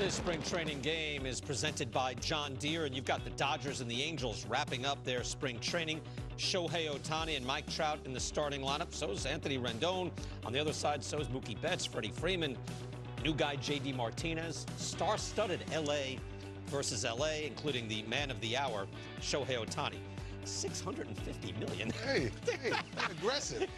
This spring training game is presented by John Deere, and you've got the Dodgers and the Angels wrapping up their spring training. Shohei Ohtani and Mike Trout in the starting lineup. So is Anthony Rendon. On the other side, so is Mookie Betts, Freddie Freeman, new guy J.D. Martinez. Star-studded L.A. versus L.A., including the man of the hour, Shohei Ohtani. $650 million. Hey, aggressive.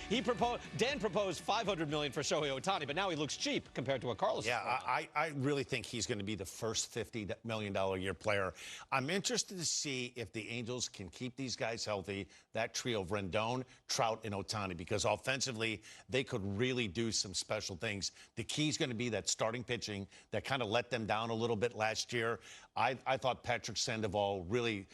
Dan proposed $500 million for Shohei Ohtani, but now he looks cheap compared to a Carlos. Yeah, I really think he's going to be the first $50 million a year player. I'm interested to see if the Angels can keep these guys healthy, that trio of Rendon, Trout, and Ohtani, because offensively, they could really do some special things. The key is going to be that starting pitching that kind of let them down a little bit last year. I thought Patrick Sandoval really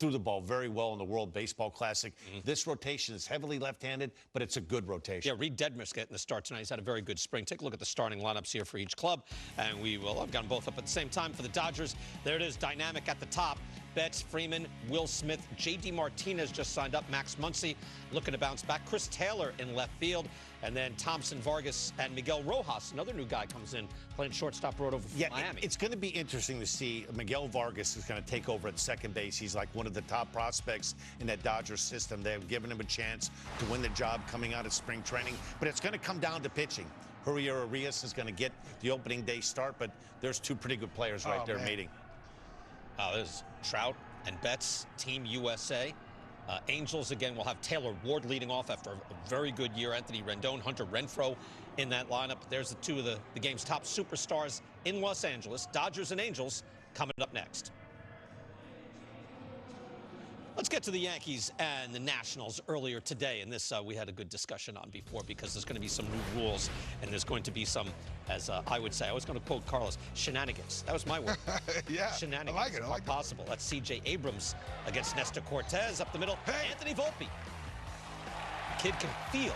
threw the ball very well in the World Baseball Classic. This rotation is heavily left-handed, but it's a good rotation. Yeah, Reid Detmers getting the start tonight. He's had a very good spring. Take a look at the starting lineups here for each club, and we will have gotten both up at the same time. For the Dodgers, there it is, dynamic at the top. Betts, Freeman, Will Smith, J.D. Martinez just signed up. Max Muncy looking to bounce back. Chris Taylor in left field. And then Thompson, Vargas, and Miguel Rojas, another new guy, comes in playing shortstop road over Miami. It's going to be interesting to see. Miguel Vargas is going to take over at second base. He's like one of the top prospects in that Dodgers system. They've given him a chance to win the job coming out of spring training. But it's going to come down to pitching. Julio Urias is going to get the opening day start, but there's two pretty good players right there meeting. There's Trout and Betts, Team USA. Angels, again, will have Taylor Ward leading off after a very good year. Anthony Rendon, Hunter Renfroe in that lineup. There's the two of the game's top superstars in Los Angeles. Dodgers and Angels coming up next. Let's get to the Yankees and the Nationals earlier today. And this we had a good discussion on before, because there's going to be some new rules, and there's going to be some, as I would say, I was going to quote Carlos, shenanigans. That was my word. Yeah, shenanigans. I like it. I like possible. That's C.J. Abrams against Nestor Cortez up the middle. Hey. Anthony Volpe. Kid can field.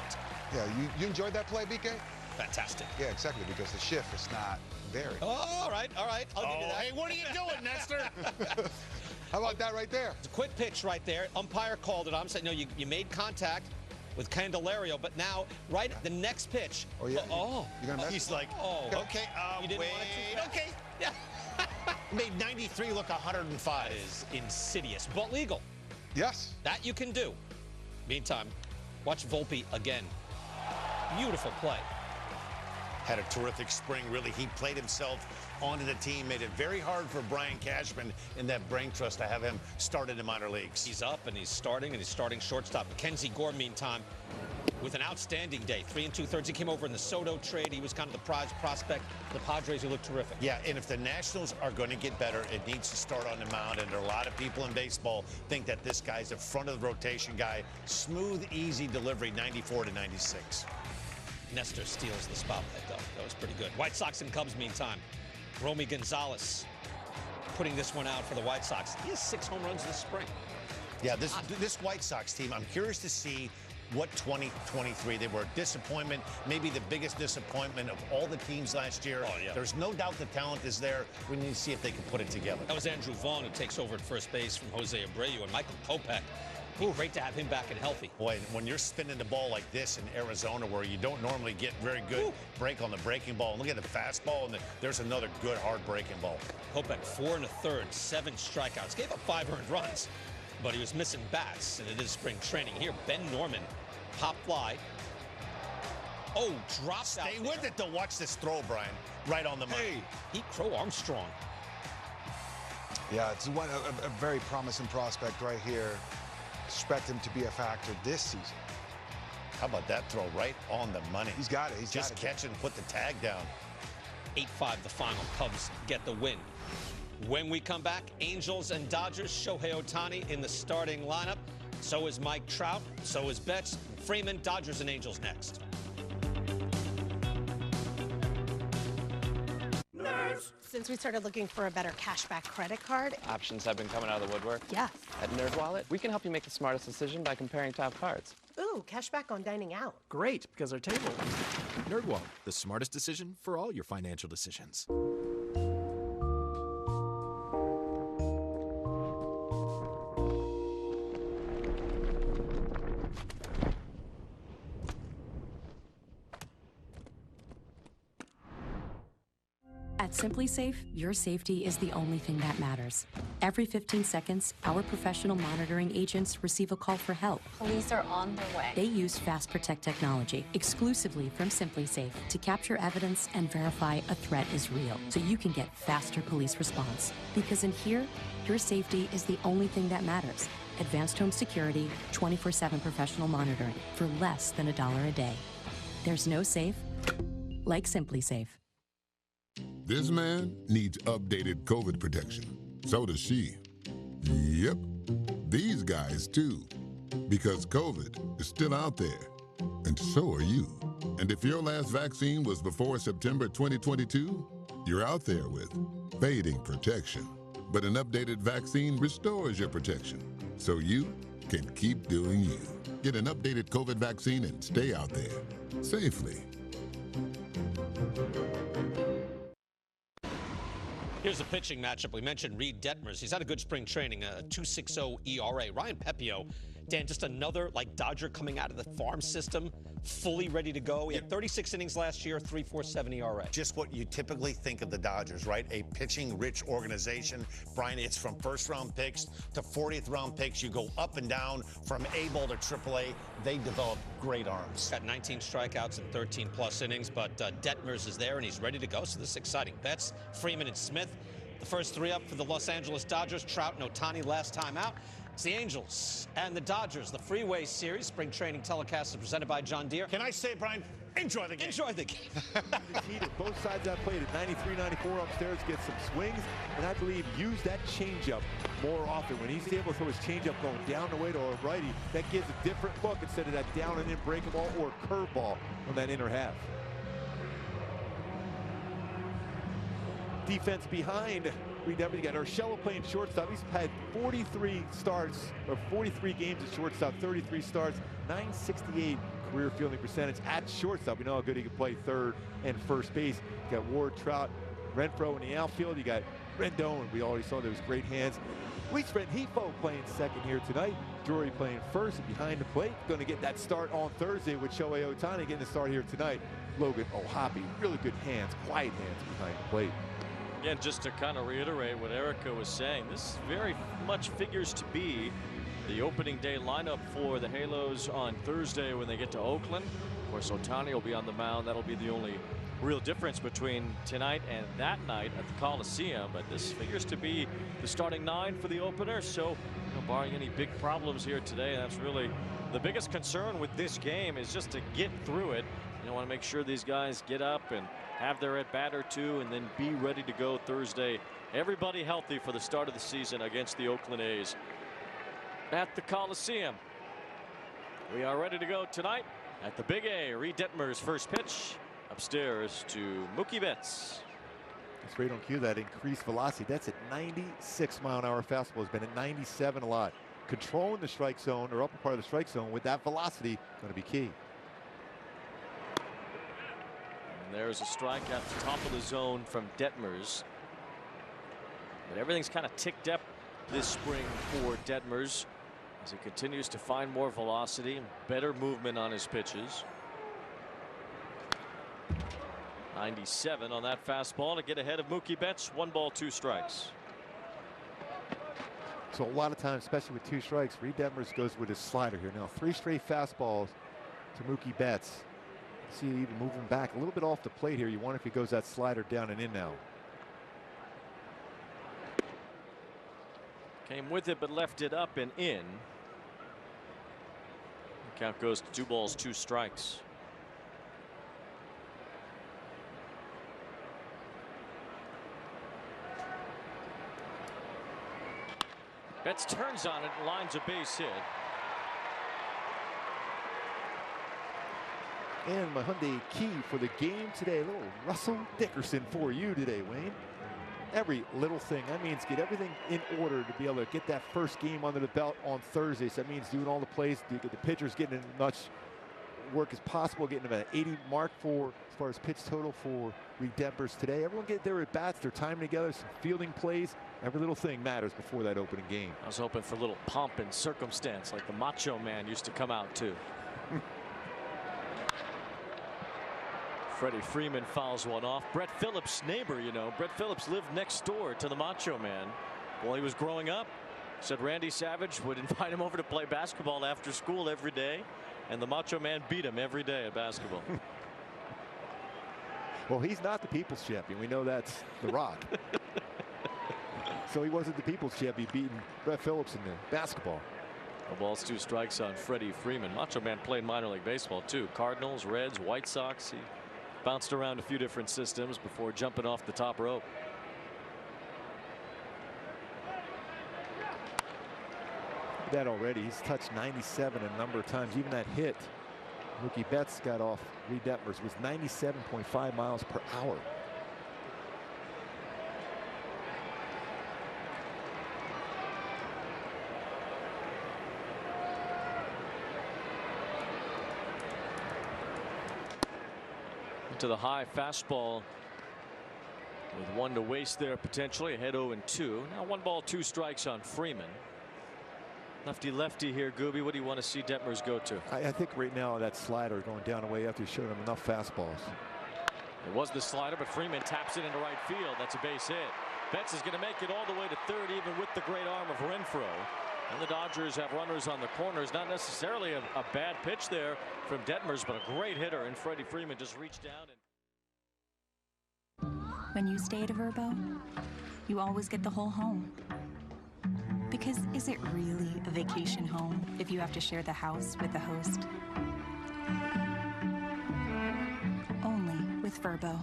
Yeah, you enjoyed that play, BK? Fantastic. Yeah, exactly, because the shift is not there. Oh, all right. I'll give you that. Hey, what are you doing, Nestor? How about that right there? It's a quick pitch right there. Umpire called it. I'm saying, no, you made contact with Candelario, but now, right at the next pitch. Oh, yeah. Oh. You're gonna mess He's like, okay, You didn't wait. want it to? Okay. Yeah. Made 93 look 105. That is insidious, but legal. Yes. That you can do. Meantime, watch Volpe again. Beautiful play. Had a terrific spring, really. He played himself onto the team, made it very hard for Brian Cashman in that brain trust to have him start in the minor leagues. He's up, and he's starting shortstop. Mackenzie Gore, meantime, with an outstanding day. 3 2/3. He came over in the Soto trade. He was kind of the prize prospect. The Padres, who looked terrific. Yeah, and if the Nationals are going to get better, it needs to start on the mound. And there are a lot of people in baseball think that this guy's the front of the rotation guy. Smooth, easy delivery, 94 to 96. Nestor steals the spotlight, though. That was pretty good. White Sox and Cubs, meantime. Romy Gonzalez putting this one out for the White Sox. He has 6 home runs this spring. Yeah, this White Sox team, I'm curious to see what 2023. They were a disappointment, maybe the biggest disappointment of all the teams last year. Oh, yeah. There's no doubt the talent is there. We need to see if they can put it together. That was Andrew Vaughn, who takes over at first base from Jose Abreu, and Michael Kopech. Great to have him back and healthy. Boy, when you're spinning the ball like this in Arizona, where you don't normally get very good break on the breaking ball, and look at the fastball, and there's another good hard breaking ball. Kopech, 4 1/3, 7 strikeouts. Gave up 5 earned runs, but he was missing bats, and it is spring training. Here, Ben Norman, pop fly. Oh, drops out. Stay with it to watch this throw, Brian. Right on the money. Hey. He Crow Armstrong. Yeah, it's a very promising prospect right here. Expect him to be a factor this season. How about that throw right on the money? He's got it. He's just got it. catch and put the tag down. 8-5 the final. Cubs get the win. When we come back, Angels and Dodgers. Shohei Ohtani in the starting lineup. So is Mike Trout. So is Betts. Freeman. Dodgers and Angels next. Since we started looking for a better cashback credit card. Options have been coming out of the woodwork. Yes. At NerdWallet, we can help you make the smartest decision by comparing top cards. Ooh, cashback on dining out. Great, because our table. NerdWallet, the smartest decision for all your financial decisions. At Simply Safe, your safety is the only thing that matters. Every 15 seconds, our professional monitoring agents receive a call for help. Police are on their way. They use Fast Protect technology exclusively from Simply Safe to capture evidence and verify a threat is real, so you can get faster police response. Because in here, your safety is the only thing that matters. Advanced home security, 24/7 professional monitoring for less than $1 a day. There's no safe like Simply Safe. This man needs updated COVID protection. So does she. Yep, these guys too. Because COVID is still out there, and so are you. And if your last vaccine was before September 2022, you're out there with fading protection. But an updated vaccine restores your protection, so you can keep doing you. Get an updated COVID vaccine and stay out there safely. Here's a pitching matchup. We mentioned Reid Detmers. He's had a good spring training, a 2.60 ERA. Ryan Pepiot, Dan, just another Dodger coming out of the farm system, fully ready to go. He had 36 innings last year, 3.47 ERA. Just what you typically think of the Dodgers, right? A pitching-rich organization. Brian, it's from first-round picks to 40th-round picks. You go up and down from A-ball to AAA. They develop great arms. Got 19 strikeouts and 13-plus innings, but Detmers is there, and he's ready to go, so this is exciting. Betts, Freeman, and Smith, the first three up for the Los Angeles Dodgers. Trout and Ohtani last time out. It's the Angels and the Dodgers. The Freeway Series spring training telecast is presented by John Deere. Can I say, Brian, enjoy the game. Enjoy the game. It's heated. Both sides that played at 93, 94 upstairs, get some swings, and I believe use that changeup more often. When he's able to throw his changeup going down the way to a righty, that gives a different look instead of that down and in breaking ball or curveball on that inner half. Defense behind Reid Detmers. You got Urshela playing shortstop. He's had 43 starts, or 43 games at shortstop, 33 starts, 968 career fielding percentage at shortstop. We know how good he can play third and first base. You got Ward, Trout, Renfroe in the outfield. You got Rendon. We already saw those great hands. Luis Rengifo playing second here tonight. Drury playing first and behind the plate. Going to get that start on Thursday with Shohei Ohtani getting the start here tonight. Logan O'Hoppe, really good hands, quiet hands behind the plate. Again, just to kind of reiterate what Erica was saying, this very much figures to be the opening day lineup for the Halos on Thursday when they get to Oakland. Of course, Ohtani will be on the mound. That'll be the only real difference between tonight and that night at the Coliseum. But this figures to be the starting 9 for the opener. So, barring any big problems here today, that's really the biggest concern with this game, is just to get through it. You want to make sure these guys get up and have their at-bat or two and then be ready to go Thursday. Everybody healthy for the start of the season against the Oakland A's at the Coliseum. We are ready to go tonight at the Big A. Reid Detmers' first pitch upstairs to Mookie Betts. It's right on cue, that increased velocity. That's at 96-mile-an-hour fastball. Has been at 97 a lot. Controlling the strike zone, or upper part of the strike zone, with that velocity going to be key. There's a strike at the top of the zone from Detmers. But everything's kind of ticked up this spring for Detmers as he continues to find more velocity and better movement on his pitches. 97 on that fastball to get ahead of Mookie Betts. 1 ball, 2 strikes. So a lot of times, especially with 2 strikes, Reid Detmers goes with his slider here. Now 3 straight fastballs to Mookie Betts. See, even moving back a little bit off the plate here. You wonder if he goes that slider down and in now. Came with it, but left it up and in. The count goes to 2 balls, 2 strikes. Betts turns on it, lines a base hit. And my Hyundai key for the game today, a little Russell Dickerson for you today, Wayne. Every little thing. That means get everything in order to be able to get that first game under the belt on Thursday. So that means doing all the plays, to get the pitchers getting as much work as possible, getting about an 80 mark for as far as pitch total for Reid Detmers today. Everyone get their at bats, their time together, some fielding plays. Every little thing matters before that opening game. I was hoping for a little pomp and circumstance like the Macho Man used to come out to. Freddie Freeman fouls one off. Brett Phillips' neighbor, you know. Brett Phillips lived next door to the Macho Man while he was growing up. Said Randy Savage would invite him over to play basketball after school every day, and the Macho Man beat him every day at basketball. Well, he's not the people's champion. We know that's The Rock. So he wasn't the people's champion, beating Brett Phillips in the basketball. No balls, 2 strikes on Freddie Freeman. Macho Man played minor league baseball too. Cardinals, Reds, White Sox. He bounced around a few different systems before jumping off the top rope. That already. He's touched 97 a number of times. Even that hit Mookie Betts got off Reid Detmers was 97.5 miles per hour. To the high fastball with 1 to waste there potentially. Ahead 0-2. Now 1 ball 2 strikes on Freeman. Lefty here, Gooby. What do you want to see Detmers go to? I think right now that slider going down away after he showed him enough fastballs. It was the slider, but Freeman taps it into right field. That's a base hit. Betts is going to make it all the way to third, even with the great arm of Renfroe. And the Dodgers have runners on the corners. Not necessarily a bad pitch there from Detmers, but a great hitter. And Freddie Freeman just reached down. When you stay at a Verbo, you always get the whole home. Because is it really a vacation home if you have to share the house with the host? Only with Verbo.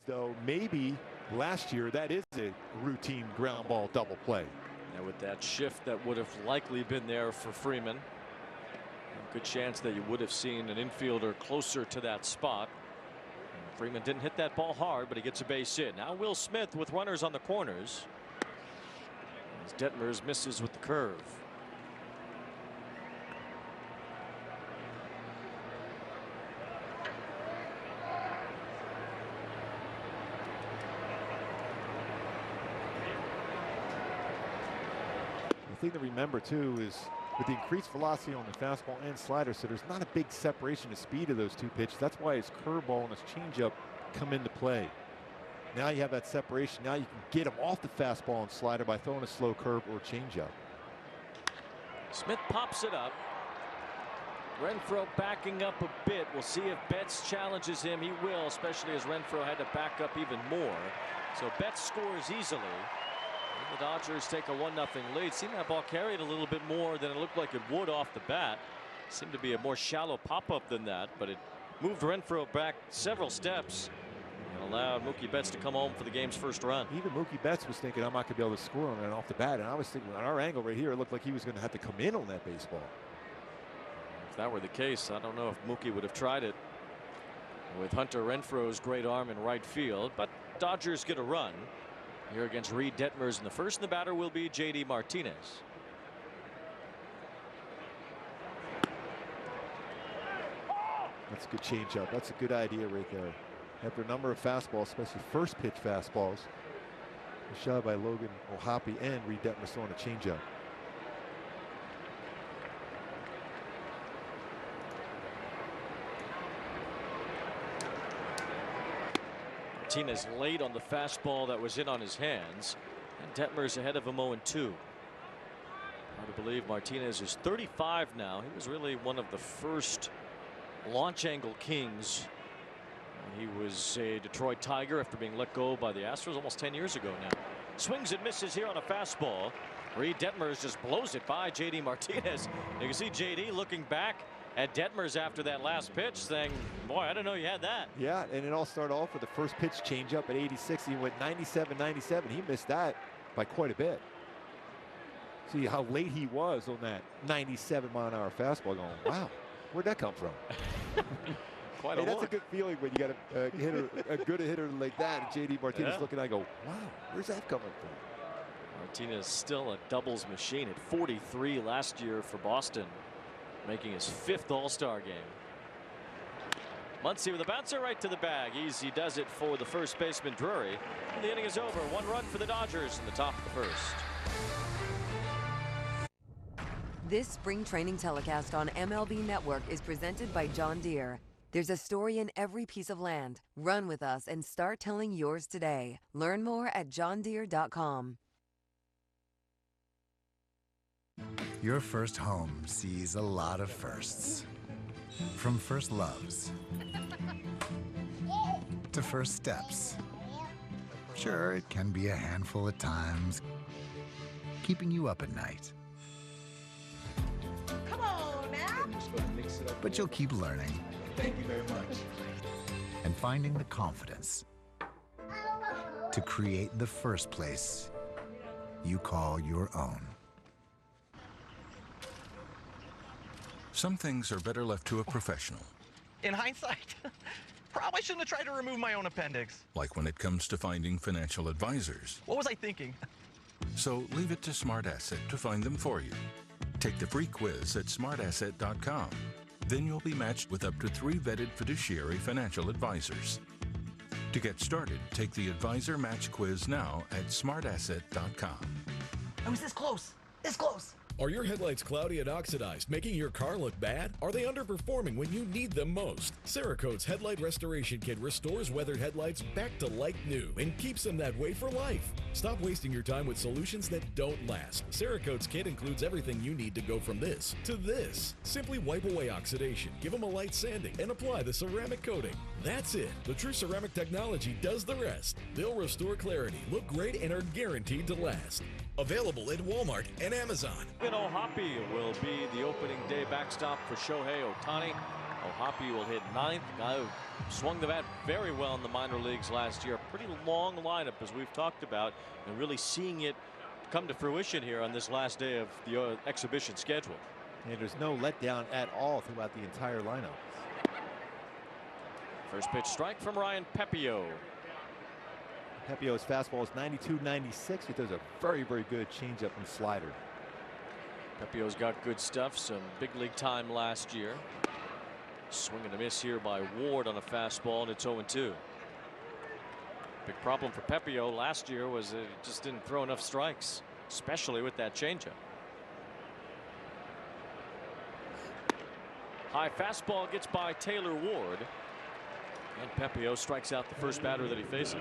Though maybe last year that is a routine ground ball double play. And with that shift that would have likely been there for Freeman, a good chance that you would have seen an infielder closer to that spot. And Freeman didn't hit that ball hard, but he gets a base hit. Now Will Smith with runners on the corners as Detmers misses with the curve. The thing to remember too is with the increased velocity on the fastball and slider, so there's not a big separation of speed of those 2 pitches. That's why his curveball and his changeup come into play. Now you have that separation. Now you can get him off the fastball and slider by throwing a slow curve or changeup. Smith pops it up. Renfroe backing up a bit. We'll see if Betts challenges him. He will, especially as Renfroe had to back up even more. So Betts scores easily. And the Dodgers take a 1-0 lead. Seen that ball carried a little bit more than it looked like it would off the bat. Seemed to be a more shallow pop-up than that, but it moved Renfroe back several steps and allowed Mookie Betts to come home for the game's first run. Even Mookie Betts was thinking, I'm not going to be able to score on that off the bat. And I was thinking, on our angle right here, it looked like he was going to have to come in on that baseball. If that were the case, I don't know if Mookie would have tried it with Hunter Renfroe's great arm in right field. But Dodgers get a run here against Reid Detmers in the first, and the batter will be J.D. Martinez. That's a good changeup. That's a good idea right there. After a number of fastballs, especially first pitch fastballs, a shot by Logan O'Hoppe and Reid Detmers throwing a changeup. Martinez late on the fastball that was in on his hands, and Detmers ahead of him 0-2. Hard to believe Martinez is 35 now. He was really one of the first launch angle kings. He was a Detroit Tiger after being let go by the Astros almost 10 years ago now. Swings and misses here on a fastball. Reid Detmers just blows it by J.D. Martinez. You can see J.D. looking back at Detmers after that last pitch saying, boy, I didn't know you had that. Yeah, and it all started off with the first pitch changeup at 86. He went 97-97. He missed that by quite a bit. See how late he was on that 97-mile-an-hour fastball going, wow, where'd that come from? Quite hey, a that's look. a good feeling when you got a hitter, a good hitter like that. And J.D. Martinez looking, I go, wow, where's that coming from? Martinez still a doubles machine at 43 last year for Boston, making his 5th All-Star game. Muncy with a bouncer right to the bag. Easy does it for the first baseman Drury. And the inning is over. 1 run for the Dodgers in the top of the first. This spring training telecast on MLB Network is presented by John Deere. There's a story in every piece of land. Run with us and start telling yours today. Learn more at johndeere.com. Your first home sees a lot of firsts. From first loves to first steps. Sure, it can be a handful at times, keeping you up at night. Come on now. But you'll keep learning. Thank you very much. And finding the confidence to create the first place you call your own. Some things are better left to a professional. In hindsight, probably shouldn't have tried to remove my own appendix. Like when it comes to finding financial advisors. What was I thinking? So leave it to Smart Asset to find them for you. Take the free quiz at smartasset.com. Then you'll be matched with up to 3 vetted fiduciary financial advisors. To get started, take the Advisor Match Quiz now at smartasset.com. I was this close. This close. Are your headlights cloudy and oxidized, making your car look bad? Are they underperforming when you need them most? Cerakote's Headlight Restoration Kit restores weathered headlights back to like new and keeps them that way for life. Stop wasting your time with solutions that don't last. Cerakote's kit includes everything you need to go from this to this. Simply wipe away oxidation, give them a light sanding, and apply the ceramic coating. That's it. The True Ceramic technology does the rest. They'll restore clarity, look great, and are guaranteed to last. Available at Walmart and Amazon. Ohapi will be the opening day backstop for Shohei Ohtani. Ohapi will hit 9th. Guy who swung the bat very well in the minor leagues last year. Pretty long lineup, as we've talked about, and really seeing it come to fruition here on this last day of the exhibition schedule. And there's no letdown at all throughout the entire lineup. First pitch strike from Ryan Pepiot. Pepiot's fastball is 92-96. He does a very, very good changeup and slider. Pepiot's got good stuff. Some big league time last year. Swing and a miss here by Ward on a fastball, and it's 0-2. Big problem for Pepiot last year was that he just didn't throw enough strikes, especially with that changeup. High fastball gets by Taylor Ward, and Pepiot strikes out the first batter that he faces.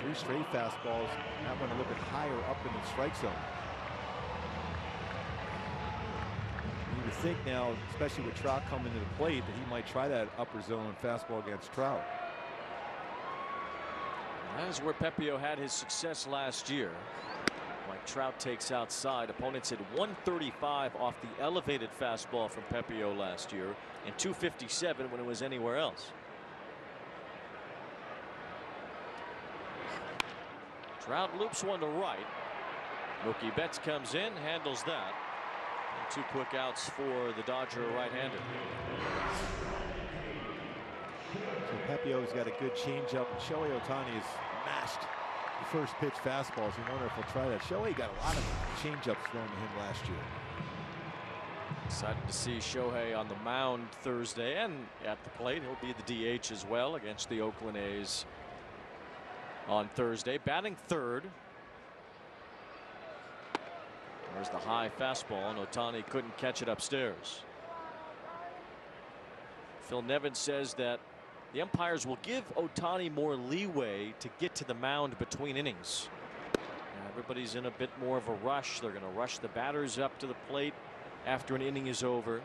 3 straight fastballs. That one a little bit higher up in the strike zone. You would think now, especially with Trout coming to the plate, that he might try that upper zone fastball against Trout. That is where Pepiot had his success last year. Mike Trout takes outside. Opponents hit 135 off the elevated fastball from Pepiot last year and 257 when it was anywhere else. Trout loops one to right. Mookie Betts comes in, handles that. And 2 quick outs for the Dodger right-hander. So Pepiot's got a good changeup. Shohei Ohtani has mashed the first pitch fastballs. You wonder if he'll try that. Shohei got a lot of changeups thrown to him last year. Excited to see Shohei on the mound Thursday and at the plate. He'll be the DH as well against the Oakland A's on Thursday. Batting third. There's the high fastball, and Ohtani couldn't catch it upstairs. Phil Nevin says that the umpires will give Ohtani more leeway to get to the mound between innings. Everybody's in a bit more of a rush. They're going to rush the batters up to the plate after an inning is over.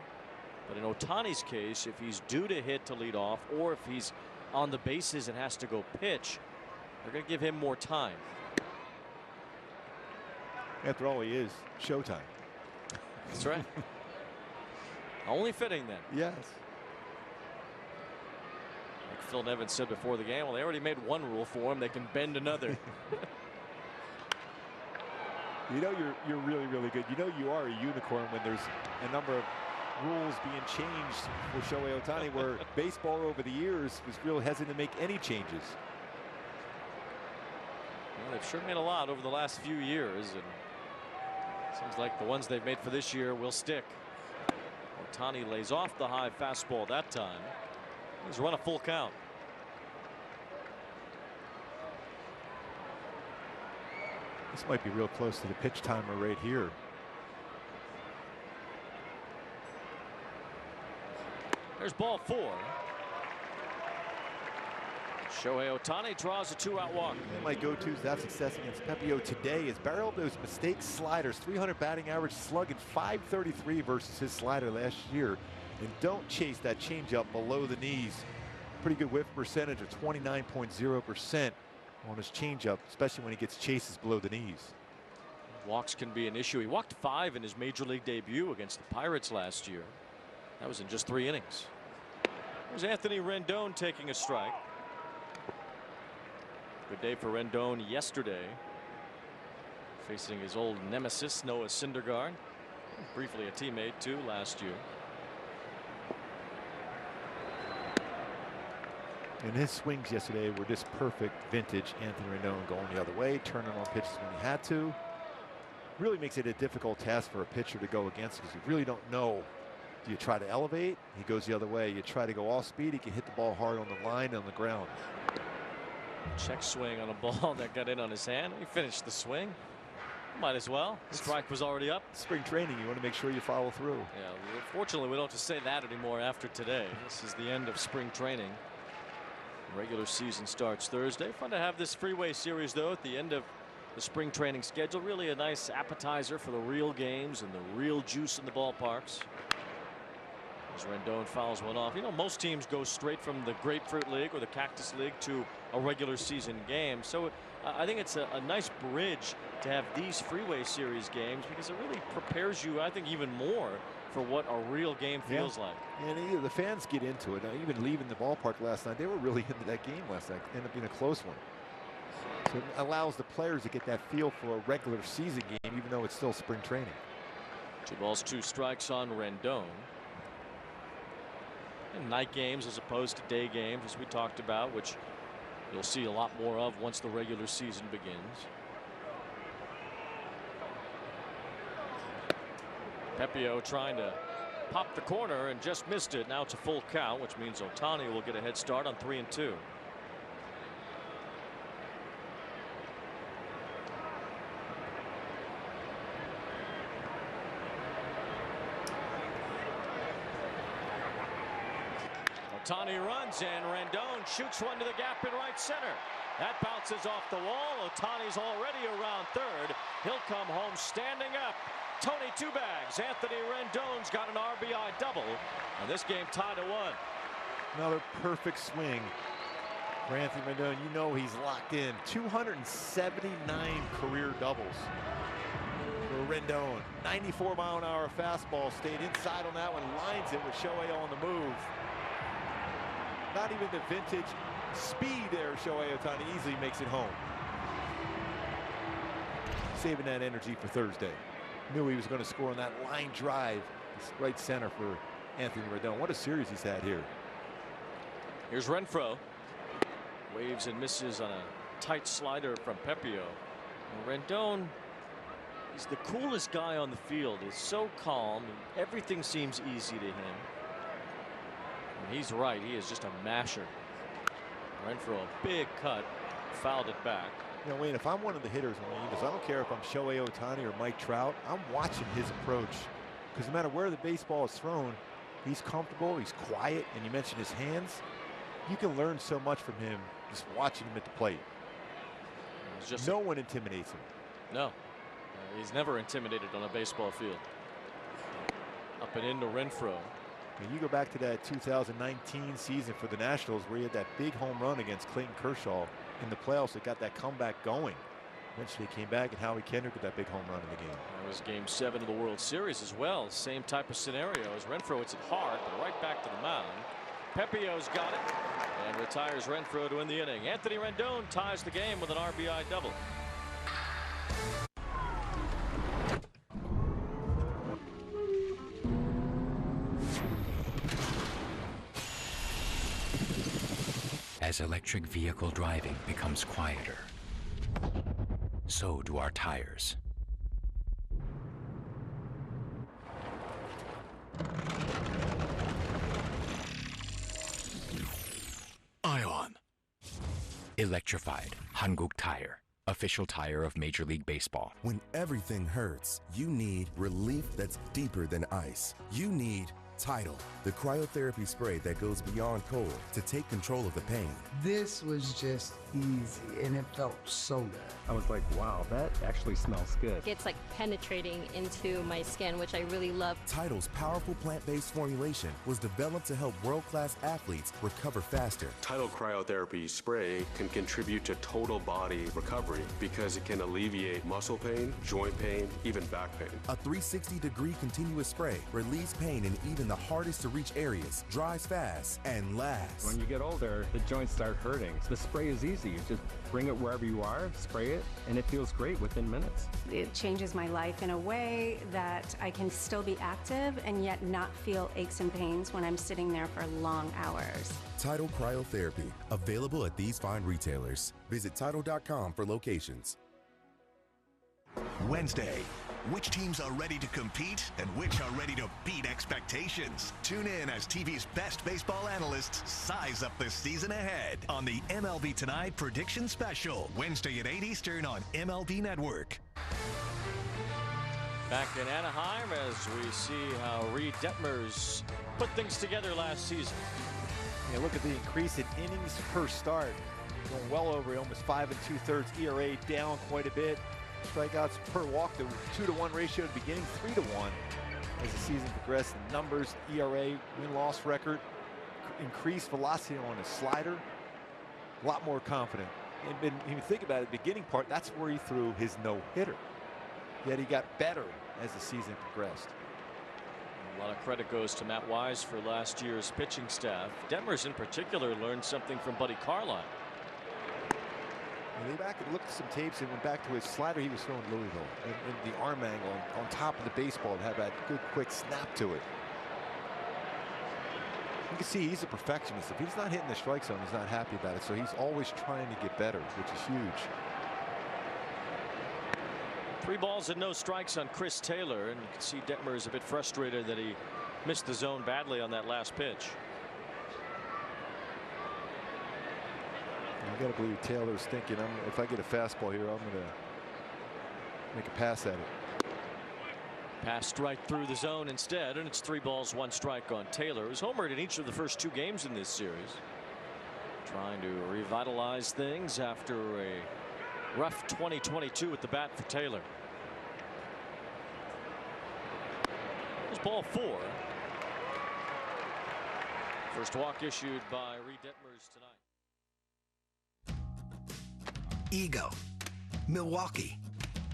But in Ohtani's case, if he's due to hit to lead off, or if he's on the bases and has to go pitch, they're going to give him more time. After all, he is Showtime. That's right. Only fitting then. Yes. Like Phil Nevin said before the game, well, they already made one rule for him. They can bend another. You know you're really, really good. You know you are a unicorn when there's a number of rules being changed for Shohei Ohtani, where baseball over the years was real hesitant to make any changes. Well, they've sure made a lot over the last few years, and seems like the ones they've made for this year will stick. Ohtani lays off the high fastball that time. He's run a full count. This might be real close to the pitch timer right here. There's ball 4. Shohei Ohtani draws a 2-out walk. My go-tos to have success against Pepiot today is barrel those mistake sliders. 300 batting average, slugging .533 versus his slider last year. And don't chase that changeup below the knees. Pretty good whiff percentage of 29.0% on his changeup, especially when he gets chases below the knees. Walks can be an issue. He walked 5 in his major league debut against the Pirates last year. That was in just 3 innings. There's Anthony Rendon taking a strike. Good day for Rendon yesterday, facing his old nemesis Noah Syndergaard, briefly a teammate too last year. And his swings yesterday were just perfect vintage Anthony Rendon, going the other way, turning on pitches when he had to. Really makes it a difficult task for a pitcher to go against, because you really don't know. Do you try to elevate? He goes the other way. You try to go off speed, he can hit the ball hard on the line and on the ground. Check swing on a ball that got in on his hand. He finished the swing. Might as well. The strike was already up. Spring training, you want to make sure you follow through. Yeah, fortunately we don't have to say that anymore after today. This is the end of spring training. The regular season starts Thursday. Fun to have this freeway series though at the end of the spring training schedule. Really a nice appetizer for the real games and the real juice in the ballparks. As Rendon fouls one off. You know, most teams go straight from the Grapefruit League or the Cactus League to a regular season game. So I think it's a nice bridge to have these freeway series games, because it really prepares you, I think, even more for what a real game feels like. And the fans get into it. Even leaving the ballpark last night, they were really into that game last night. Ended up being a close one. So it allows the players to get that feel for a regular season game, even though it's still spring training. 2 balls, 2 strikes on Rendon. And night games as opposed to day games, as we talked about, which you'll see a lot more of once the regular season begins. Pepiot trying to pop the corner and just missed it. Now it's a full count, which means Ohtani will get a head start on 3-2. Ohtani runs and Rendon shoots one to the gap in right center. That bounces off the wall. Ohtani's already around third. He'll come home standing up. Tony two bags. Anthony Rendon's got an RBI double, and this game tied at 1. Another perfect swing for Anthony Rendon. You know he's locked in. 279 career doubles for Rendon. 94-mile-an-hour fastball, stayed inside on that one, lines it with Shohei on the move. Not even the vintage speed there. Shohei Ohtani easily makes it home. Saving that energy for Thursday. Knew he was going to score on that line drive. Right center for Anthony Rendon. What a series he's had here. Here's Renfroe. Waves and misses on a tight slider from Pepiot. Rendon, he's the coolest guy on the field. He's so calm. Everything seems easy to him. And he's right. He is just a masher. Renfroe, a big cut, fouled it back. You know, Wayne, if I'm one of the hitters on the Angels, I don't care if I'm Shohei Ohtani or Mike Trout, I'm watching his approach. Because no matter where the baseball is thrown, he's comfortable, he's quiet, and you mentioned his hands. You can learn so much from him just watching him at the plate. No one intimidates him. No. He's never intimidated on a baseball field. Up and into Renfroe. And you go back to that 2019 season for the Nationals, where he had that big home run against Clayton Kershaw in the playoffs that got that comeback going. Eventually he came back, and Howie Kendrick with that big home run in the game. It was Game 7 of the World Series as well. Same type of scenario as Renfroe hits it hard, but right back to the mound. Pepiot's got it and retires Renfroe to win the inning. Anthony Rendon ties the game with an RBI double. As electric vehicle driving becomes quieter, so do our tires. Ion. Electrified Hanguk Tire, official tire of Major League Baseball. When everything hurts, you need relief that's deeper than ice. You need Tidal, the cryotherapy spray that goes beyond cold to take control of the pain. This was just easy, and it felt so good. I was like, wow, that actually smells good. It's like penetrating into my skin, which I really love. Tidal's powerful plant-based formulation was developed to help world-class athletes recover faster. Tidal cryotherapy spray can contribute to total body recovery because it can alleviate muscle pain, joint pain, even back pain. A 360-degree continuous spray relieves pain in even the hardest to reach areas, dries fast, and lasts. When you get older, the joints start hurting. The spray is easy. You just bring it wherever you are, spray it, and it feels great within minutes. It changes my life in a way that I can still be active and yet not feel aches and pains when I'm sitting there for long hours. Tidal Cryotherapy, available at these fine retailers. Visit Tidal.com for locations. Wednesday. Which teams are ready to compete and which are ready to beat expectations? Tune in as TV's best baseball analysts size up the season ahead on the MLB Tonight Prediction Special, Wednesday at 8 Eastern on MLB Network. Back in Anaheim as we see how Reid Detmers put things together last season. Yeah, look at the increase in innings per start. Going well over almost 5 2/3 ERA, down quite a bit. Strikeouts per walk, the 2-to-1 ratio at the beginning, 3-to-1 as the season progressed. The numbers, ERA, win-loss record, increased velocity on his slider, a lot more confident. And when you think about it, the beginning part, that's where he threw his no-hitter. Yet he got better as the season progressed. A lot of credit goes to Matt Wise for last year's pitching staff. Detmers in particular learned something from Buddy Carline. When they back and looked at some tapes and went back to his slider he was throwing Louisville, and the arm angle on top of the baseball to have that good quick snap to it. You can see he's a perfectionist. If he's not hitting the strike zone, he's not happy about it. So he's always trying to get better, which is huge. 3 balls and no strikes on Chris Taylor, and you can see Detmers a bit frustrated that he missed the zone badly on that last pitch. I got to believe Taylor's thinking, if I get a fastball here, I'm going to make a pass at it. Passed right through the zone instead, and it's 3 balls, 1 strike on Taylor, who's homered in each of the first 2 games in this series. Trying to revitalize things after a rough 2022 with the bat for Taylor. Here's ball 4. First walk issued by Reid Detmers tonight. Ego, Milwaukee,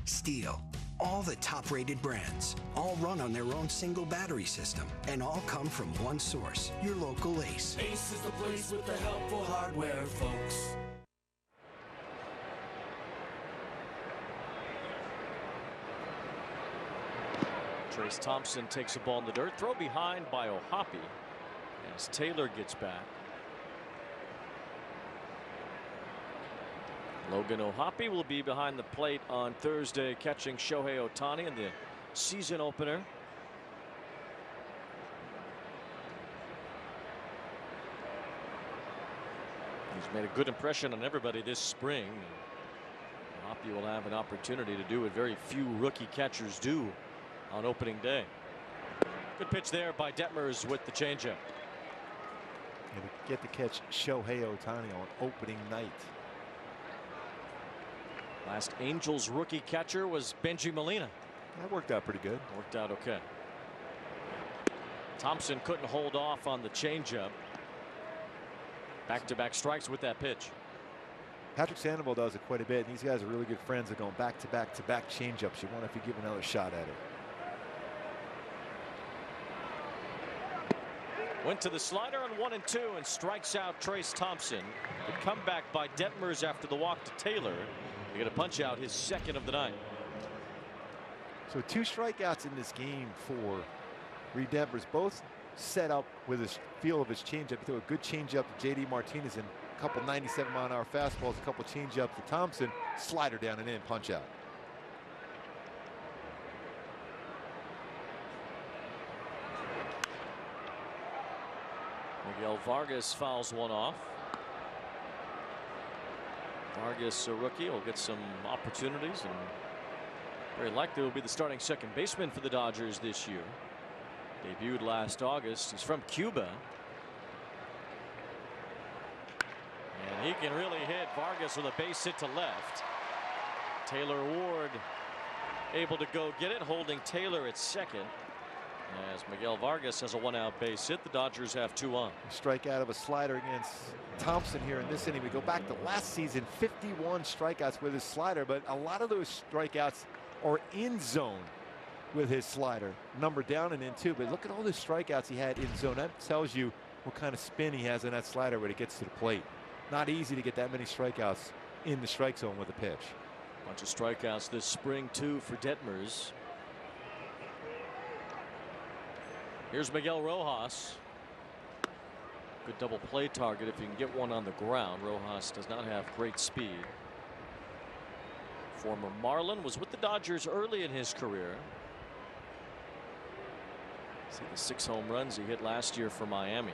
Steel, all the top-rated brands, all run on their own single battery system, and all come from one source, your local Ace. Ace is the place with the helpful hardware, folks. Trace Thompson takes a ball in the dirt, throw behind by O'Hoppe as Taylor gets back. Logan O'Hoppe will be behind the plate on Thursday, catching Shohei Ohtani in the season opener. He's made a good impression on everybody this spring. O'Hoppe will have an opportunity to do what very few rookie catchers do on opening day. Good pitch there by Detmers with the changeup. And to get to catch Shohei Ohtani on opening night. Last Angels rookie catcher was Benji Molina. That worked out pretty good. Worked out okay. Thompson couldn't hold off on the changeup. Back-to-back strikes with that pitch. Patrick Sandoval does it quite a bit, and these guys are really good friends. They're going back-to-back changeups. You wonder if you give another shot at it. Went to the slider on 1-2 and strikes out Trace Thompson. The comeback by Detmers after the walk to Taylor. They get a punch out, his 2nd of the night. So 2 strikeouts in this game for Reid Detmers, both set up with his feel of his changeup. He threw a good changeup to J.D. Martinez and a couple 97-mile-an-hour fastballs, a couple changeups to Thompson, slider down and in, punch out. Miguel Vargas fouls one off. Vargas, a rookie, will get some opportunities and very likely will be the starting second baseman for the Dodgers this year. Debuted last August. He's from Cuba. And he can really hit Vargas with a base hit to left. Taylor Ward able to go get it, holding Taylor at second. As Miguel Vargas has a 1-out base hit, the Dodgers have 2 on. Strike out of a slider against Thompson here in this inning. We go back to last season, 51 strikeouts with his slider, but a lot of those strikeouts are in zone with his slider. Number down and in too, but look at all the strikeouts he had in zone. That tells you what kind of spin he has in that slider when it gets to the plate. Not easy to get that many strikeouts in the strike zone with a pitch. Bunch of strikeouts this spring too for Detmers. Here's Miguel Rojas. Good double play target if you can get one on the ground. Rojas does not have great speed. Former Marlin, was with the Dodgers early in his career. See the 6 home runs he hit last year for Miami.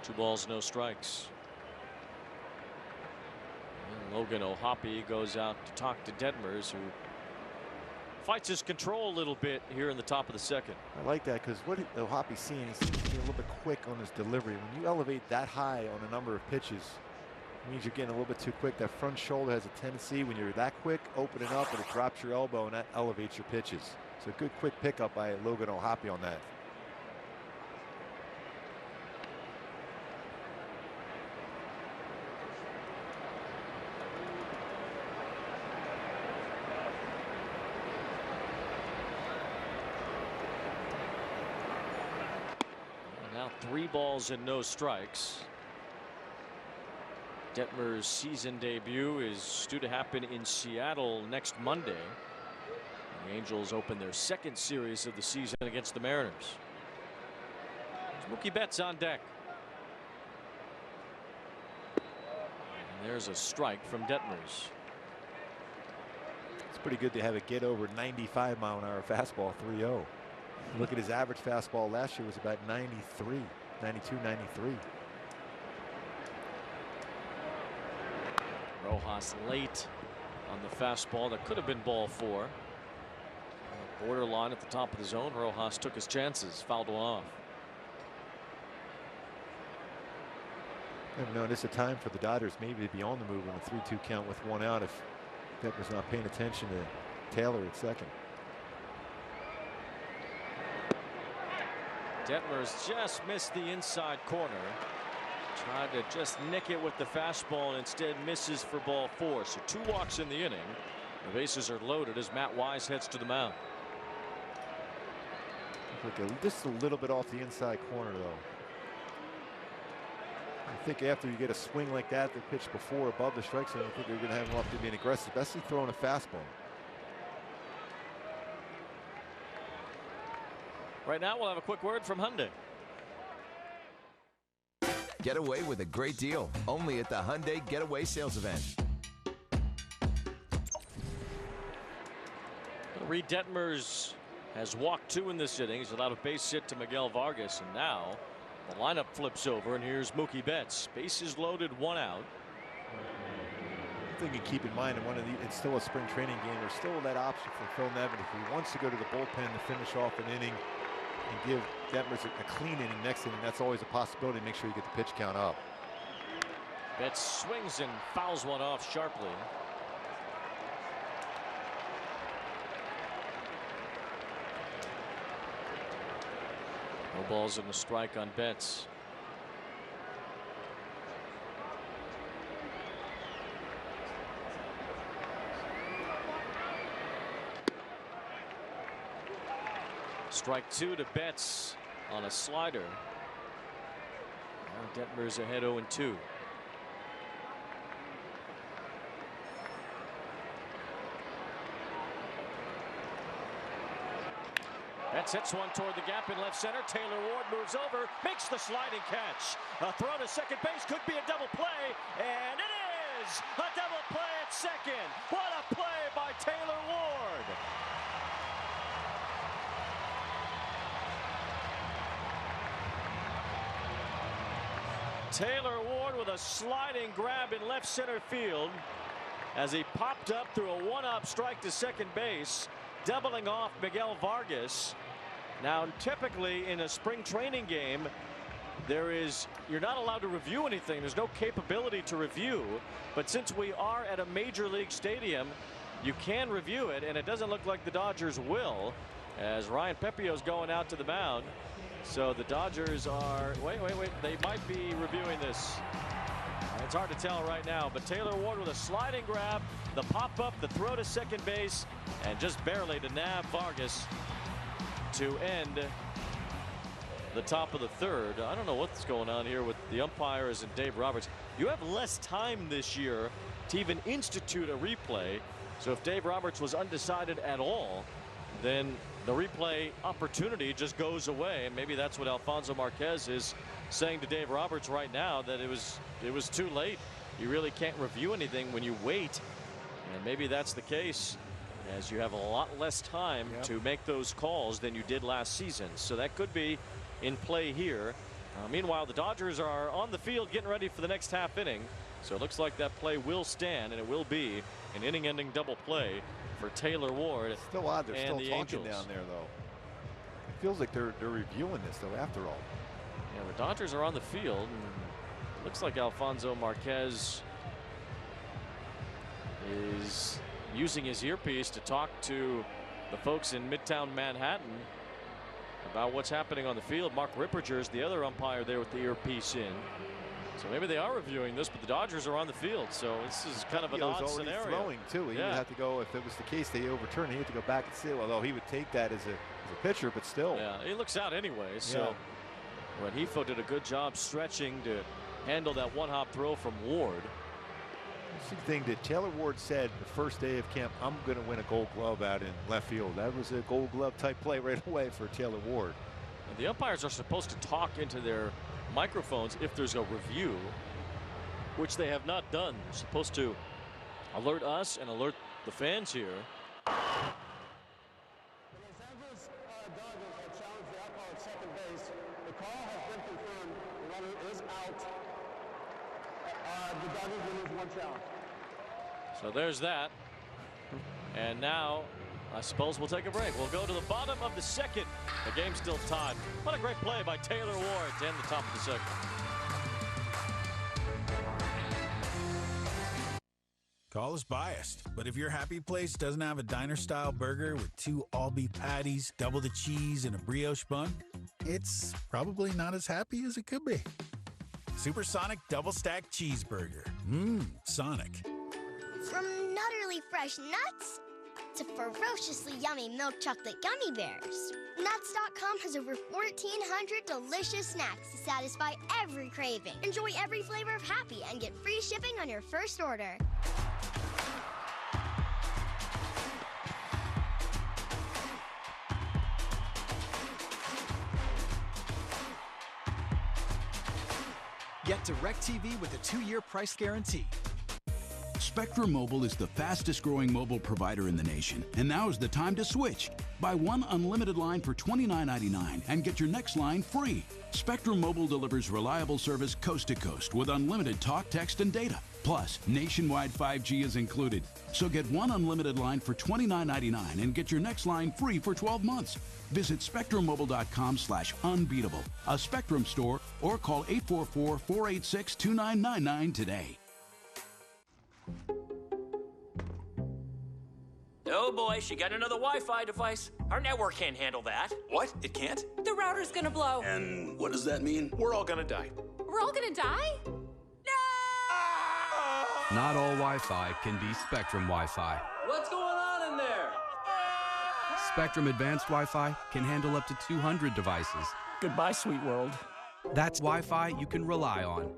2 balls, no strikes. And Logan O'Hoppe goes out to talk to Detmers, who fights his control a little bit here in the top of the second. I like that because what O'Hoppe's seeing, he's being a little bit quick on his delivery. When you elevate that high on a number of pitches, it means you're getting a little bit too quick. That front shoulder has a tendency, when you're that quick, opening up, and it drops your elbow, and that elevates your pitches. So good quick pickup by Logan O'Hoppe on that. Now 3 balls and no strikes. Detmers' season debut is due to happen in Seattle next Monday. The Angels open their 2nd series of the season against the Mariners. Mookie Betts on deck. And there's a strike from Detmers. It's pretty good to have it get over 95-mile-an-hour fastball 3-0. Look at his average fastball last year was about 93, 92, 93. Rojas late on the fastball that could have been ball 4. Borderline at the top of the zone. Rojas took his chances, fouled one off. Never know, this is a time for the Dodgers maybe to be on the move on a 3-2 count with 1 out if Detmers not paying attention to Taylor at second. Detmers just missed the inside corner. Tried to just nick it with the fastball and instead misses for ball 4. So 2 walks in the inning. The bases are loaded as Matt Wise heads to the mound. Just a little bit off the inside corner though. I think after you get a swing like that, the pitch before above the strike zone, I think they're going to have him up to being aggressive, especially throwing a fastball. Right now we'll have a quick word from Hyundai. Get away with a great deal only at the Hyundai Getaway Sales Event. Reid Detmers has walked 2 in this inning. He's allowed a base hit to Miguel Vargas, and now the lineup flips over, and here's Mookie Betts. Bases loaded, 1 out. I think you keep in mind, it's still a spring training game. There's still that option for Phil Nevin if he wants to go to the bullpen to finish off an inning and give Detmers a clean inning next inning. That's always a possibility. Make sure you get the pitch count up. Betts swings and fouls one off sharply. No balls and a strike on Betts. Strike 2 to Betts on a slider. Now Detmers ahead 0-2. Betts hits one toward the gap in left center. Taylor Ward moves over, makes the sliding catch. A throw to second base could be a double play, and it is a double play at second. What a play by Taylor Ward. Taylor Ward with a sliding grab in left center field as he popped up through a 1-up strike to second base. doubling off Miguel Vargas. Now, typically in a spring training game, you're not allowed to review anything. There's no capability to review. But since we are at a major league stadium, you can review it, and it doesn't look like the Dodgers will, as Ryan Pepiot's going out to the mound. So the Dodgers are, wait, they might be reviewing this. It's hard to tell right now, but Taylor Ward with a sliding grab, the pop-up, the throw to second base, and just barely to nab Vargas to end the top of the third. I don't know what's going on here with the umpires and Dave Roberts. You have less time this year to even institute a replay. So if Dave Roberts was undecided at all, then the replay opportunity just goes away. And maybe that's what Alfonso Marquez is saying to Dave Roberts right now, that it was too late. You really can't review anything when you wait. And maybe that's the case, as you have a lot less time to make those calls than you did last season. So that could be in play here. Meanwhile, the Dodgers are on the field getting ready for the next half inning. So it looks like that play will stand, and it will be an inning-ending double play for Taylor Ward. Still odd they're still talking Angels down there, though. It feels like they're reviewing this, though, after all. Yeah, the Dodgers are on the field. And looks like Alfonso Marquez is using his earpiece to talk to the folks in Midtown Manhattan about what's happening on the field. Mark Ripperger is the other umpire there with the earpiece in. So maybe they are reviewing this, but the Dodgers are on the field. So this is kind of an odd scenario. Throwing too. He would have to go, if it was the case they overturned, he had to go back and see, although he would take that as a pitcher, but still. Yeah, he looks out anyway. So Rengifo did a good job stretching to handle that one-hop throw from Ward. Interesting thing that Taylor Ward said the first day of camp, I'm going to win a Gold Glove out in left field. That was a Gold Glove type play right away for Taylor Ward. And the umpires are supposed to talk into their microphones if there's a review, which they have not done. They're supposed to alert us and alert the fans here. The Los Angeles Dodgers have challenged the outcall at second base. The call has been confirmed. The runner is out. The Dodgers will lose one challenge. So there's that. And now I suppose we'll take a break. We'll go to the bottom of the second. The game's still tied. What a great play by Taylor Ward to end the top of the second. Call us biased, but if your happy place doesn't have a diner-style burger with 2 all-beef patties, double the cheese, and a brioche bun, it's probably not as happy as it could be. Supersonic double-stack cheeseburger. Sonic. From nutterly fresh nuts to ferociously yummy milk chocolate gummy bears, Nuts.com has over 1,400 delicious snacks to satisfy every craving. Enjoy every flavor of happy and get free shipping on your first order. Get DirecTV with a 2-year price guarantee. Spectrum Mobile is the fastest growing mobile provider in the nation, and now is the time to switch. Buy one unlimited line for $29.99 and get your next line free. Spectrum Mobile delivers reliable service coast to coast with unlimited talk, text, and data. Plus, nationwide 5G is included. So get one unlimited line for $29.99 and get your next line free for 12 months. Visit SpectrumMobile.com/unbeatable, a Spectrum store, or call 844-486-2999 today. Oh boy, she got another Wi-Fi device. Our network can't handle that. What? It can't? The router's gonna blow. And what does that mean? We're all gonna die. We're all gonna die? Not all Wi-Fi can be Spectrum Wi-Fi. What's going on in there? Spectrum Advanced Wi-Fi can handle up to 200 devices. Goodbye, sweet world. That's Wi-Fi you can rely on.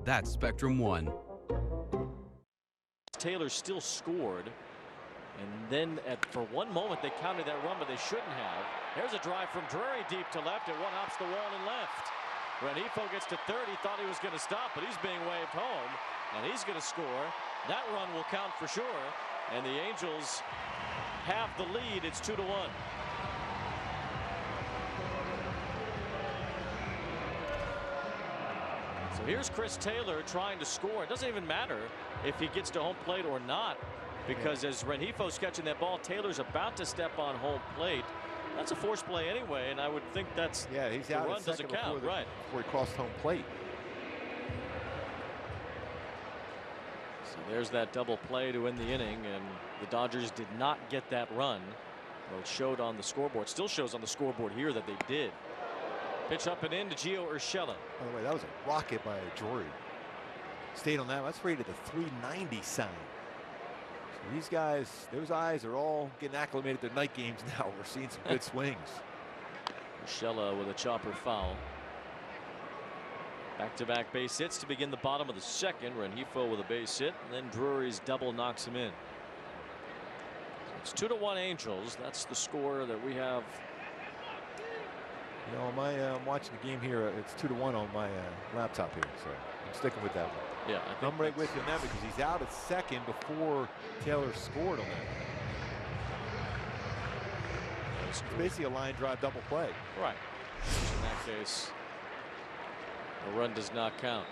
That's Spectrum One. Taylor still scored, and then for one moment they counted that run, but they shouldn't have. Here's a drive from Drury deep to left, and one hops the wall and left. Rengifo gets to third. He thought he was going to stop, but he's being waved home, and he's going to score. That run will count for sure, and the Angels have the lead. It's 2-1. So here's Chris Taylor trying to score. It doesn't even matter if he gets to home plate or not, because as Renjifo's catching that ball, Taylor's about to step on home plate. That's a force play anyway, and I would think that's he's the out run doesn't count, right? Before he crossed home plate. So there's that double play to end the inning, and the Dodgers did not get that run. Well, it showed on the scoreboard, still shows on the scoreboard here that they did. Pitch up and in to Gio Urshela. By the way, that was a rocket by Drury. Stayed on that. That's rated a 390 sign. So these guys, those eyes are all getting acclimated to night games now. We're seeing some good swings. Urshela with a chopper foul. Back-to-back base hits to begin the bottom of the second. Renjifo with a base hit, and then Drury's double knocks him in. It's 2-1 Angels. That's the score that we have. You know, I'm watching the game here. It's 2-1 on my laptop here, so I'm sticking with that one. Yeah, I'm right with you on that because he's out at second before Taylor scored on that. It's basically a line drive double play. Right. In that case, the run does not count.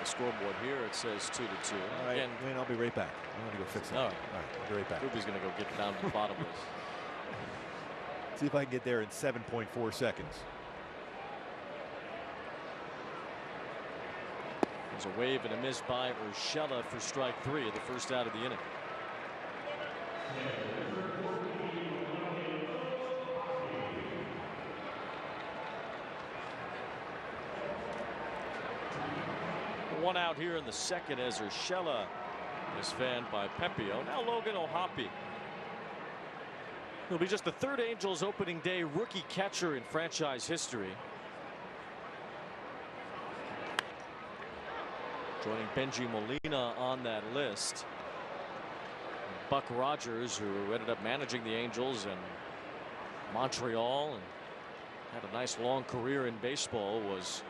Scoreboard here, it says 2-2. All right, again, Wayne, I'll be right back. I'm going to go fix that. All right, I'll be right back. Ruby's going to go get down to the bottom of this. See if I can get there in 7.4 seconds. There's a wave and a miss by Urshela for strike 3 of the first out of the inning. One out here in the second as Urshela is fanned by Pepiot. Now Logan O'Hoppe. He'll be just the third Angels opening day rookie catcher in franchise history. Joining Benji Molina on that list. Buck Rogers, who ended up managing the Angels in Montreal and had a nice long career in baseball, was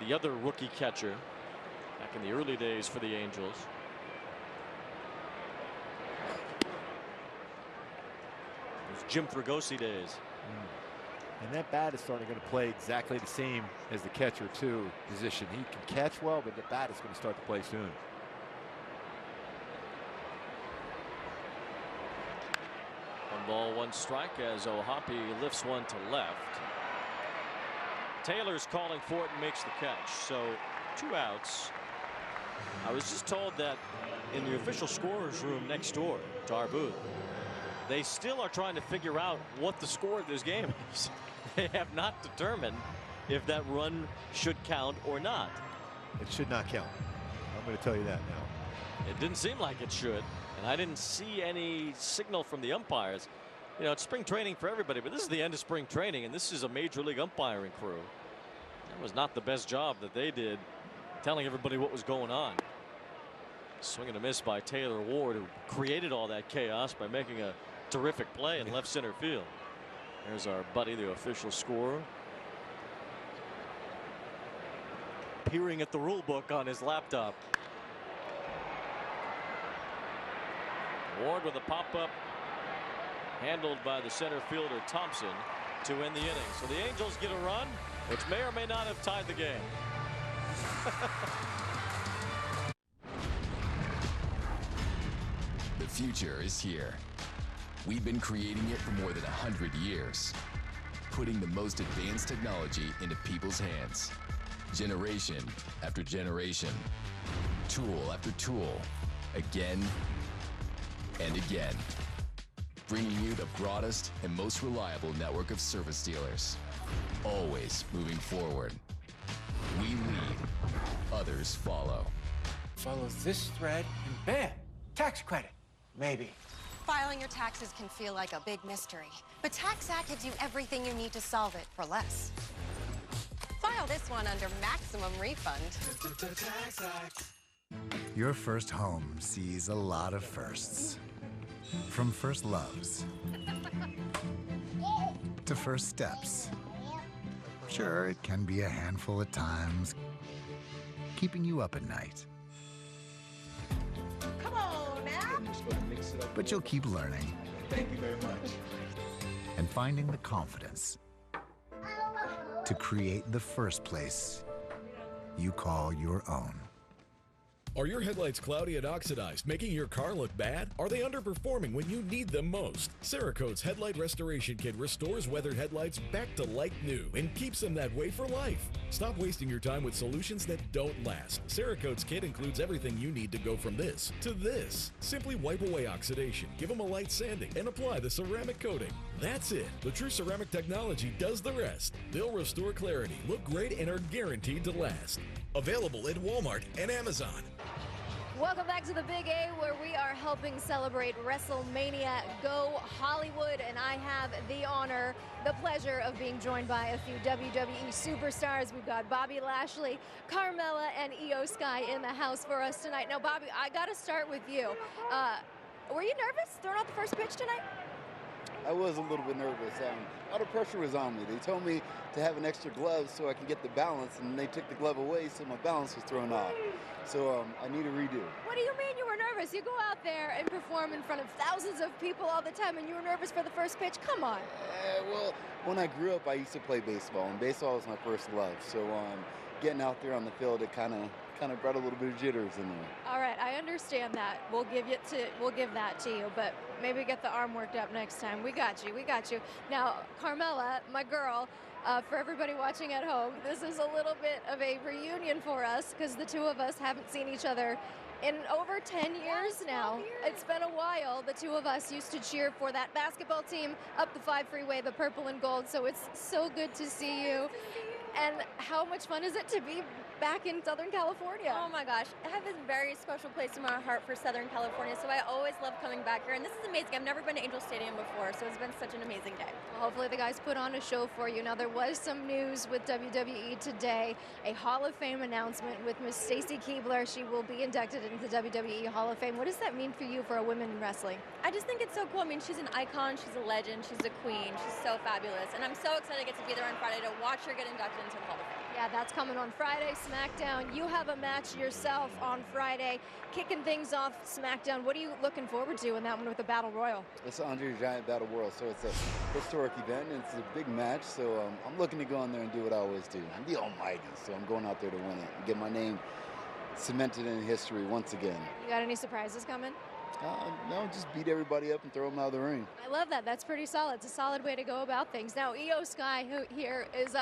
the other rookie catcher back in the early days for the Angels. Those Jim Fregosi days. And that bat is starting to play exactly the same as the catcher too position. He can catch well, but the bat is going to start to play soon. One ball, one strike as O'Hoppe lifts one to left. Taylor's calling for it and makes the catch. So 2 outs. I was just told that in the official scorer's room next door to our booth, they still are trying to figure out what the score of this game is. They have not determined if that run should count or not. It should not count. I'm going to tell you that now. It didn't seem like it should, and I didn't see any signal from the umpires. You know, it's spring training for everybody, but this is the end of spring training, and this is a major league umpiring crew. That was not the best job that they did telling everybody what was going on. Swing and a miss by Taylor Ward, who created all that chaos by making a terrific play in left center field. There's our buddy, the official scorer, peering at the rule book on his laptop. Ward with a pop-up, handled by the center fielder Thompson to end the inning. So the Angels get a run, which may or may not have tied the game. The future is here. We've been creating it for more than 100 years, putting the most advanced technology into people's hands, generation after generation, tool after tool, again and again, bringing you the broadest and most reliable network of service dealers, always moving forward. We lead, others follow. Follow this thread and bam, tax credit, maybe. Filing your taxes can feel like a big mystery, but TaxAct gives you everything you need to solve it for less. File this one under maximum refund. Your first home sees a lot of firsts. From first loves to first steps. Sure, it can be a handful at times, keeping you up at night. Come on now. But you'll keep learning Thank you very much. And finding the confidence to create the first place you call your own. Are your headlights cloudy and oxidized, making your car look bad? Are they underperforming when you need them most? Cerakote's Headlight Restoration Kit restores weathered headlights back to like new and keeps them that way for life. Stop wasting your time with solutions that don't last. Cerakote's kit includes everything you need to go from this to this. Simply wipe away oxidation, give them a light sanding, and apply the ceramic coating. That's it. The True Ceramic technology does the rest. They'll restore clarity, look great, and are guaranteed to last. Available at Walmart and Amazon. Welcome back to the Big A, where we are helping celebrate WrestleMania Go Hollywood, and I have the honor, the pleasure of being joined by a few WWE superstars. We've got Bobby Lashley, Carmella, and Io Sky in the house for us tonight. Now, Bobby, I got to start with you. Were you nervous throwing out the first pitch tonight? I was a little bit nervous. A lot of pressure was on me. They told me to have an extra glove so I can get the balance, and they took the glove away, so my balance was thrown off. So I need a redo. What do you mean you were nervous? You go out there and perform in front of thousands of people all the time, and you were nervous for the first pitch? Come on. Well, when I grew up, I used to play baseball, and baseball was my first love. So getting out there on the field, it kind of brought a little bit of jitters in there. All right, I understand that. We'll give that to you, but maybe get the arm worked up next time. We got you. Now, Carmella, my girl, for everybody watching at home, this is a little bit of a reunion for us because the two of us haven't seen each other in over 10 years now. It's been a while. The two of us used to cheer for that basketball team up the 5 freeway, the purple and gold, so it's so good to see you. And how much fun is it to be back in Southern California? Oh my gosh, I have a very special place in my heart for Southern California, so I always love coming back here, and this is amazing. I've never been to Angel Stadium before, so it's been such an amazing day. Well, hopefully the guys put on a show for you. Now, there was some news with WWE today, a Hall of Fame announcement with Miss Stacy Keibler. She will be inducted into the WWE Hall of Fame. What does that mean for you for a woman in wrestling? I just think it's so cool. I mean, she's an icon, she's a legend, she's a queen, she's so fabulous, and I'm so excited to get to be there on Friday to watch her get inducted into the Hall of Fame. Yeah, that's coming on Friday, SmackDown. You have a match yourself on Friday, kicking things off SmackDown. What are you looking forward to in that one with the Battle Royal? It's Andre the Giant Battle Royal, so it's a historic event, and it's a big match, so I'm looking to go in there and do what I always do. I'm the Almighty, so I'm going out there to win it and get my name cemented in history once again. You got any surprises coming? No, just beat everybody up and throw them out of the ring. I love that. That's pretty solid. It's a solid way to go about things. Now, Io Sky here is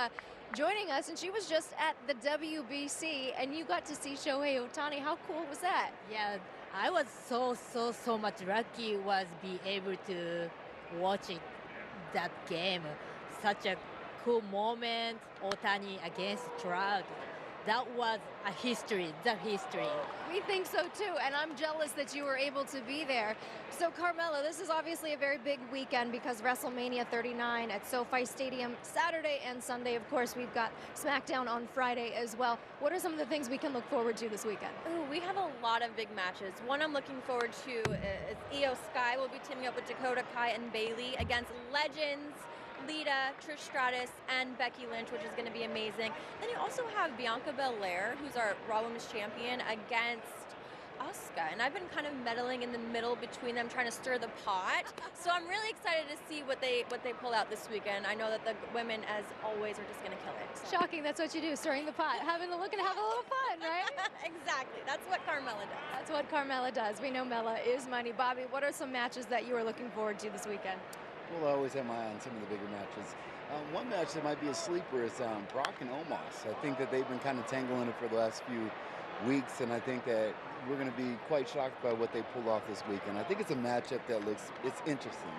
joining us, and she was just at the WBC, and you got to see Shohei Ohtani. How cool was that? Yeah, I was so much lucky was be able to watch that game. Such a cool moment, Ohtani against Trout. That was a history, the history. We think so too, and I'm jealous that you were able to be there. So Carmella, this is obviously a very big weekend because WrestleMania 39 at SoFi Stadium Saturday and Sunday. Of course, we've got SmackDown on Friday as well. What are some of the things we can look forward to this weekend? Ooh, we have a lot of big matches. One I'm looking forward to is Io Sky will be teaming up with Dakota Kai and Bayley against legends Lita, Trish Stratus, and Becky Lynch, which is going to be amazing. Then you also have Bianca Belair, who's our Raw Women's Champion, against Asuka. And I've been kind of meddling in the middle between them, trying to stir the pot. So I'm really excited to see what they pull out this weekend. I know that the women, as always, are just going to kill it. So. Shocking, that's what you do, stirring the pot, having a look and have a little fun, right? Exactly, that's what Carmella does. That's what Carmella does. We know Mella is money. Bobby, what are some matches that you are looking forward to this weekend? Well, I always have my eye on some of the bigger matches. One match that might be a sleeper is Brock and Omos. I think that they've been kind of tangling it for the last few weeks, and I think that we're going to be quite shocked by what they pull off this weekend. I think it's a matchup that it's interesting.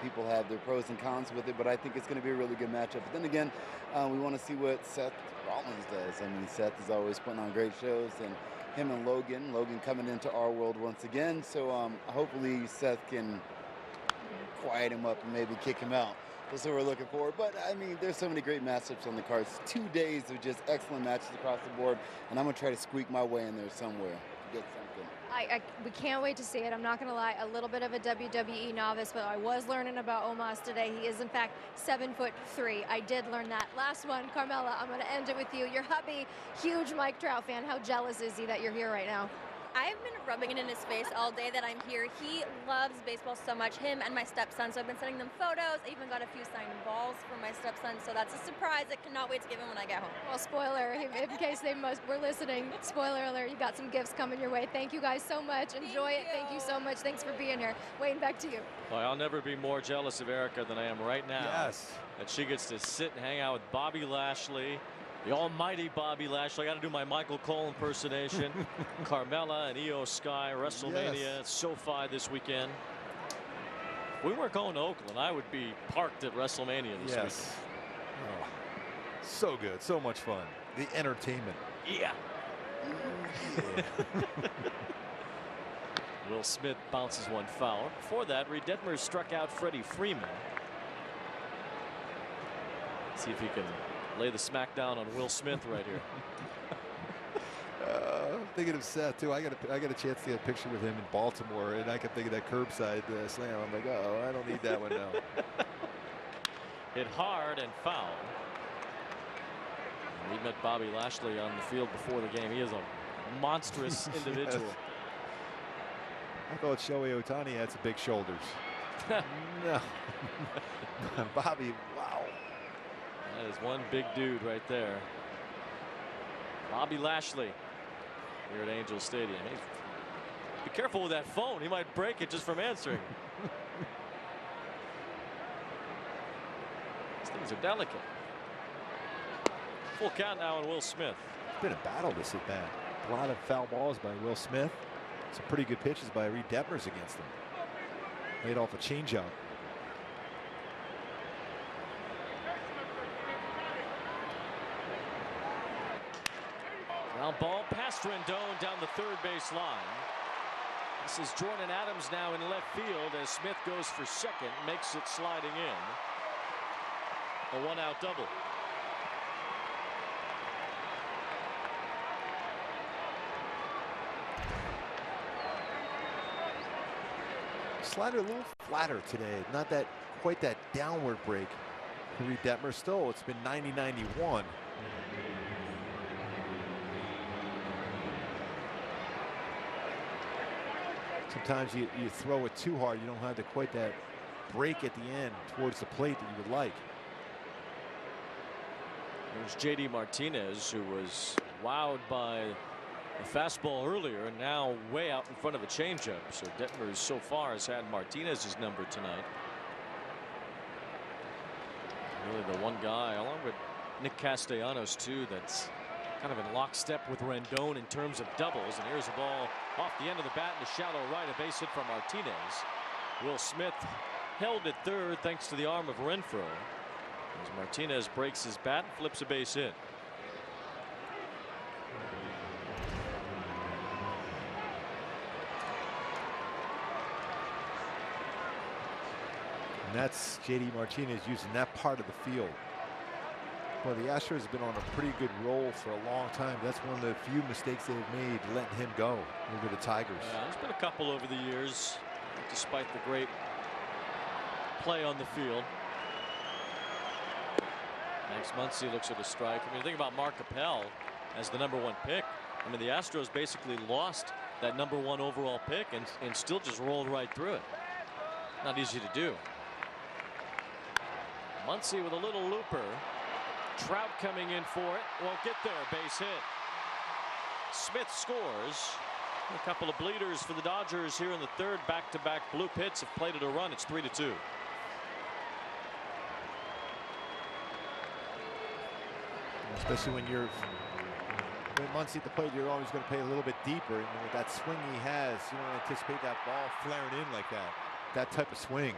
People have their pros and cons with it, but I think it's going to be a really good matchup. But then again, we want to see what Seth Rollins does. I mean, Seth is always putting on great shows, and him and Logan coming into our world once again. So hopefully Seth can quiet him up and maybe kick him out. That's what we're looking for. But I mean, there's so many great matchups on the cards. 2 days of just excellent matches across the board, and I'm gonna try to squeak my way in there somewhere. Get something. We can't wait to see it. I'm not gonna lie, a little bit of a WWE novice, but I was learning about Omos today. He is in fact 7'3". I did learn that. Last one, Carmella, I'm gonna end it with you. Your hubby, huge Mike Trout fan. How jealous is he that you're here right now? I've been rubbing it in his face all day that I'm here. He loves baseball so much, him and my stepson. So I've been sending them photos. I even got a few signed balls for my stepson. So that's a surprise. I cannot wait to give him when I get home. Well, spoiler, in case they were listening, spoiler alert, you got some gifts coming your way. Thank you guys so much. Enjoy it. Thank you so much. Thanks for being here. Wayne, back to you. Well, I'll never be more jealous of Erica than I am right now. Yes. That she gets to sit and hang out with Bobby Lashley. The almighty Bobby Lashley. I got to do my Michael Cole impersonation. Carmella and Io Sky, WrestleMania, SoFi this weekend. If we weren't going to Oakland, I would be parked at WrestleMania this weekend. Oh, so good. So much fun. The entertainment. Yeah. Will Smith bounces one foul. Before that, Reid Detmers struck out Freddie Freeman. See if he can lay the smackdown on Will Smith right here. I'm thinking of Seth too. I got a chance to get a picture with him in Baltimore, and I can think of that curbside slam. I'm like, oh, I don't need that one now. Hit hard and foul. We met Bobby Lashley on the field before the game. He is a monstrous individual. Yes. I thought Shohei Ohtani had some big shoulders. No. Bobby, wow. That is one big dude right there. Bobby Lashley here at Angel Stadium. Be careful with that phone. He might break it just from answering. These things are delicate. Full count now on Will Smith. It's been a battle this at bat. A lot of foul balls by Will Smith. Some pretty good pitches by Reid Detmers against him. Laid off a changeup. Ground ball past Rendon down the third base line. This is Jordan Adams now in left field as Smith goes for second, makes it sliding in. A one-out double. Slider a little flatter today. Not that quite that downward break. Reid Detmers still. It's been 90-91. Sometimes you throw it too hard. You don't have quite that break at the end towards the plate that you would like. There's J.D. Martinez, who was wowed by the fastball earlier and now way out in front of a changeup. So Detmers so far has had Martinez's number tonight. Really the one guy, along with Nick Castellanos too, that's kind of in lockstep with Rendon in terms of doubles. And here's a ball off the end of the bat in the shallow right, a base hit from Martinez. Will Smith held at third thanks to the arm of Renfroe as Martinez breaks his bat and flips a base hit. And that's J.D. Martinez using that part of the field. Well, the Astros have been on a pretty good roll for a long time. That's one of the few mistakes they've made, letting him go over the Tigers. There's been a couple over the years, despite the great play on the field. Max Muncy looks at a strike. I mean, think about Mark Appel as the #1 pick. I mean, the Astros basically lost that #1 overall pick and still just rolled right through it. Not easy to do. Muncy with a little looper. Trout coming in for it. Won't get there. Base hit. Smith scores. A couple of bleeders for the Dodgers here in the third. Back-to-back blue pits have plated a run. It's 3-2. Especially when Muncy at the plate, you're always going to play a little bit deeper. And with that swing he has, you don't anticipate that ball flaring in like that. That type of swing.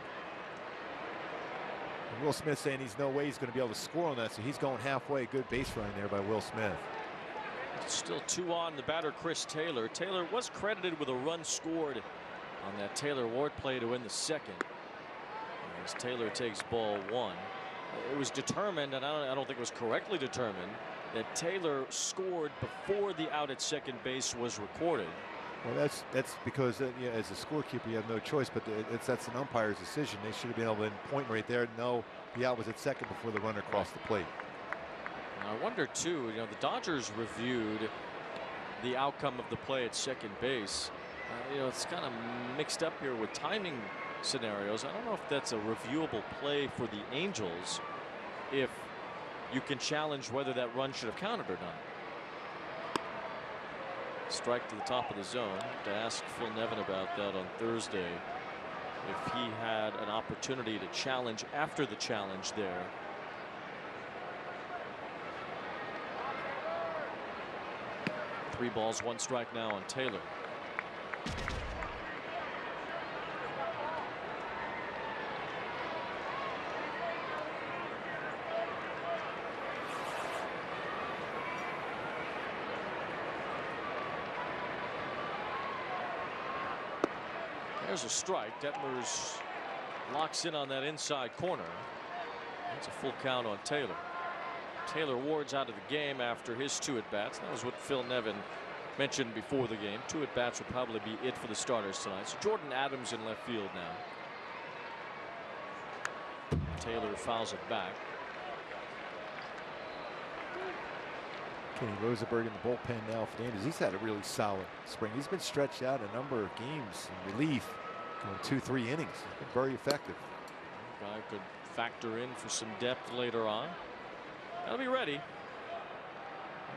And Will Smith saying he's no way he's going to be able to score on that, so he's going halfway. Good base running there by Will Smith. Still 2 on. The batter Chris Taylor. Taylor was credited with a run scored on that Taylor Ward play to win the second. As Taylor takes ball 1. It was determined, and I don't think it was correctly determined, that Taylor scored before the out at second base was recorded. Well, that's because yeah, as a scorekeeper you have no choice, but that's an umpire's decision. They should have been able to point right there. No, the out was at second before the runner crossed the plate. And I wonder too, you know, the Dodgers reviewed the outcome of the play at second base. You know, it's kind of mixed up here with timing scenarios. I don't know if that's a reviewable play for the Angels, if you can challenge whether that run should have counted or not. Strike to the top of the zone. To ask Phil Nevin about that on Thursday, if he had an opportunity to challenge after the challenge there. Three balls, one strike now on Taylor. There's a strike. Detmers locks in on that inside corner. That's a full count on Taylor. Taylor Ward's out of the game after his 2 at-bats. That was what Phil Nevin mentioned before the game. 2 at-bats would probably be it for the starters tonight. So Jordan Adams in left field now. Taylor fouls it back. Kenny Rosenberg in the bullpen now for the Yankees. He's had a really solid spring. He's been stretched out a number of games in relief, going 2-3 innings. He's been very effective. Guy could factor in for some depth later on. Gotta be ready,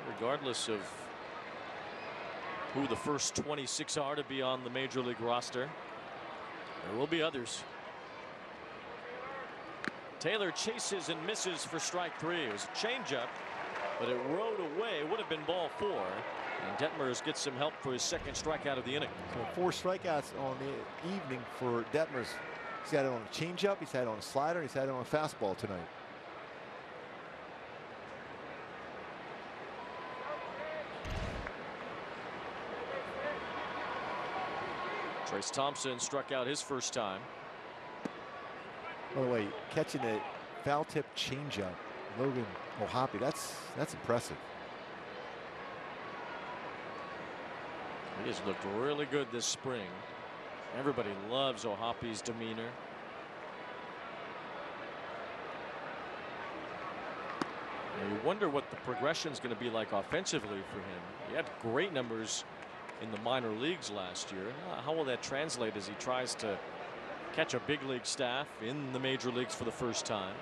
regardless of who the first 26 are to be on the major league roster. There will be others. Taylor chases and misses for strike 3. It was a changeup, but it rode away. Would have been ball 4. And Detmers gets some help for his second strikeout of the inning. So 4 strikeouts on the evening for Detmers. He's had it on a changeup, he's had it on a slider, he's had it on a fastball tonight. Trace Thompson struck out his first time. By the way, catching a foul tip changeup, Logan O'Hoppe, that's impressive. He has looked really good this spring. Everybody loves O'Hoppe's demeanor. You wonder what the progression is going to be like offensively for him. He had great numbers in the minor leagues last year. How will that translate as he tries to catch a big league staff in the major leagues for the first time?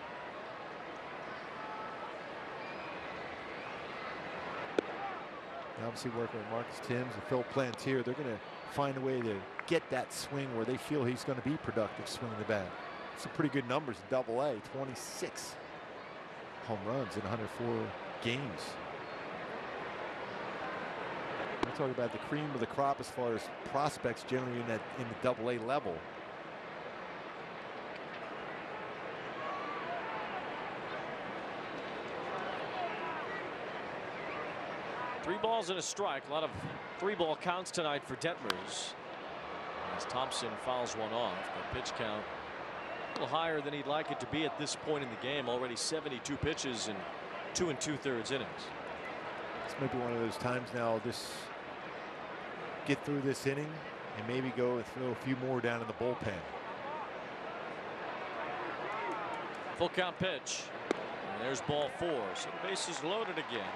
Obviously working with Marcus Timms and Phil Plantier, they're going to find a way to get that swing where they feel he's going to be productive swinging the bat. Some pretty good numbers in Double-A, 26 home runs in 104 games. We're talking about the cream of the crop as far as prospects generally in the Double-A level. Three balls and a strike. A lot of 3-ball counts tonight for Detmers. As Thompson fouls one off. The pitch count a little higher than he'd like it to be at this point in the game. Already 72 pitches in 2 2/3 innings. This may be one of those times now. Get through this inning and maybe go and throw a few more down in the bullpen. Full count pitch. And there's ball 4. So the base is loaded again.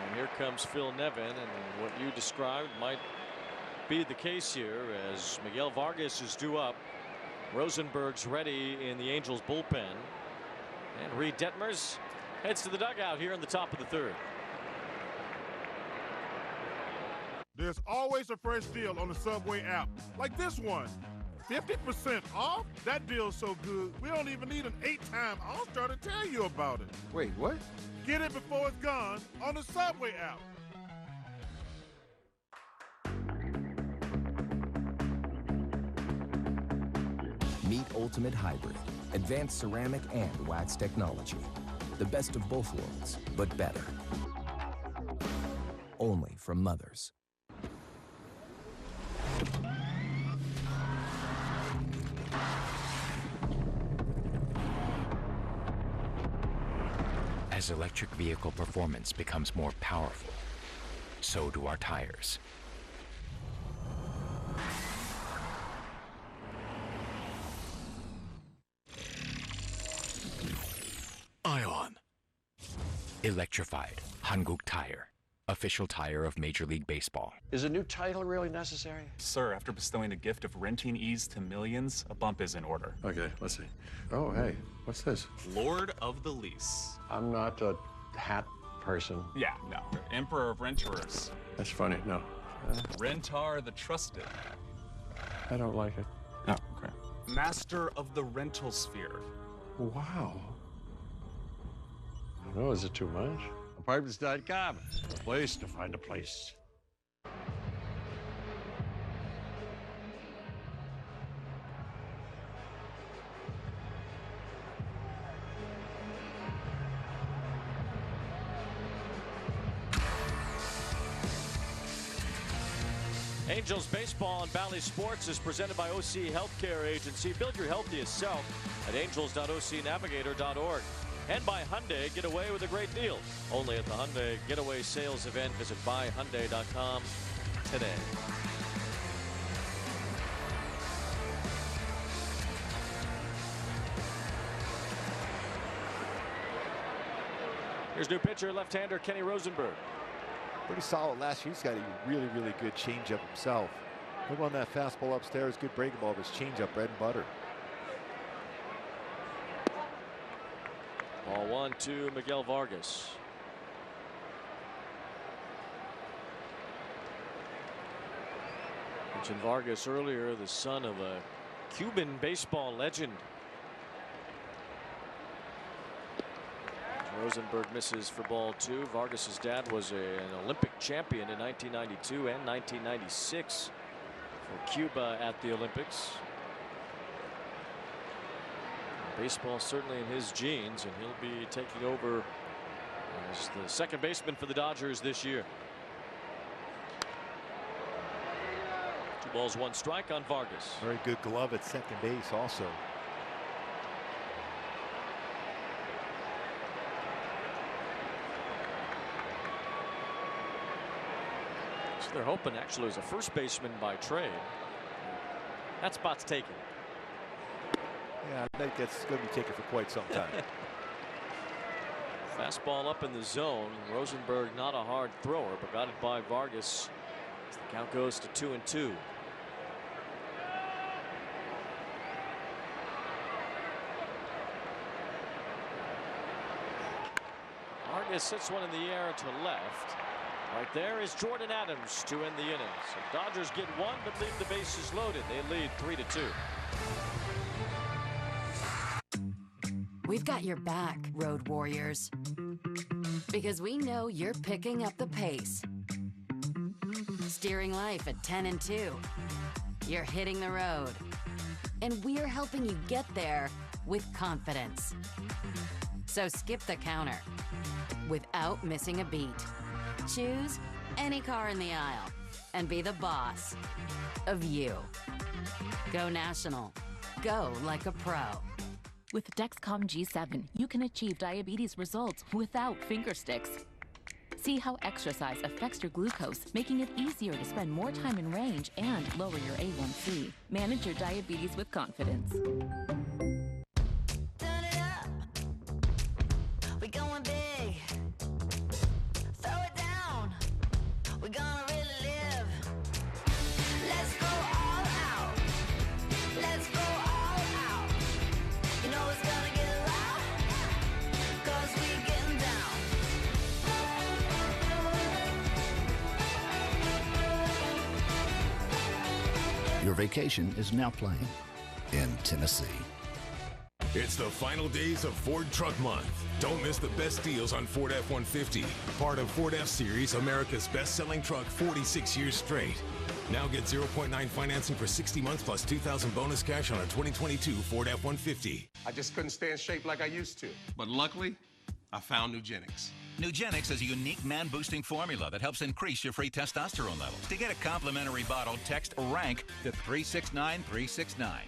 And here comes Phil Nevin, and what you described might be the case here as Miguel Vargas is due up. Rosenberg's ready in the Angels bullpen. And Reid Detmers heads to the dugout here in the top of the 3rd. There's always a fresh deal on the Subway app, like this one. 50% off? That deal's so good, we don't even need an 8-time All-Star to tell you about it. Wait, what? Get it before it's gone on the Subway app. Meet Ultimate Hybrid, advanced ceramic and wax technology. The best of both worlds, but better. Only from Mothers. As electric vehicle performance becomes more powerful, so do our tires. Ion. Electrified, Hanguk Tire, official tire of Major League Baseball. Is a new title really necessary? Sir, after bestowing the gift of renting ease to millions, a bump is in order. Okay, let's see. Oh, hey, what's this? Lord of the Lease. I'm not a hat person. Yeah, no. Emperor of Renterers. That's funny, no. Rentar the Trusted. I don't like it. Oh, okay. Master of the Rental Sphere. Wow. I don't know, is it too much? Apartments.com, a place to find a place. Angels Baseball on Bally Sports is presented by OC Healthcare Agency. Build your healthiest self at angels.ocnavigator.org. And by Hyundai, get away with a great deal. Only at the Hyundai Getaway Sales Event. Visit buyhyundai.com today. Here's new pitcher, left-hander Kenny Rosenberg. Pretty solid last year. He's got a really, really good changeup himself. He'll run that fastball upstairs. Good breaking ball of his changeup, bread and butter. Ball 1 to Miguel Vargas. Mentioned Vargas earlier, the son of a Cuban baseball legend. Rosenberg misses for ball 2. Vargas's dad was an Olympic champion in 1992 and 1996 for Cuba at the Olympics. Baseball certainly in his genes, and he'll be taking over as the second baseman for the Dodgers this year. 2 balls, 1 strike on Vargas. Very good glove at second base also. So they're hoping actually as a first baseman by trade. That spot's taken. Yeah, I think that's going to be taken for quite some time. Fastball up in the zone. Rosenberg not a hard thrower, but got it by Vargas. As the count goes to 2-2. Vargas hits one in the air to left. Right there is Jordan Adams to end the inning. So Dodgers get 1 but leave the bases loaded. They lead 3-2. We've got your back, Road Warriors, because we know you're picking up the pace. Steering life at 10-2. You're hitting the road. And we're helping you get there with confidence. So skip the counter without missing a beat. Choose any car in the aisle and be the boss of you. Go national. Go like a pro. With Dexcom G7, you can achieve diabetes results without finger sticks. See how exercise affects your glucose, making it easier to spend more time in range and lower your A1C. Manage your diabetes with confidence. Turn it up. We're going big. Throw it down. We're gonna really live. Let's go all out. Let's go all out. You know it's gonna get loud, 'cause we getting down. Your vacation is now playing in Tennessee. It's the final days of Ford Truck Month. Don't miss the best deals on Ford F-150, part of Ford F-Series, America's best-selling truck 46 years straight. Now get 0.9 financing for 60 months plus $2,000 bonus cash on a 2022 Ford F-150. I just couldn't stay in shape like I used to. But luckily, I found Nugenix. Nugenix is a unique man-boosting formula that helps increase your free testosterone levels. To get a complimentary bottle, text RANK to 369-369.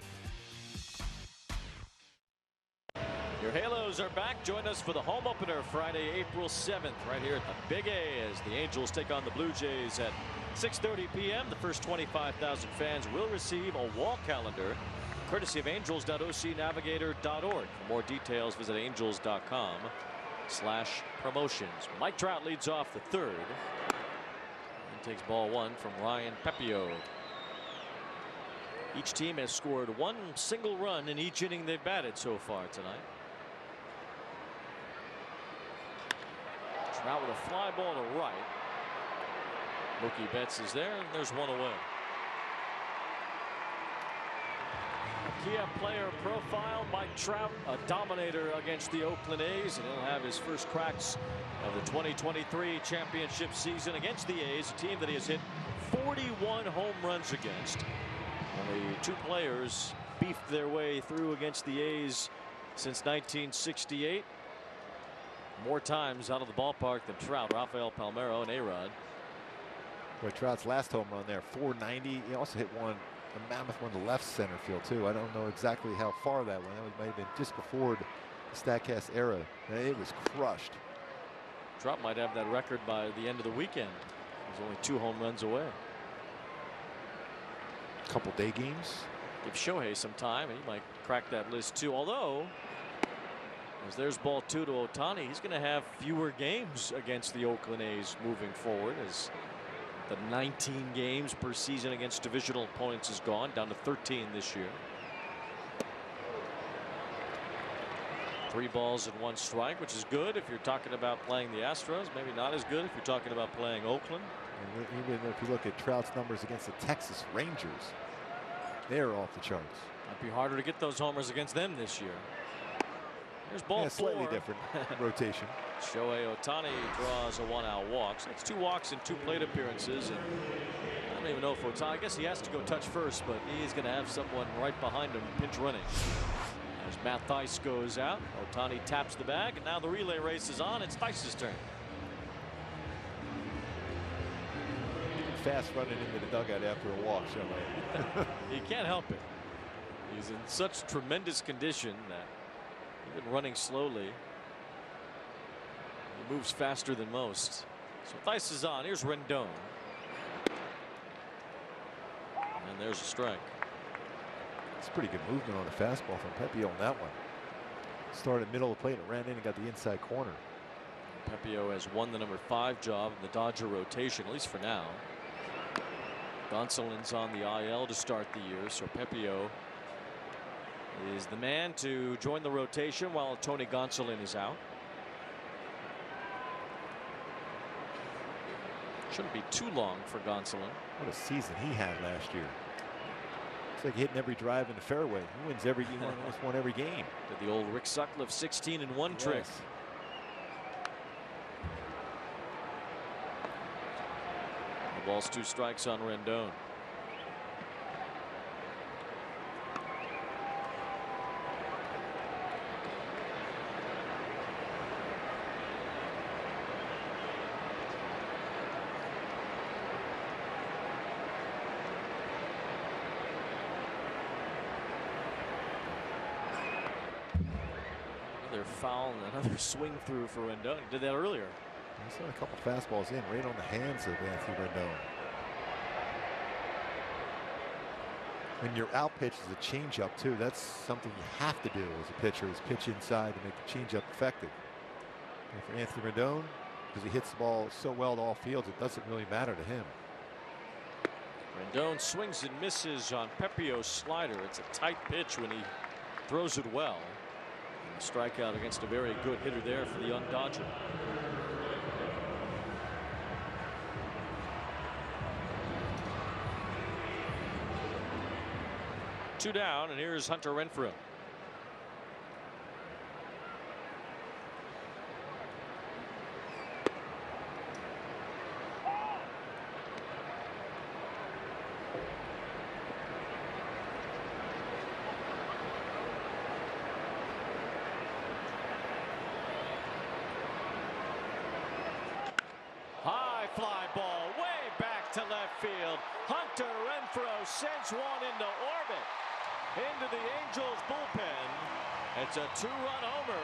Your Halos are back. Join us for the home opener Friday, April 7th, right here at the Big A as the Angels take on the Blue Jays at 6:30 p.m. The first 25,000 fans will receive a wall calendar courtesy of angels.ocnavigator.org. For more details, visit angels.com. / promotions. Mike Trout leads off the third and takes ball one from Ryan Pepiot. Each team has scored one single run in each inning they've batted so far tonight. Trout with a fly ball to right. Mookie Betts is there, and there's one away. Kia player profile, Mike Trout, a dominator against the Oakland A's, and he'll have his first cracks of the 2023 championship season against the A's, a team that he has hit 41 home runs against. Only 2 players beefed their way through against the A's since 1968. More times out of the ballpark than Trout, Rafael Palmeiro and A-Rod. Boy, Trout's last home run there, 490. He also hit one, a mammoth one, to left center field too. I don't know exactly how far that went. That might have been just before the StatCast era. It was crushed. Trout might have that record by the end of the weekend. He's only 2 home runs away. Couple day games. Give Shohei some time, and he might crack that list too. Although, as there's ball 2 to Ohtani, he's going to have fewer games against the Oakland A's moving forward, as the 19 games per season against divisional opponents is gone down to 13 this year. 3 balls and 1 strike, which is good if you're talking about playing the Astros. Maybe not as good if you're talking about playing Oakland. And even if you look at Trout's numbers against the Texas Rangers, they're off the charts. Might be harder to get those homers against them this year. Here's ball 4. Slightly different rotation. Shohei Ohtani draws a 1-out walk. So that's 2 walks and 2 plate appearances. And I don't even know if Ohtani, I guess he has to go touch first, but he's going to have someone right behind him pinch running. As Matt Thaiss goes out, Ohtani taps the bag, and now the relay race is on. It's Theiss's turn. Fast running into the dugout after a walk, Shohei. He can't help it. He's in such tremendous condition that even running slowly, he moves faster than most. So Thaiss is on. Here's Rendon. And there's a strike. It's pretty good movement on the fastball from Pepiot on that one. Started middle of the plate and ran in and got the inside corner. Pepiot has won the number 5 job in the Dodger rotation, at least for now. Gonsolin's on the IL to start the year, so Pepiot is the man to join the rotation while Tony Gonsolin is out. Shouldn't be too long for Gonsolin. What a season he had last year. It's like hitting every drive in the fairway. He wins every game, almost won every game. Did the old Rick Sutcliffe 16-1 trick. The ball's 2 strikes on Rendon. Foul and another swing through for Rendon. He did that earlier. He's got a couple fastballs in right on the hands of Anthony Rendon. And your out pitch is a changeup too. That's something you have to do as a pitcher, is pitch inside to make the changeup effective. And for Anthony Rendon, because he hits the ball so well to all fields, it doesn't really matter to him. Rendon swings and misses on Pepiot's slider. It's a tight pitch when he throws it well. Strikeout against a very good hitter there for the young Dodger. Two down, and here's Hunter Renfroe. Fly ball way back to left field. Hunter Renfroe sends one into orbit, into the Angels bullpen. It's a 2-run homer.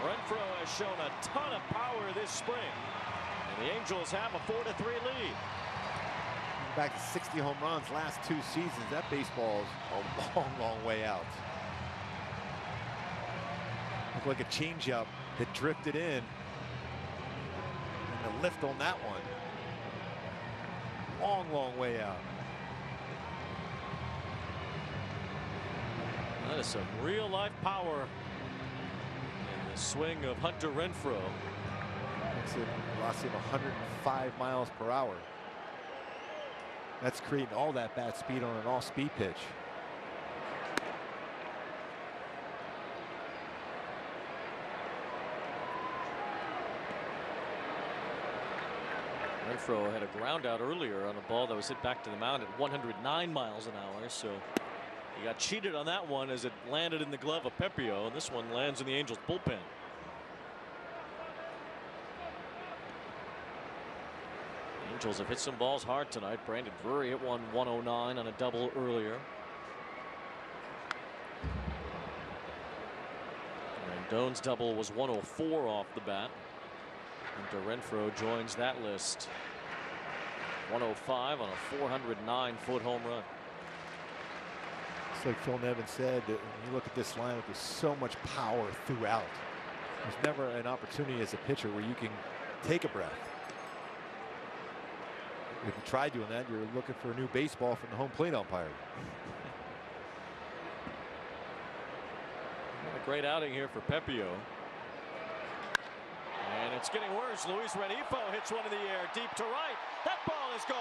Renfroe has shown a ton of power this spring, and the Angels have a 4-3 lead. Back to 60 home runs last 2 seasons. That baseball's a long way out. Looked like a changeup that drifted in. And the lift on that one. Long way out. That is some real-life power in the swing of Hunter Renfroe. That's a velocity of 105 miles per hour. That's creating all that bat speed on an all-speed pitch. Renfroe had a ground out earlier on a ball that was hit back to the mound at 109 miles an hour, so he got cheated on that one as it landed in the glove of Pepiot, and this one lands in the Angels bullpen. The Angels have hit some balls hard tonight. Brandon Drury hit one 109 on a double earlier. Rendon's double was 104 off the bat. And Renfroe joins that list. 105 on a 409-foot home run. It's like Phil Nevin said, that when you look at this lineup, there's so much power throughout. There's never an opportunity as a pitcher where you can take a breath. If you try doing that, you're looking for a new baseball from the home plate umpire. What a great outing here for Pepiot. And it's getting worse. Luis Rengifo hits one in the air deep to right. That ball is gone.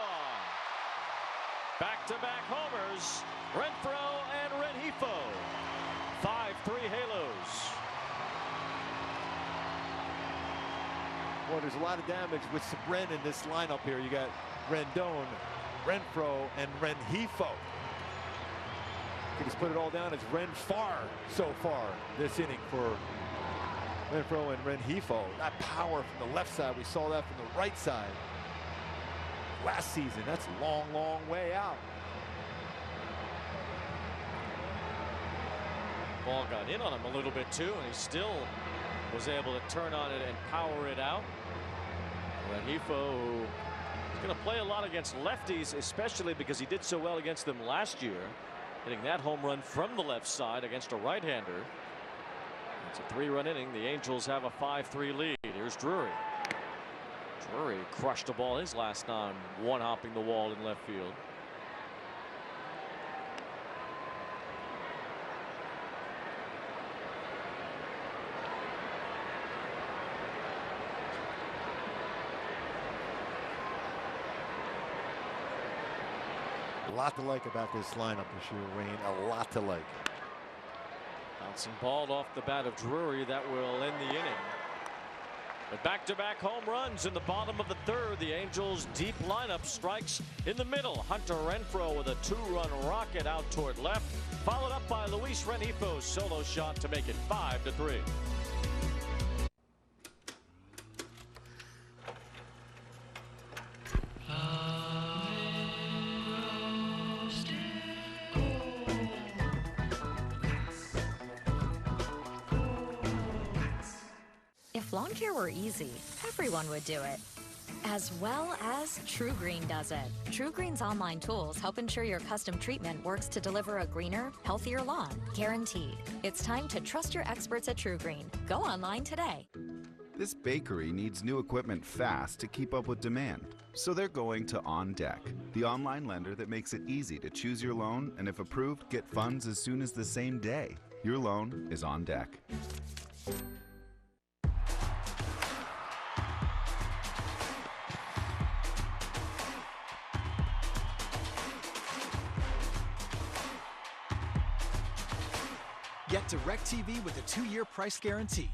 Back-to-back homers. Renfroe and Rengifo. 5-3 Halos. Boy, there's a lot of damage with Ren in this lineup here. You got Rendon, Renfroe, and Rengifo. You can just put it all down as Renfar so far this inning for Renfroe and Rengifo. That power from the left side. We saw that from the right side last season. That's a long way out. Ball got in on him a little bit too, and he still was able to turn on it and power it out. Rengifo, who is going to play a lot against lefties, especially because he did so well against them last year, hitting that home run from the left side against a right-hander. It's a 3-run inning. The Angels have a 5-3 lead. Here's Drury. Drury crushed a ball his last time, one-hopping the wall in left field. A lot to like about this lineup this year, Wayne. A lot to like. Bouncing ball off the bat of Drury. That will end the inning. But back-to-back home runs in the bottom of the third. The Angels' deep lineup strikes in the middle. Hunter Renfroe with a 2-run rocket out toward left, followed up by Luis Rengifo's solo shot to make it 5-3. If lawn care were easy, everyone would do it. As well as True Green does it. True Green's online tools help ensure your custom treatment works to deliver a greener, healthier lawn. Guaranteed. It's time to trust your experts at True Green. Go online today. This bakery needs new equipment fast to keep up with demand. So they're going to On Deck, the online lender that makes it easy to choose your loan and if approved, get funds as soon as the same day. Your loan is on deck. Get DirecTV with a 2-year price guarantee.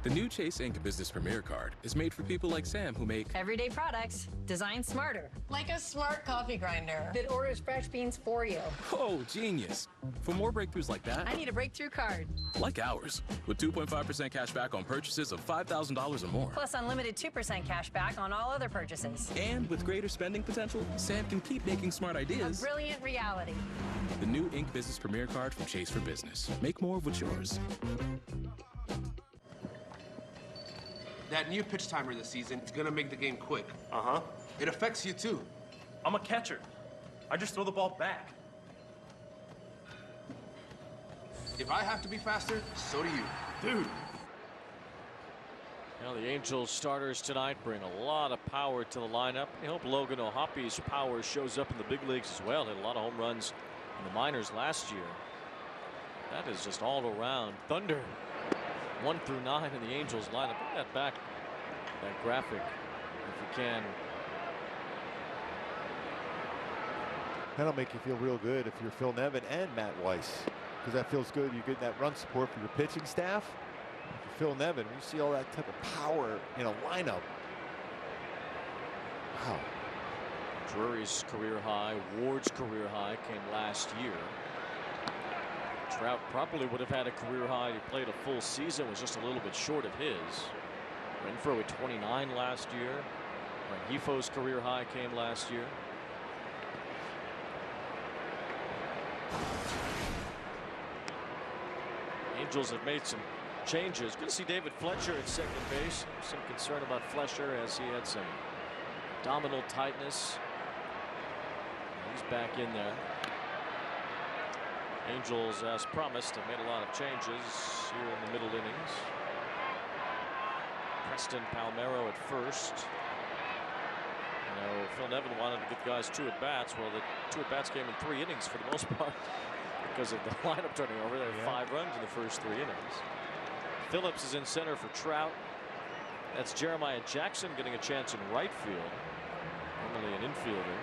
The new Chase Ink Business Premier Card is made for people like Sam who make everyday products designed smarter. Like a smart coffee grinder that orders fresh beans for you. Oh, genius. For more breakthroughs like that, I need a breakthrough card. Like ours, with 2.5% cash back on purchases of $5,000 or more. Plus unlimited 2% cash back on all other purchases. And with greater spending potential, Sam can keep making smart ideas. A brilliant reality. The new Ink Business Premier Card from Chase for Business. Make more of what's yours. That new pitch timer this season is gonna make the game quick. Uh-huh. It affects you too. I'm a catcher. I just throw the ball back. If If I have to be faster, so do you. Dude. Now the Angels starters tonight bring a lot of power to the lineup. I hope Logan O'Hoppe's power shows up in the big leagues as well. Hit a lot of home runs in the minors last year. That is just all around thunder. 1 through 9 in the Angels lineup. Bring that back, that graphic, if you can. That'll make you feel real good if you're Phil Nevin and Matt Weiss, because that feels good. You get that run support for your pitching staff. For Phil Nevin, you see all that type of power in a lineup. Wow. Drury's career high, Ward's career high came last year. Trout probably would have had a career high. He played a full season, was just a little bit short of his. Renfroe at 29 last year. Rengifo's career high came last year. Angels have made some changes. Good to see David Fletcher at second base. Some concern about Fletcher as he had some abdominal tightness. He's back in there. Angels, as promised, have made a lot of changes here in the middle innings. Preston Palmeiro at first. You know, Phil Nevin wanted to get guys 2 at-bats. Well, the 2 at-bats came in 3 innings for the most part because of the lineup turning over. There were 5 runs in the first 3 innings. Phillips is in center for Trout. That's Jeremiah Jackson getting a chance in right field. Normally an infielder.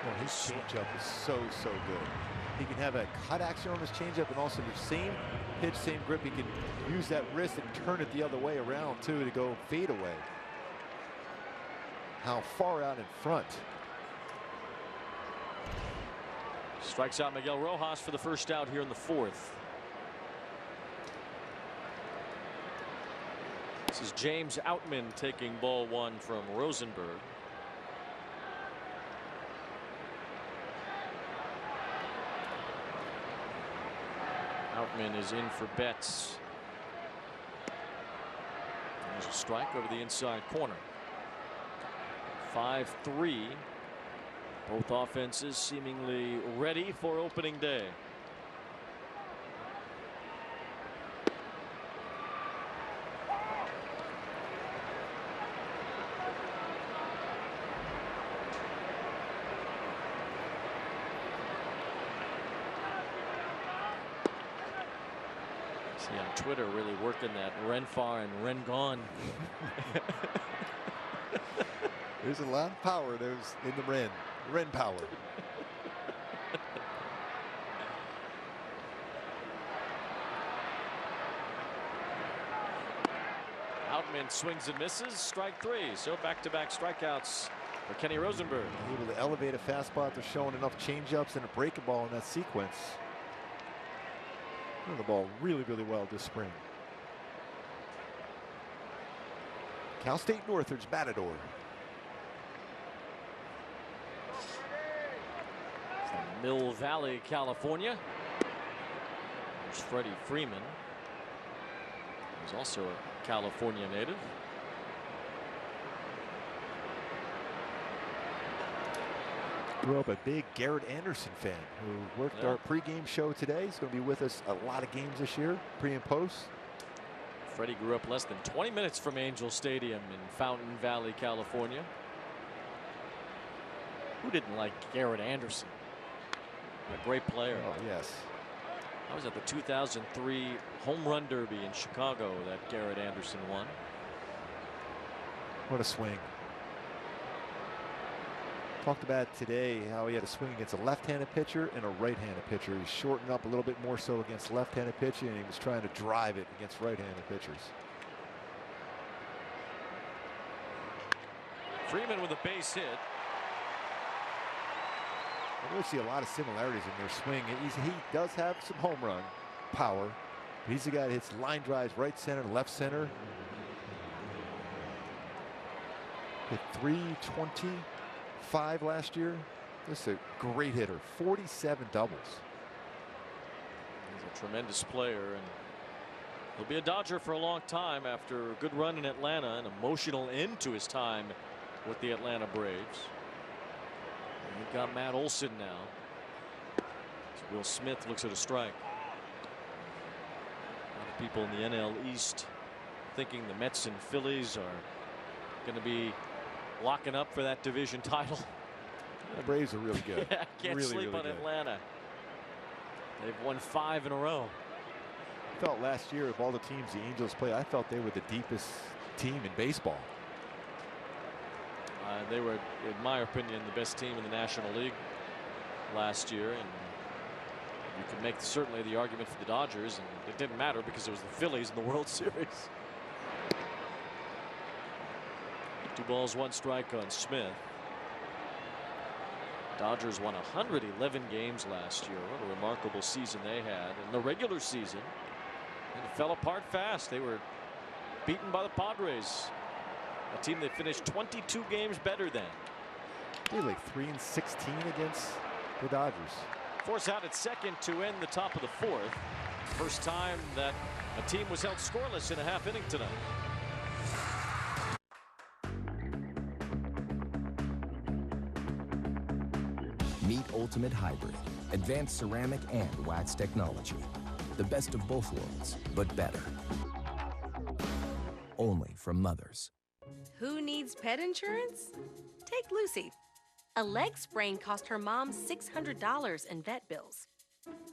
Well, his changeup is so good. He can have a cut action on his changeup, and also the same pitch, same grip. He can use that wrist and turn it the other way around too to go fade away. How far out in front. Strikes out Miguel Rojas for the first out here in the 4th. This is James Outman taking ball 1 from Rosenberg. Outman is in for Betts. There's a strike over the inside corner. 5-3. Both offenses seemingly ready for opening day. See on Twitter really working that Renfar and Rendon. There's a lot of power there's in the Ren power. Outman swings and misses. Strike 3. So back-to-back strikeouts for Kenny Rosenberg. Able to elevate a fastball after showing enough changeups and a breaking ball in that sequence. Throwing the ball really well this spring. Cal State Northridge Matador. From Mill Valley, California. There's Freddie Freeman, who's also a California native. Grew up a big Garrett Anderson fan who worked our pregame show today. He's going to be with us a lot of games this year, pre and post. Freddie grew up less than 20 minutes from Angel Stadium in Fountain Valley, California. Who didn't like Garrett Anderson? A great player. Oh, yes. I was at the 2003 Home Run Derby in Chicago that Garrett Anderson won. What a swing. Talked about today how he had a swing against a left-handed pitcher and a right-handed pitcher. He shortened up a little bit more so against left-handed pitching, and he was trying to drive it against right-handed pitchers. Freeman with a base hit. I really see a lot of similarities in their swing. He does have some home run power, but he's the guy that hits line drives right center, left center. Hit .325 last year. This is a great hitter. 47 doubles. He's a tremendous player, and he'll be a Dodger for a long time after a good run in Atlanta, an emotional end to his time with the Atlanta Braves. They've got Matt Olson now. So Will Smith looks at a strike. A lot of people in the NL East thinking the Mets and Phillies are going to be locking up for that division title. The Braves are really good. Yeah, can't really, sleep really on good. Atlanta. They've won 5 in a row. I felt last year of all the teams the Angels played, I felt they were the deepest team in baseball. They were, in my opinion, the best team in the National League last year, and you could make certainly the argument for the Dodgers, and it didn't matter because it was the Phillies in the World Series. 2 balls, 1 strike on Smith. Dodgers won 111 games last year. What a remarkable season they had in the regular season. And it fell apart fast. They were beaten by the Padres, a team that finished 22 games better than. They were like 3-16 against the Dodgers. Force out at second to end the top of the 4th. First time that a team was held scoreless in a half inning tonight. Meet Ultimate Hybrid, advanced ceramic and wax technology. The best of both worlds, but better. Only from Mothers. Who needs pet insurance? Take Lucy. A leg sprain cost her mom $600 in vet bills.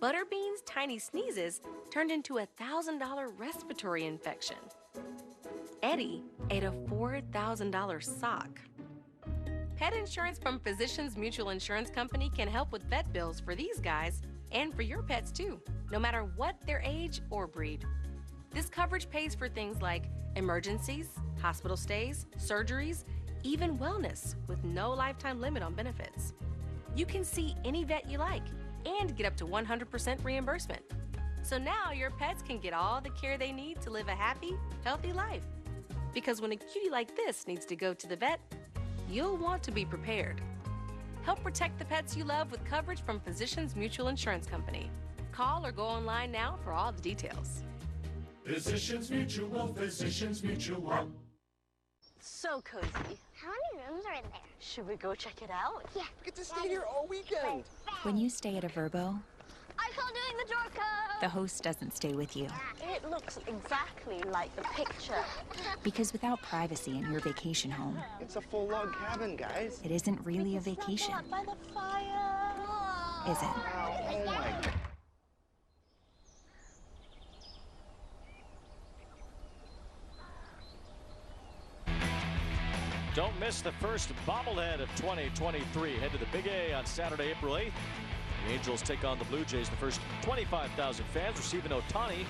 Butterbean's tiny sneezes turned into a $1,000 respiratory infection. Eddie ate a $4,000 sock. Pet insurance from Physicians Mutual Insurance Company can help with vet bills for these guys and for your pets too, no matter what their age or breed. This coverage pays for things like emergencies, hospital stays, surgeries, even wellness with no lifetime limit on benefits. You can see any vet you like and get up to 100% reimbursement. So now your pets can get all the care they need to live a happy, healthy life. Because when a cutie like this needs to go to the vet, you'll want to be prepared. Help protect the pets you love with coverage from Physicians Mutual Insurance Company. Call or go online now for all the details. Physicians Mutual, Physicians Mutual. So cozy. How many rooms are in there? Should we go check it out? Yeah. We get to stay here all weekend. When you stay at a Verbo, I call doing the door code. the host doesn't stay with you. It looks exactly like the picture. Because without privacy in your vacation home, It's a full log cabin, guys. it isn't really a vacation, By the fire. is it? Oh my God. Don't miss the first bobblehead of 2023. Head to the Big A on Saturday, April 8th. The Angels take on the Blue Jays. The first 25,000 fans receive an Ohtani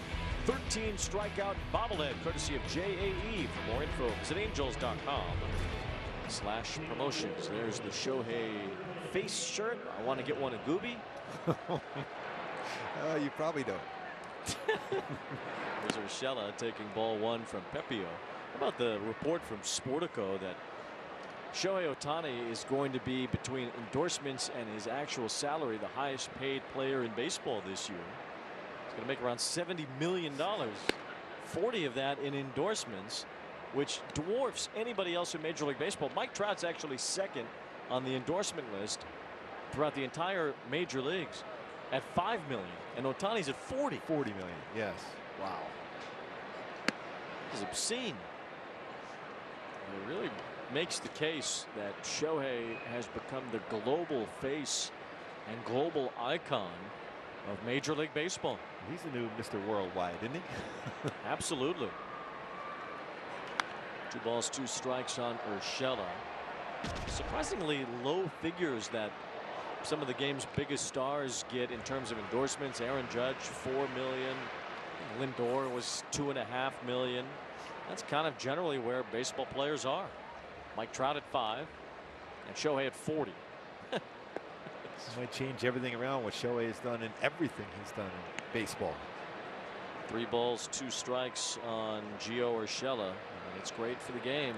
13 strikeout bobblehead, courtesy of JAE. For more info, visit angels.com/promotions. There's the Shohei face shirt. I want to get one of Gooby. You probably don't. There's Urshela taking ball 1 from Pepiot. How about the report from Sportico that Shohei Ohtani is going to be, between endorsements and his actual salary, the highest paid player in baseball this year. He's going to make around $70 million. 40 of that in endorsements, which dwarfs anybody else in Major League Baseball. Mike Trout's actually second on the endorsement list throughout the entire major leagues at $5 million, and Ohtani's at 40. 40 million, yes. Wow. This is obscene. It really makes the case that Shohei has become the global face and global icon of Major League Baseball. He's the new Mr. Worldwide, isn't he? Absolutely. 2 balls, 2 strikes on Urshela. Surprisingly low figures that some of the game's biggest stars get in terms of endorsements. Aaron Judge, $4 million. Lindor was $2.5 million. That's kind of generally where baseball players are. Mike Trout at 5 and Shohei at 40. This might change everything around what Shohei has done and everything he's done in baseball. 3 balls, 2 strikes on Gio Urshela. And it's great for the game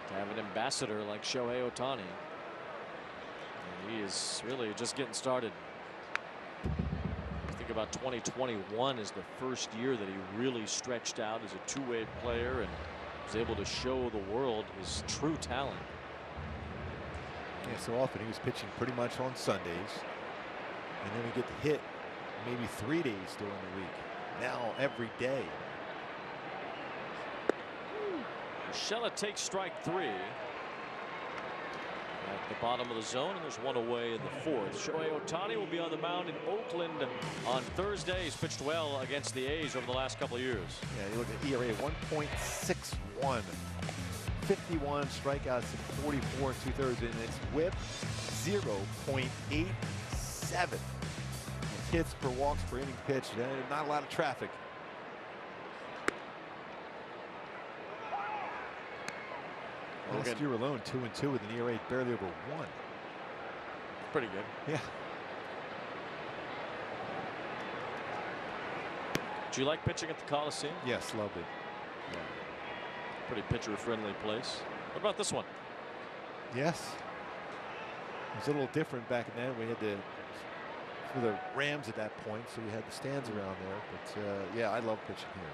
to have an ambassador like Shohei Ohtani. And he is really just getting started. Think about 2021 as the first year that he really stretched out as a two-way player and was able to show the world his true talent. Yeah, so often he was pitching pretty much on Sundays, and then we get to hit maybe 3 days during the week. Now every day. Urshela takes strike 3 at the bottom of the zone, and there's one away in the 4th. Shohei Ohtani will be on the mound in Oakland on Thursday. He's pitched well against the A's over the last couple of years. Yeah, you look at ERA 1.61, 51 strikeouts in 44 2/3, and its WHIP 0.87. Hits per walks per inning pitched. Not a lot of traffic. Last year alone, 2-2 with an ERA barely over 1. Pretty good. Yeah. Do you like pitching at the Coliseum? Yes, loved it. Yeah. Pretty pitcher-friendly place. What about this one? Yes. It was a little different back then. We had for the Rams at that point, so we had the stands around there. But yeah, I love pitching here.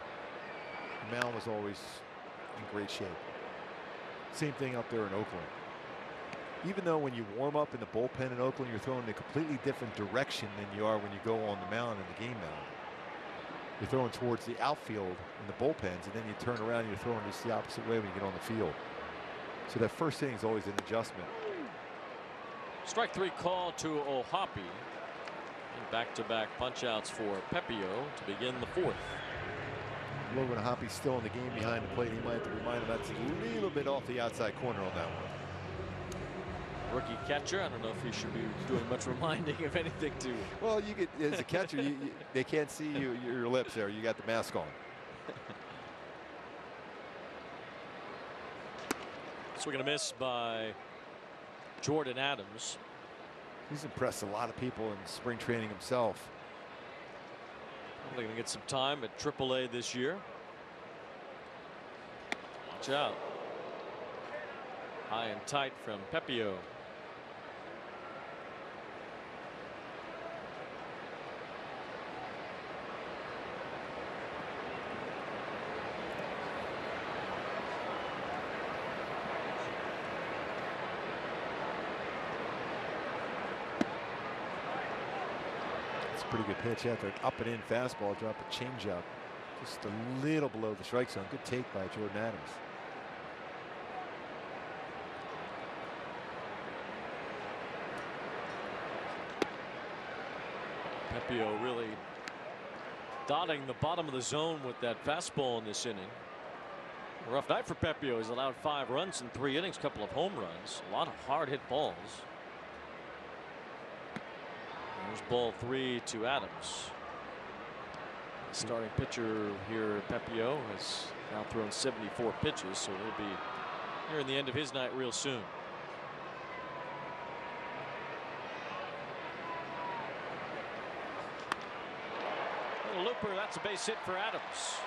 The mound was always in great shape. Same thing up there in Oakland. Even though when you warm up in the bullpen in Oakland, you're throwing in a completely different direction than you are when you go on the mound in the game mound. You're throwing towards the outfield in the bullpens, and then you turn around and you're throwing just the opposite way when you get on the field. So that first inning is always an adjustment. Strike 3 call to Ohapi. Back-to-back punch-outs for Pepiot to begin the 4th. Logan Hoppy's still in the game behind the plate. He might have to remind him that's a little bit off the outside corner on that one. Rookie catcher. I don't know if he should be doing much reminding of anything to. Well, you get as a catcher, they can't see your lips there. You got the mask on. Swing and a miss by Jordan Adams. He's impressed a lot of people in spring training himself. Probably going to get some time at AAA this year. Watch out. High and tight from Pepiot. Pretty good pitch after an up and in fastball, drop a changeup just a little below the strike zone. Good take by Jordan Adams. Pepiot really dotting the bottom of the zone with that fastball in this inning. A rough night for Pepiot. He's allowed 5 runs in 3 innings, couple of home runs, a lot of hard hit balls. There's ball 3 to Adams. Starting pitcher here, Pepiot, has now thrown 74 pitches, so he'll be nearing the end of his night real soon. A looper, that's a base hit for Adams.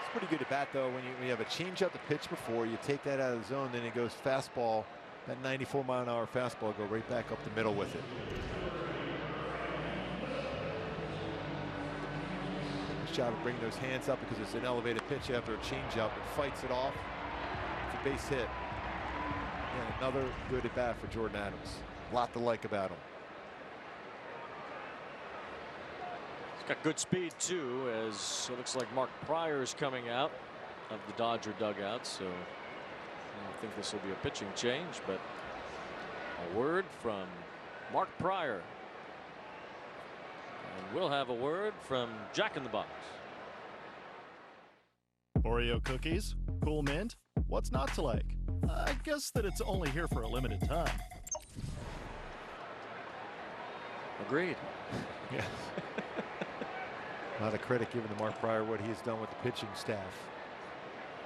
It's pretty good at bat though. When you have a changeup to pitch before, you take that out of the zone, then it goes fastball. That 94-mile-an-hour fastball, go right back up the middle with it. Nice job of bringing those hands up because it's an elevated pitch after a changeup. It fights it off. It's a base hit. And another good at bat for Jordan Adams. A lot to like about him. He's got good speed too, as it looks like Mark Pryor is coming out of the Dodger dugout. So I don't think this will be a pitching change, but a word from Mark Pryor. And we'll have a word from Jack in the Box. Oreo cookies? Cool mint? What's not to like? I guess that it's only here for a limited time. Agreed. Yeah. A lot of credit given to Mark Pryor, what he has done with the pitching staff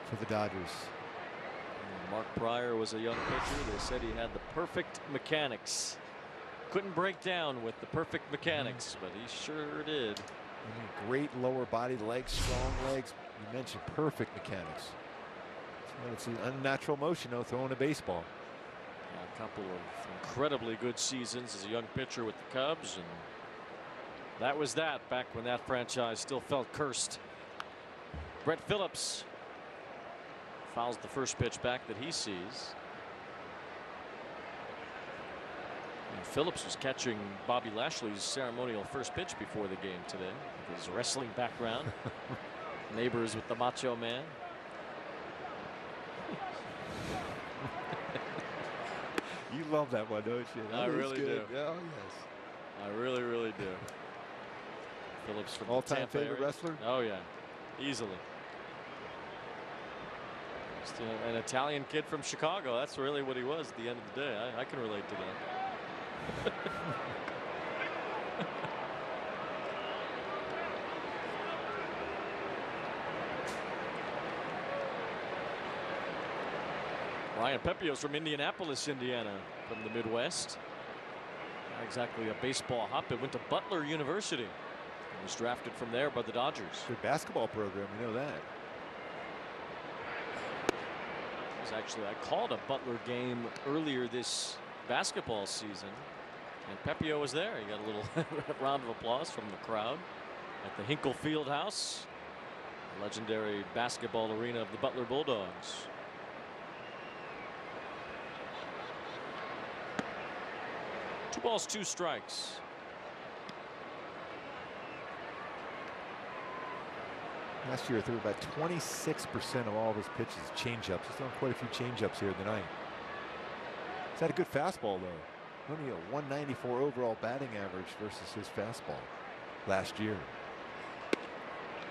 for the Dodgers. Mark Pryor was a young pitcher. They said he had the perfect mechanics. Couldn't break down with the perfect mechanics, but he sure did. Great lower body, legs, strong legs. You mentioned perfect mechanics. It's an unnatural motion, though, throwing a baseball. A couple of incredibly good seasons as a young pitcher with the Cubs, and that was that back when that franchise still felt cursed. Brett Phillips fouls the first pitch back that he sees. And Phillips was catching Bobby Lashley's ceremonial first pitch before the game today with his wrestling background. Neighbors with the Macho Man. You love that one, don't you? I really do. Oh, yes. I really, really do. Phillips from all-time Tampa favorite area. wrestler? Oh, yeah. Easily. Just an Italian kid from Chicago. That's really what he was at the end of the day. I can relate to that. Ryan Pepiot's from Indianapolis, Indiana, from the Midwest. Not exactly a baseball hop, but went to Butler University. He was drafted from there by the Dodgers. Good basketball program, you know that. Actually, I called a Butler game earlier this basketball season, and Pepiot was there. He got a little round of applause from the crowd at the Hinkle Fieldhouse, the legendary basketball arena of the Butler Bulldogs. Two balls, two strikes. Last year, threw about 26% of all of his pitches changeups. He's thrown quite a few changeups here tonight. He's had a good fastball, though. Only a 194 overall batting average versus his fastball last year.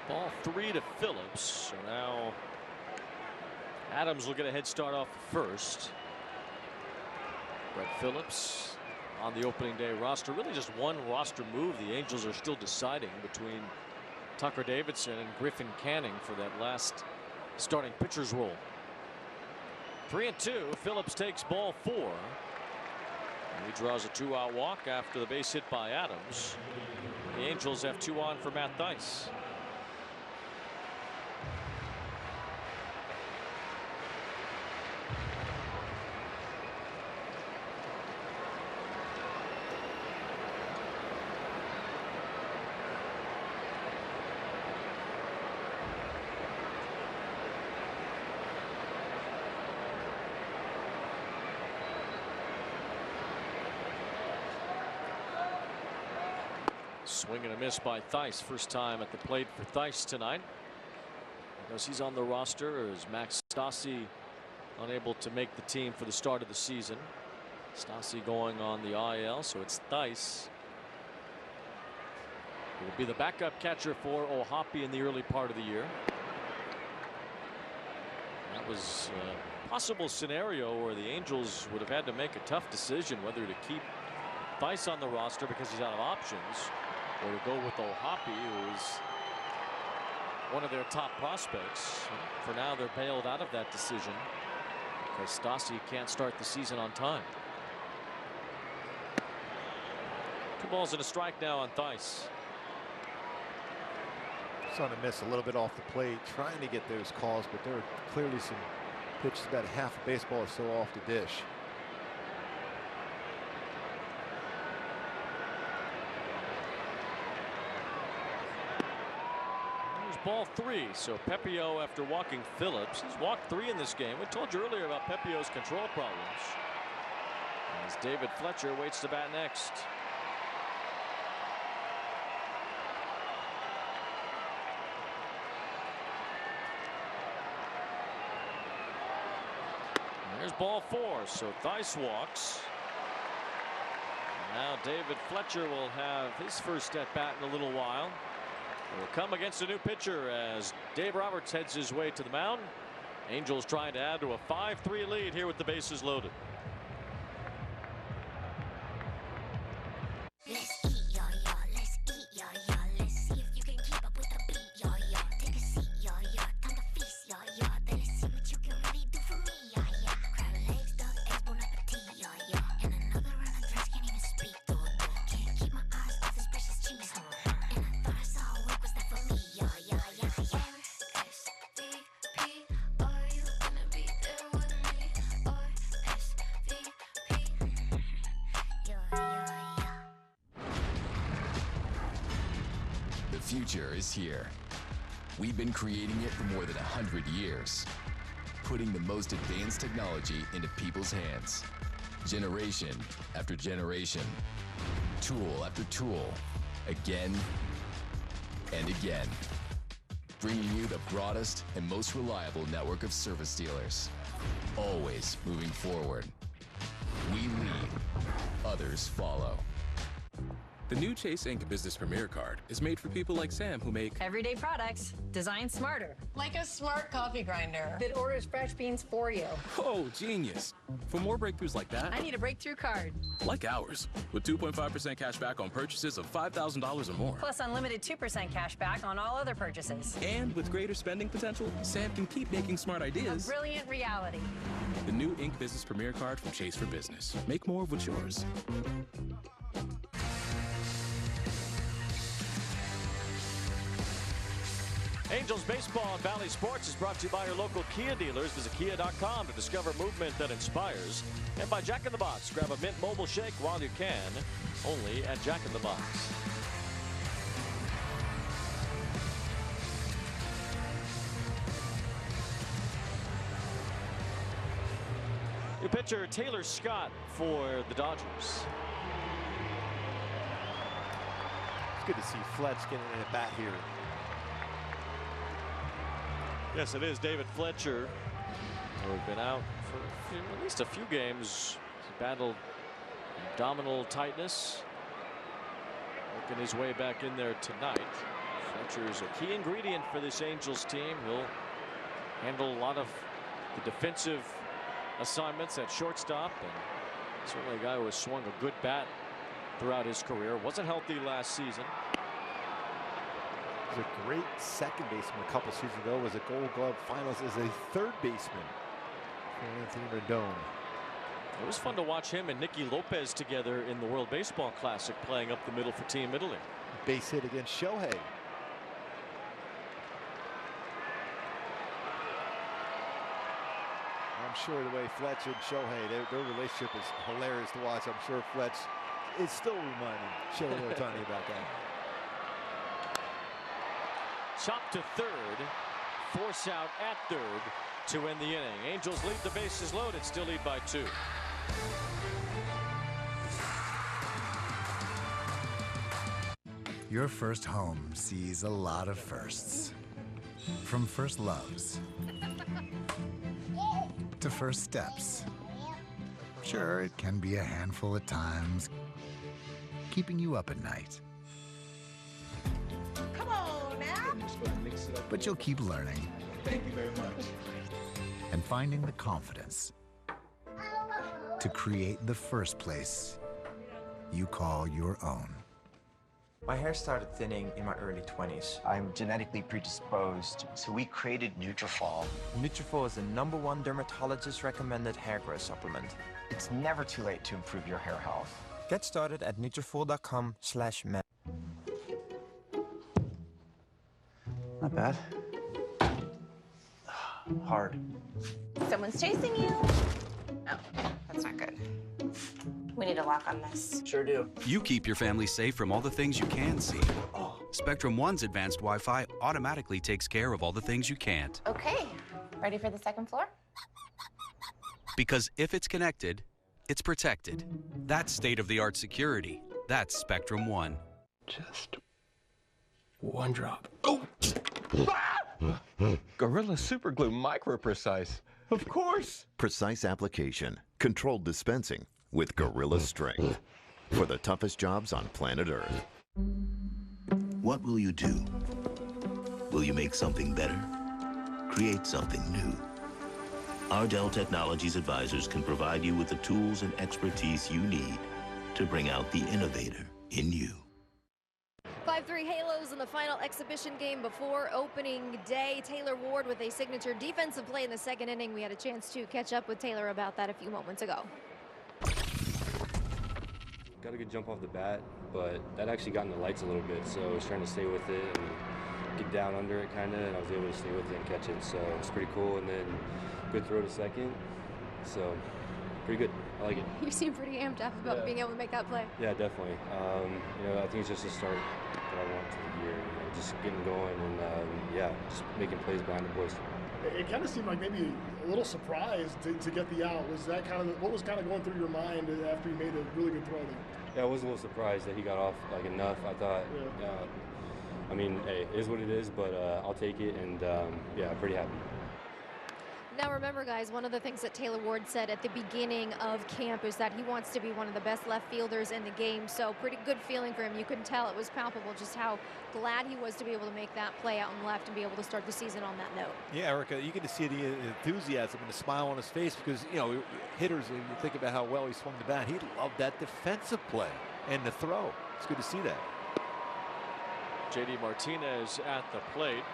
Ball 3 to Phillips. So now Adams will get a head start off first. Brett Phillips on the opening day roster. Really just one roster move. The Angels are still deciding between Tucker Davidson and Griffin Canning for that last starting pitcher's role. 3-2. Phillips takes ball 4. And he draws a 2-out walk after the base hit by Adams. The Angels have 2 on for Matt Thaiss. Swing and a miss by Thaiss. First time at the plate for Thaiss tonight. Because he's on the roster, as Max Stassi unable to make the team for the start of the season. Stassi going on the IL, so it's Thaiss who will be the backup catcher for Ohapi in the early part of the year. That was a possible scenario where the Angels would have had to make a tough decision whether to keep Thaiss on the roster because he's out of options, or to go with Ohapi, who is one of their top prospects. For now, they're bailed out of that decision because Stassi can't start the season on time. 2 balls and a strike now on Thaiss. On a miss a little bit off the plate, trying to get those calls, but there are clearly some pitches about half a baseball or so off the dish. Ball 3. So Pepiot, after walking Phillips, he's walked 3 in this game. We told you earlier about Pepiot's control problems. As David Fletcher waits to bat next. And there's ball 4. So Thaiss walks. Now David Fletcher will have his first at bat in a little while. Will come against a new pitcher as Dave Roberts heads his way to the mound. Angels trying to add to a 5-3 lead here with the bases loaded. Let's eat, y'all, y'all. Let's eat, y'all, y'all. Let's see if you can keep up with the beat, y'all, y'all. Take a seat, y'all, y'all. Time to feast, y'all, y'all. Then let's see what you can really do for me, y'all, y'all. Crab legs, duck eggs, bon appetit, y'all, y'all. And another round of drinks, can't even speak, though. Can't keep my eyes off this precious cheese, and I thought I saw what was that for me, y'all, y'all, y'all, y'all. SVP, are you gonna be there with me? Or SVP, The future is here. We've been creating it for more than 100 years, putting the most advanced technology into people's hands. Generation after generation. Tool after tool. Again and again. Bringing you the broadest and most reliable network of service dealers. Always moving forward. We lead. Others follow. The new Chase Ink Business Premier Card is made for people like Sam who make Everyday products designed smarter. Like a smart coffee grinder that orders fresh beans for you. Oh, genius. For more breakthroughs like that, I need a breakthrough card. like ours, with 2.5% cash back on purchases of $5,000 or more. Plus unlimited 2% cash back on all other purchases. And with greater spending potential, Sam can keep making smart A ideas. brilliant reality. The new Ink Business Premier Card from Chase for Business. Make more of what's yours. Angels Baseball on Valley Sports is brought to you by your local Kia dealers. Visit kia.com to discover movement that inspires. And by Jack in the Box. Grab a Mint Mobile Shake while you can. Only at Jack in the Box. New pitcher Taylor Scott for the Dodgers. It's good to see Fletch getting in at bat here. Yes, it is David Fletcher, who has been out for at least a few games. He battled abdominal tightness, working his way back in there tonight. Fletcher is a key ingredient for this Angels team. He'll handle a lot of the defensive assignments at shortstop, and certainly a guy who has swung a good bat throughout his career. Wasn't healthy last season. He was a great second baseman a couple seasons ago. Was a Gold Glove finalist as a third baseman for Anthony Rendon. It was fun to watch him and Nicky Lopez together in the World Baseball Classic, playing up the middle for Team Italy. Base hit against Shohei. I'm sure the way Fletch and Shohei, their relationship is hilarious to watch. I'm sure Fletch is still reminding Shohei Ohtani about that. Chop to third, force out at third to end the inning. Angels lead the bases loaded, still lead by 2. Your first home sees a lot of firsts. From first loves to first steps. Sure, it can be a handful at times, keeping you up at night. Come on now. But you'll keep learning. Thank you very much. And finding the confidence to create the first place you call your own. My hair started thinning in my early 20s. I'm genetically predisposed, so we created Nutrafol. Nutrafol is the #1 dermatologist-recommended hair growth supplement. It's never too late to improve your hair health. Get started at Nutrafol.com/med. Not bad. Hard. Someone's chasing you. Oh, that's not good. We need a lock on this. Sure do. You keep your family safe from all the things you can see. Spectrum One's advanced Wi-Fi automatically takes care of all the things you can't. Okay, ready for the second floor? Because if it's connected, it's protected. That's state-of-the-art security. That's Spectrum One. Just one drop. Oh! Gorilla Super Glue Micro Precise. Of course. Precise application, controlled dispensing with Gorilla Strength for the toughest jobs on planet Earth. What will you do? Will you make something better? Create something new? Our Dell Technologies advisors can provide you with the tools and expertise you need to bring out the innovator in you. 5-3 Halos in the final exhibition game before opening day. Taylor Ward with a signature defensive play in the second inning. We had a chance to catch up with Taylor about that a few moments ago. Got a good jump off the bat, but that actually got in the lights a little bit, so I was trying to stay with it and get down under it kind of, and I was able to stay with it and catch it, so it's pretty cool. And then good throw to second, so pretty good. I like it. You seem pretty amped up about being able to make that play. Yeah, definitely. You know, I think it's just a start that I want to the year. You know, just getting going and yeah, just making plays behind the boys. It kind of seemed like maybe a little surprised to get the out. Was that kind of what was kind of going through your mind after you made a really good throw there? Yeah, I was a little surprised that he got off like enough. I thought, I mean, hey, it is what it is, but I'll take it, and yeah, pretty happy. Now remember, guys, one of the things that Taylor Ward said at the beginning of camp is that he wants to be one of the best left fielders in the game. So pretty good feeling for him. You couldn't tell, it was palpable just how glad he was to be able to make that play out in left and be able to start the season on that note. Yeah, Erica, you get to see the enthusiasm and the smile on his face because, you know, hitters, you think about how well he swung the bat. He loved that defensive play and the throw. It's good to see that. JD Martinez at the plate.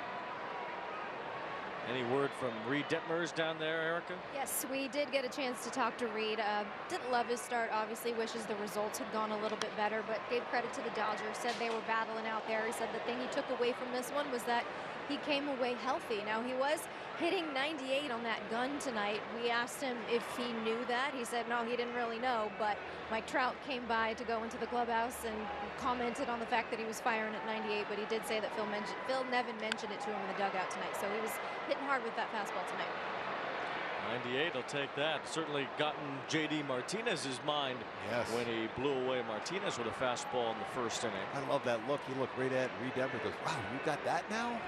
Any word from Reid Detmers down there, Erica? Yes, we did get a chance to talk to Reid. Didn't love his start, obviously, wishes the results had gone a little bit better, but gave credit to the Dodgers, said they were battling out there. He said the thing he took away from this one was that he came away healthy. Now, he was hitting 98 on that gun tonight. We asked him if he knew that. He said no, he didn't really know, but Mike Trout came by to go into the clubhouse and commented on the fact that he was firing at 98, but he did say that Phil Nevin mentioned it to him in the dugout tonight, so he was hitting hard with that fastball tonight. 98 will take that. Certainly gotten JD Martinez's mind when he blew away Martinez with a fastball in the first inning. I love that look. He looked right at Reid Detmers, goes, wow, you got that now?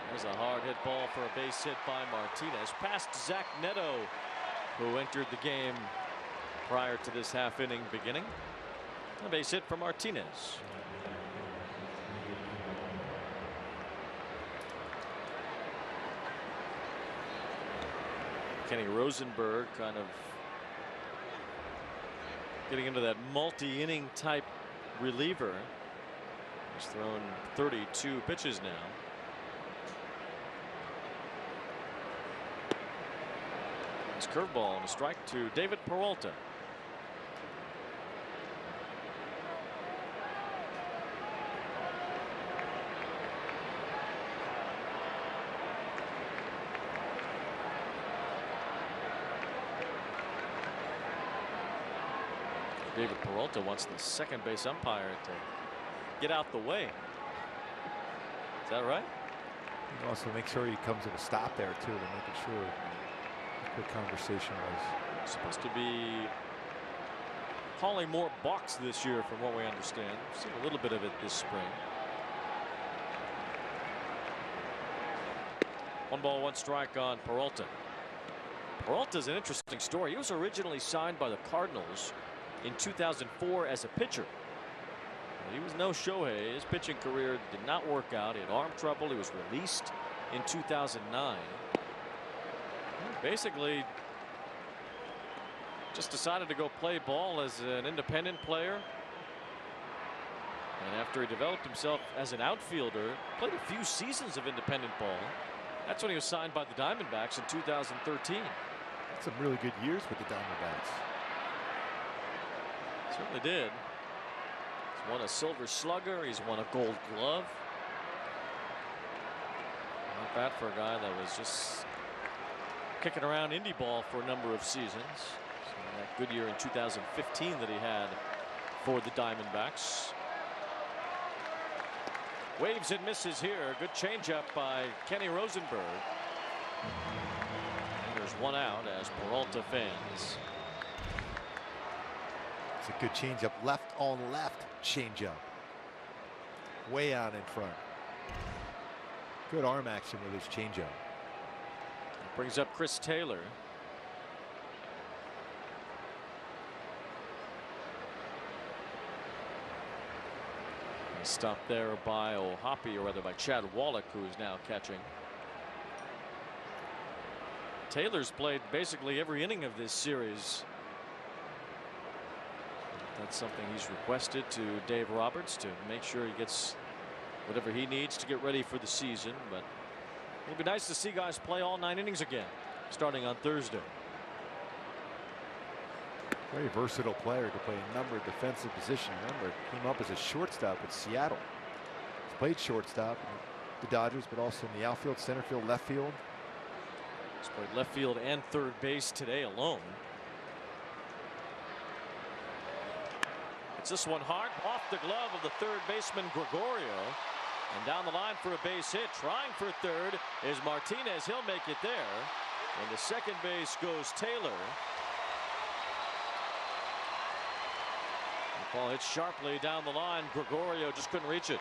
There's a hard hit ball for a base hit by Martinez past Zach Neto, who entered the game prior to this half inning beginning. A base hit for Martinez. Kenny Rosenberg kind of getting into that multi-inning type reliever. He's thrown 32 pitches now. His curveball and a strike to David Peralta. David Peralta wants the second base umpire to get out the way. Is that right? He also make sure he comes to a stop there too, to making sure what conversation was. Supposed to be calling more balks this year from what we understand. We've seen a little bit of it this spring. 1-1 strike on Peralta. Peralta's an interesting story. He was originally signed by the Cardinals in 2004 as a pitcher. He was no Shohei. His pitching career did not work out. He had arm trouble. He was released in 2009. Basically just decided to go play ball as an independent player. And after he developed himself as an outfielder, played a few seasons of independent ball. That's when he was signed by the Diamondbacks in 2013. That's some really good years with the Diamondbacks. Certainly did. He's won a Silver Slugger. He's won a Gold Glove. Not bad for a guy that was just kicking around indie ball for a number of seasons. So that good year in 2015 that he had for the Diamondbacks. Waves and misses here. Good changeup by Kenny Rosenberg. And there's one out as Peralta fans. It's a good changeup, left on left changeup, way out in front. Good arm action with his changeup. Brings up Chris Taylor. Stopped there by O'Hoppe, or rather by Chad Wallach, who is now catching. Taylor's played basically every inning of this series. That's something he's requested to Dave Roberts to make sure he gets whatever he needs to get ready for the season. But it'll be nice to see guys play all 9 innings again starting on Thursday. Very versatile player to play a number of defensive positions. Remember, came up as a shortstop with Seattle. He's played shortstop with the Dodgers, but also in the outfield, center field, left field. He's played left field and third base today alone. It's this one hard off the glove of the third baseman Gregorio. And down the line for a base hit, trying for third is Martinez. He'll make it there. And to second base goes Taylor. The ball hits sharply down the line. Gregorio just couldn't reach it.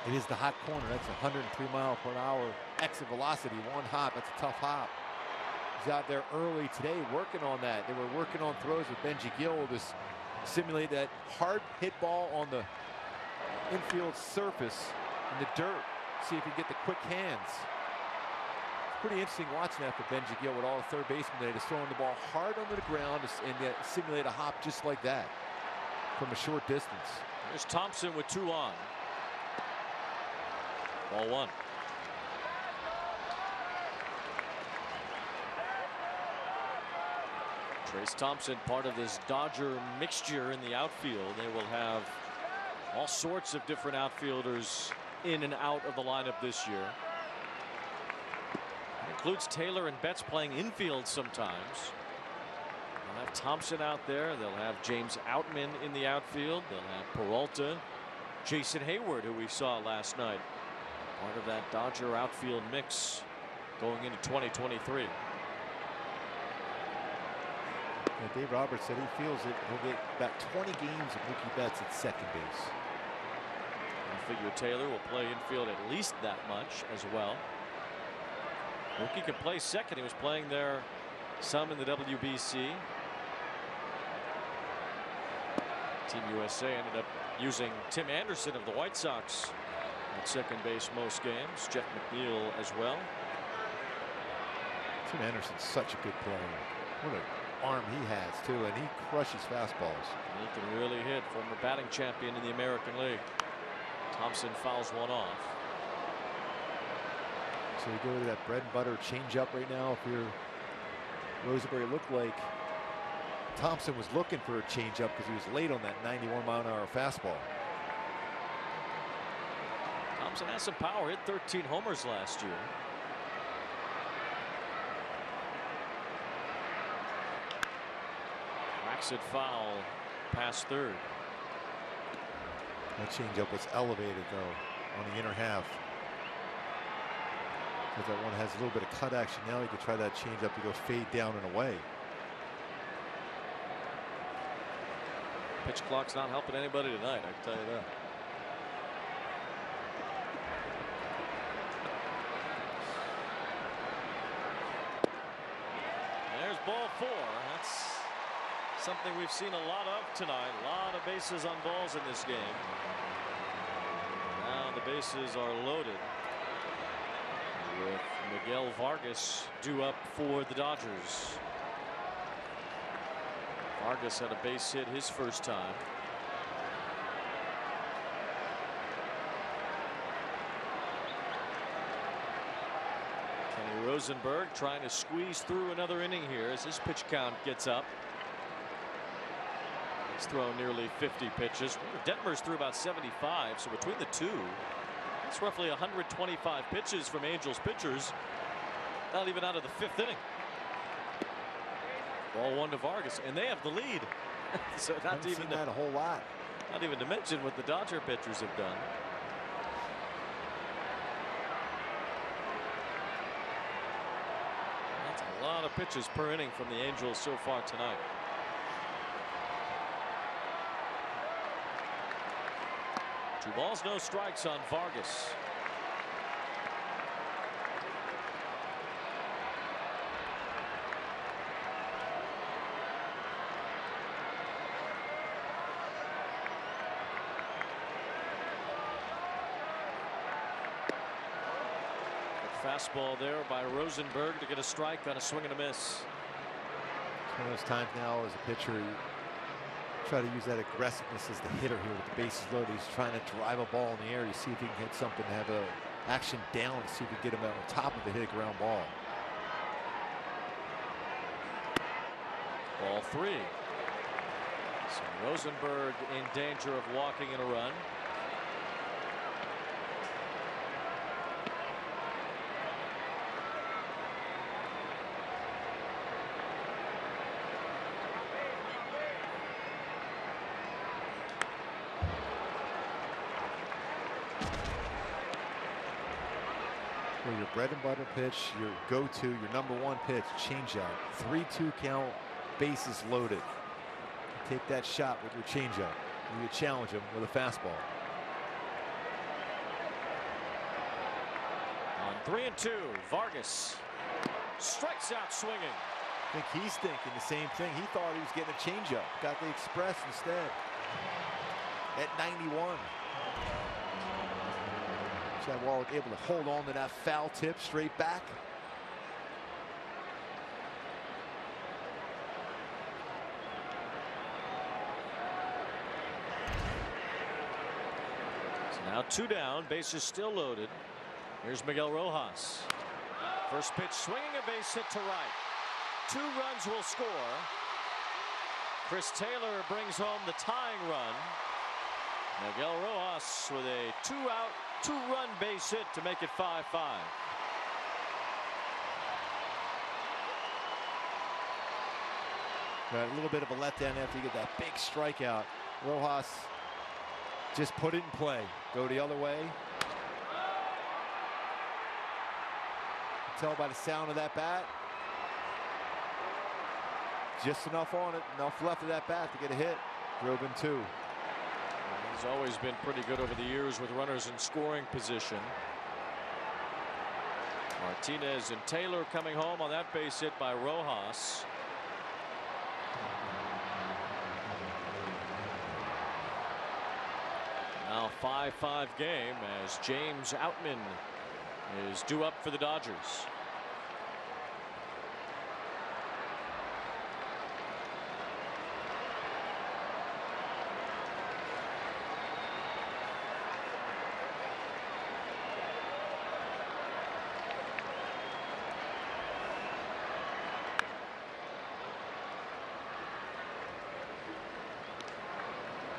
It is the hot corner. That's 103 mile/h exit velocity. One hop. That's a tough hop. He's out there early today working on that. They were working on throws with Benji Gill to simulate that hard hit ball on the infield surface in the dirt. See if he can get the quick hands. It's pretty interesting watching that for Benji Gill with all the third basemen today, just throwing the ball hard onto the ground and simulate a hop just like that from a short distance. There's Thompson with 2 on. Ball 1. Trace Thompson, part of this Dodger mixture in the outfield. They will have all sorts of different outfielders in and out of the lineup this year. It includes Taylor and Betts playing infield sometimes. They'll have Thompson out there. They'll have James Outman in the outfield. They'll have Peralta, Jason Hayward, who we saw last night. Part of that Dodger outfield mix going into 2023. Dave Roberts said he feels that he'll get about 20 games of Mookie Betts at second base. I figure Taylor will play infield at least that much as well. Mookie can play second. He was playing there some in the WBC. Team USA ended up using Tim Anderson of the White Sox at second base most games. Jeff McNeil as well. Tim Anderson's such a good player. What an arm he has too, and he crushes fastballs. And he can really hit. Former batting champion in the American League. Thompson fouls one off. So you go to that bread and butter changeup right now. If you're Rosenberg, it looked like Thompson was looking for a changeup because he was late on that 91-mile-an-hour fastball. Thompson has some power. Hit 13 homers last year. Whacks it foul past third. That changeup was elevated though on the inner half. Because that one has a little bit of cut action. Now he could try that changeup to go fade down and away. Pitch clock's not helping anybody tonight, I can tell you that. There's ball 4. That's something we've seen a lot of tonight. A lot of bases on balls in this game. Now the bases are loaded with Miguel Vargas due up for the Dodgers. Vargas had a base hit his first time. Kenny Rosenberg trying to squeeze through another inning here as his pitch count gets up. He's thrown nearly 50 pitches. Detmers threw about 75, so between the two, that's roughly 125 pitches from Angels pitchers. Not even out of the 5th inning. Ball 1 to Vargas, and they have the lead. So not even that a whole lot. Not even to mention what the Dodger pitchers have done. That's a lot of pitches per inning from the Angels so far tonight. Two balls, no strikes on Vargas. Fastball there by Rosenberg to get a strike on a swing and a miss. It's one of those times now as a pitcher, you try to use that aggressiveness as the hitter here with the bases loaded. He's trying to drive a ball in the air to see if he can hit something, have a action down to see if he can get him on top of the hit a ground ball. Ball 3. So Rosenberg in danger of walking in a run. Well, your bread and butter pitch, your go-to, your number one pitch, changeup. 3-2 count, bases loaded. Take that shot with your changeup. You challenge him with a fastball. On 3-2, Vargas strikes out swinging. I think he's thinking the same thing. He thought he was getting a changeup. Got the express instead. At 91. Chad Warwick able to hold on to that foul tip straight back. So now 2 down, bases still loaded. Here's Miguel Rojas. First pitch swinging, a base hit to right. 2 runs will score. Chris Taylor brings home the tying run. Miguel Rojas with a 2-out, 2-run base hit to make it 5-5. Got a little bit of a letdown after you get that big strikeout. Rojas just put it in play. Go the other way. Tell by the sound of that bat. Just enough on it, enough left of that bat to get a hit. Drove in 2. He's always been pretty good over the years with runners in scoring position. Martinez and Taylor coming home on that base hit by Rojas. Now 5-5 game as James Outman is due up for the Dodgers.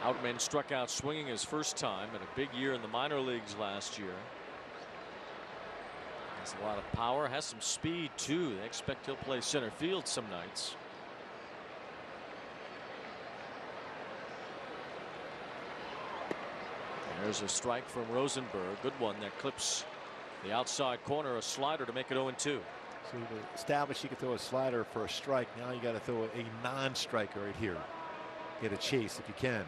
Outman struck out swinging his first time in a big year in the minor leagues last year. Has a lot of power, has some speed too. They expect he'll play center field some nights. There's a strike from Rosenberg. Good one that clips the outside corner, a slider to make it 0-2. So to establish you can throw a slider for a strike. Now you got to throw a non-striker right here. Get a chase if you can.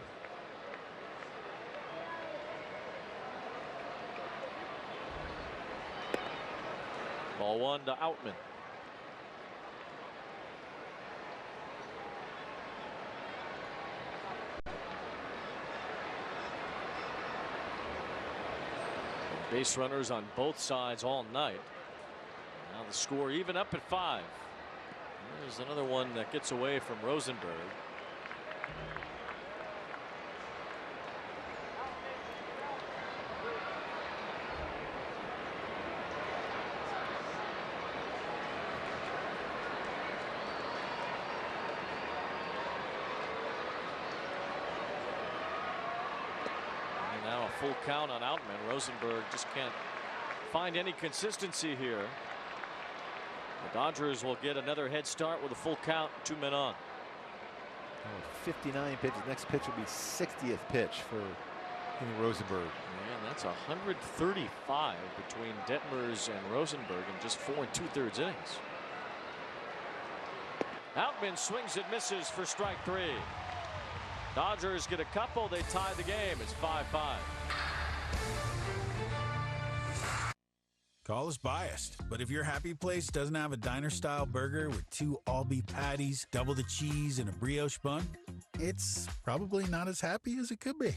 Ball 1 to Outman. Base runners on both sides all night. Now the score even up at 5. There's another one that gets away from Rosenberg. Full count on Outman. Rosenberg just can't find any consistency here. The Dodgers will get another head start with a full count, 2 men on. 59 pitches. Next pitch will be 60th pitch for Rosenberg. Man, that's 135 between Detmers and Rosenberg in just 4 2/3 innings. Outman swings and misses for strike 3. Dodgers get a couple. They tie the game. It's 5-5. Call us biased, but if your happy place doesn't have a diner-style burger with 2 all-beef patties, double the cheese, and a brioche bun, it's probably not as happy as it could be.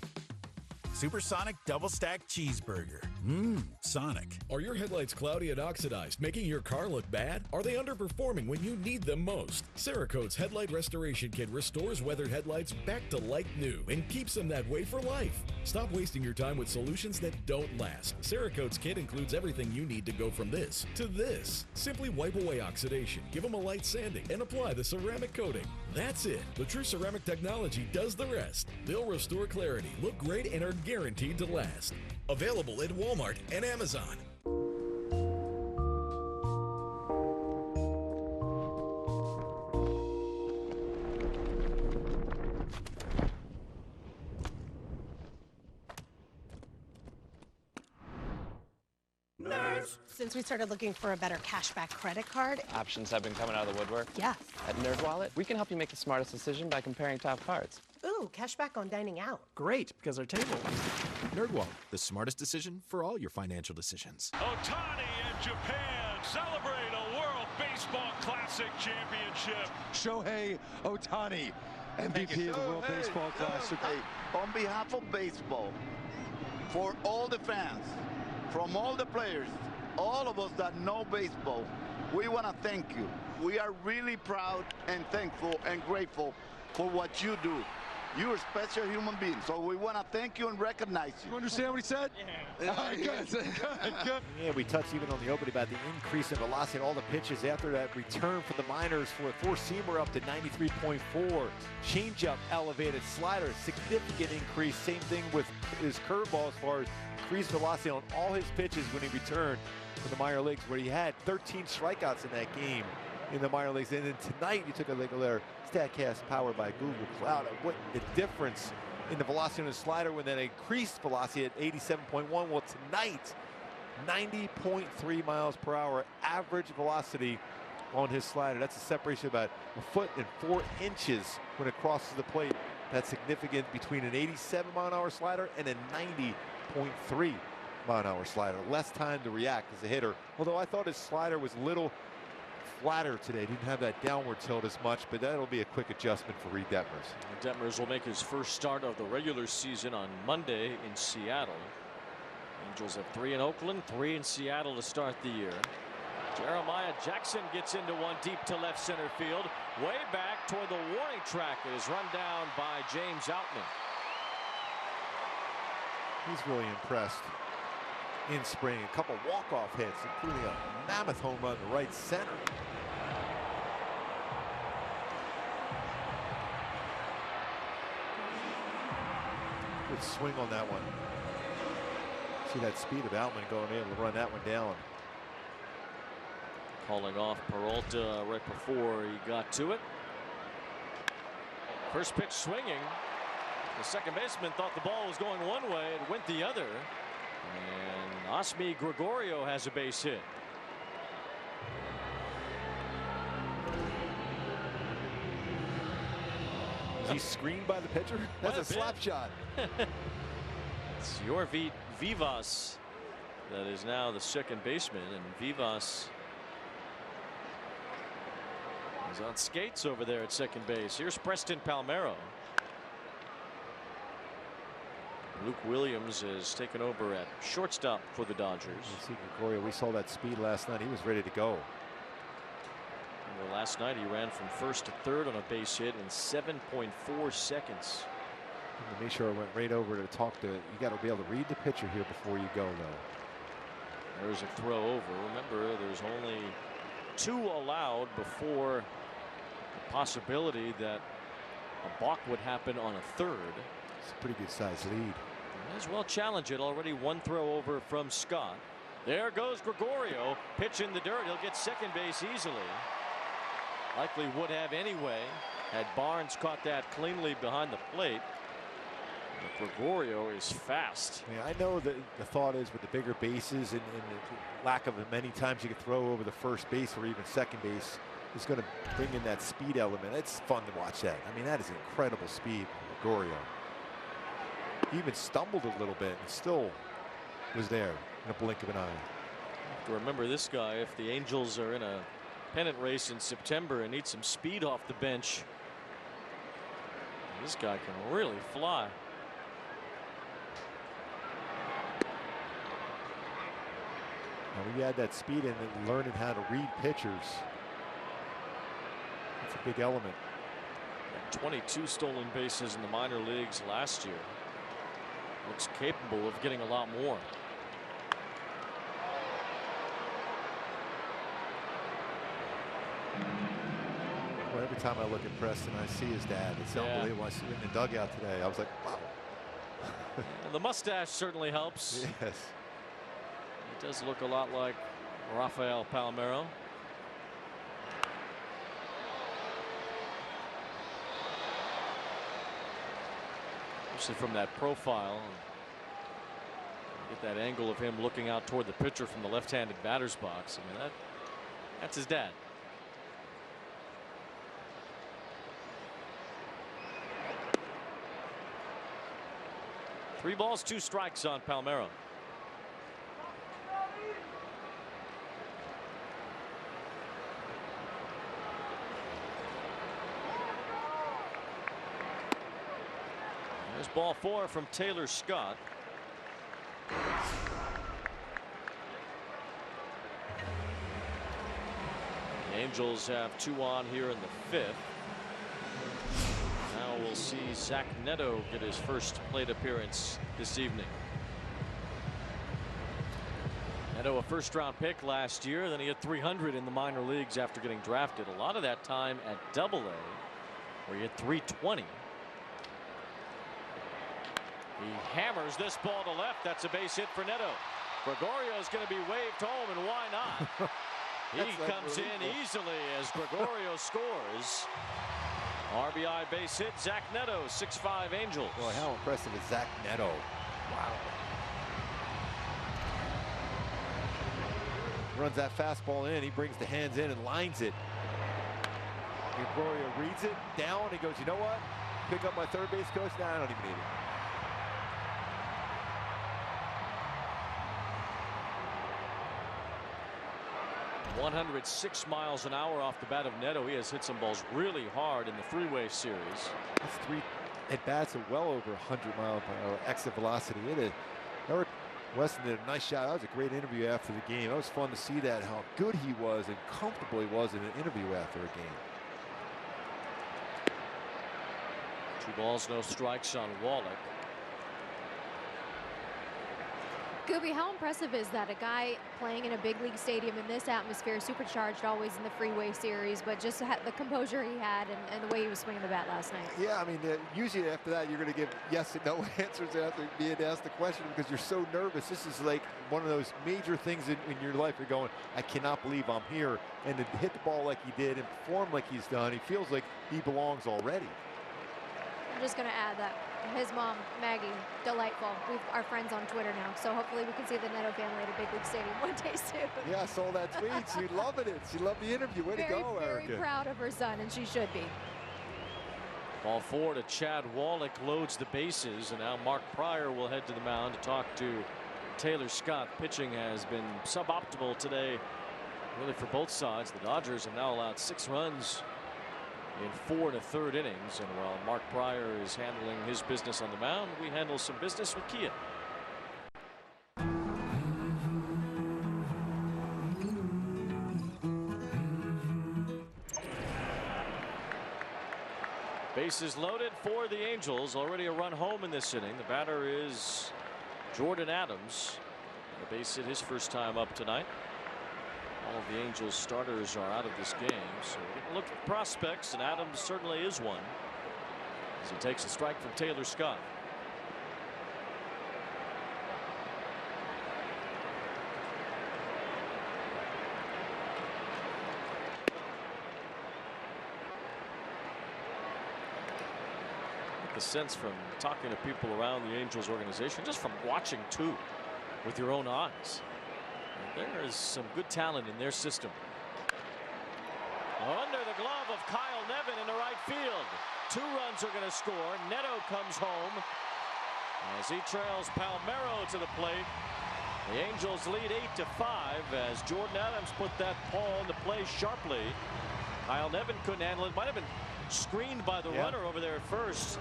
Supersonic double-stack cheeseburger. Sonic. Are your headlights cloudy and oxidized, making your car look bad? Are they underperforming when you need them most? Cerakote's Headlight Restoration Kit restores weathered headlights back to like new and keeps them that way for life. Stop wasting your time with solutions that don't last. Cerakote's kit includes everything you need to go from this to this. Simply wipe away oxidation, give them a light sanding, and apply the ceramic coating. That's it. The True Ceramic technology does the rest. They'll restore clarity, look great, and are guaranteed to last. Available at Walmart and Amazon. Nerds Detmers. Since we started looking for a better cashback credit card. Options have been coming out of the woodwork. Yes. At NerdWallet, we can help you make the smartest decision by comparing top cards. Ooh, cashback on dining out. Great, because our table. NerdWallet, the smartest decision for all your financial decisions. Ohtani and Japan celebrate a World Baseball Classic championship. Shohei Ohtani, MVP of the World Baseball Classic. On behalf of baseball, for all the fans, from all the players, all of us that know baseball, we want to thank you. We are really proud and thankful and grateful for what you do. You're a special human being, so we want to thank you and recognize you. You understand what he said? Yeah. Yeah, we touched even on the opening about the increase in velocity, all the pitches after that return for the minors for a four-seamer up to 93.4. Changeup elevated, slider, significant increase. Same thing with his curveball as far as increased velocity on all his pitches when he returned from the minor leagues, where he had 13 strikeouts in that game in the minor leagues. And then tonight, you took a look at their StatCast powered by Google Cloud. What the difference in the velocity on his slider when that increased velocity at 87.1. Well, tonight, 90.3 miles per hour average velocity on his slider. That's a separation of about 1 foot and 4 inches when it crosses the plate. That's significant between an 87 mile an hour slider and a 90.3 mile an hour slider. Less time to react as a hitter. Although I thought his slider was a little flatter today. Didn't have that downward tilt as much, but that'll be a quick adjustment for Reid Detmers. Detmers will make his first start of the regular season on Monday in Seattle. Angels have 3 in Oakland, 3 in Seattle to start the year. Jeremiah Jackson gets into one deep to left center field. Way back toward the warning track. It is run down by James Outman. He's really impressed in spring. A couple walk-off hits, including a mammoth home run to right center. Good swing on that one. See that speed of Outman going able to run that one down. Calling off Peralta right before he got to it. First pitch swinging. The second baseman thought the ball was going one way. It went the other. And Osmi Gregorio has a base hit. Is he screened by the pitcher? That's a slap shot. It's Yorvit Vivas that is now the second baseman, and Vivas is on skates over there at second base. Here's Preston Palmeiro. Luke Williams has taken over at shortstop for the Dodgers. See Gregorio, we saw that speed last night. He was ready to go. Well, last night he ran from first to third on a base hit in 7.4 seconds. And Mishra went right over to talk to. You got to be able to read the pitcher here before you go, though. There's a throw over. Remember, there's only 2 allowed before the possibility that a balk would happen on a third. It's a pretty good sized lead. Might as well challenge it. Already 1 throw over from Scott. There goes Gregorio. Pitch in the dirt. He'll get second base easily. Likely would have anyway had Barnes caught that cleanly behind the plate. But Gregorio is fast. Yeah, I know that the thought is with the bigger bases and the lack of many times you can throw over the first base or even second base is going to bring in that speed element. It's fun to watch that. I mean, that is incredible speed from Gregorio. He even stumbled a little bit and still was there in a blink of an eye. You have to remember this guy. If the Angels are in a pennant race in September and need some speed off the bench, this guy can really fly. Now we add that speed in and learning how to read pitchers. It's a big element. 22 stolen bases in the minor leagues last year. Looks capable of getting a lot more. Well, every time I look at Preston, I see his dad. It's unbelievable. I see him in the dugout today. I was like, wow. And the mustache certainly helps. Yes. He does look a lot like Rafael Palmeiro. Especially from that profile. Get that angle of him looking out toward the pitcher from the left-handed batter's box. I mean, that's his dad. Three balls, 2 strikes on Palmeiro. There's ball 4 from Taylor Scott. The Angels have 2 on here in the 5th. Now we'll see Zach Neto get his first plate appearance this evening. Neto, a first-round pick last year, then he hit 300 in the minor leagues after getting drafted. A lot of that time at Double-A, where he hit 320. He hammers this ball to left. That's a base hit for Neto. Gregorio's going to be waved home, and why not? He comes in easily as Gregorio scores. RBI base hit, Zach Neto, 6'5" Angels. Well, how impressive is Zach Neto? Wow. Runs that fastball in. He brings the hands in and lines it. Gregorio reads it down. He goes, you know what? Pick up my third base coach. Nah, I don't even need it. 106 miles an hour off the bat of Neto. He has hit some balls really hard in the Freeway Series. That's 3 at bats at well over 100 miles per hour exit velocity. Eric Weston did a nice shot. That was a great interview after the game. It was fun to see that, how good he was and comfortable he was in an interview after a game. 2 balls, no strikes on Wallach. Gooby, how impressive is that? A guy playing in a big league stadium in this atmosphere, supercharged always in the Freeway Series, but just the composure he had and the way he was swinging the bat last night. Yeah, I mean, usually after that, you're going to give yes and no answers after being asked the question because you're so nervous. This is like one of those major things in your life. You're going, I cannot believe I'm here. And to hit the ball like he did and perform like he's done, he feels like he belongs already. I'm just going to add that his mom, Maggie, delightful. We are friends on Twitter now, so hopefully we can see the Neto family at a big league stadium one day soon. Yeah, I saw that tweet. She loved it. She loved the interview. Way to go, Erica. Very proud of her son, and she should be. Ball 4 to Chad Wallach, loads the bases, and now Mark Pryor will head to the mound to talk to Taylor Scott. Pitching has been suboptimal today, really for both sides. The Dodgers have now allowed 6 runs in 4 1/3 innings, and while Mark Pryor is handling his business on the mound, we handle some business with Kia. Bases loaded for the Angels. Already a run home in this inning. The batter is Jordan Adams. A base hit his first time up tonight. All of the Angels starters are out of this game, so we're going to look at the prospects, and Adams certainly is one as he takes a strike from Taylor Scott. Get the sense from talking to people around the Angels organization, just from watching too with your own eyes. There is some good talent in their system. Under the glove of Kyle Nevin in the right field. 2 runs are going to score. Neto comes home as he trails Palmeiro to the plate. The Angels lead 8-5 as Jordan Adams put that ball into play sharply. Kyle Nevin couldn't handle it. Might have been screened by the runner over there at first,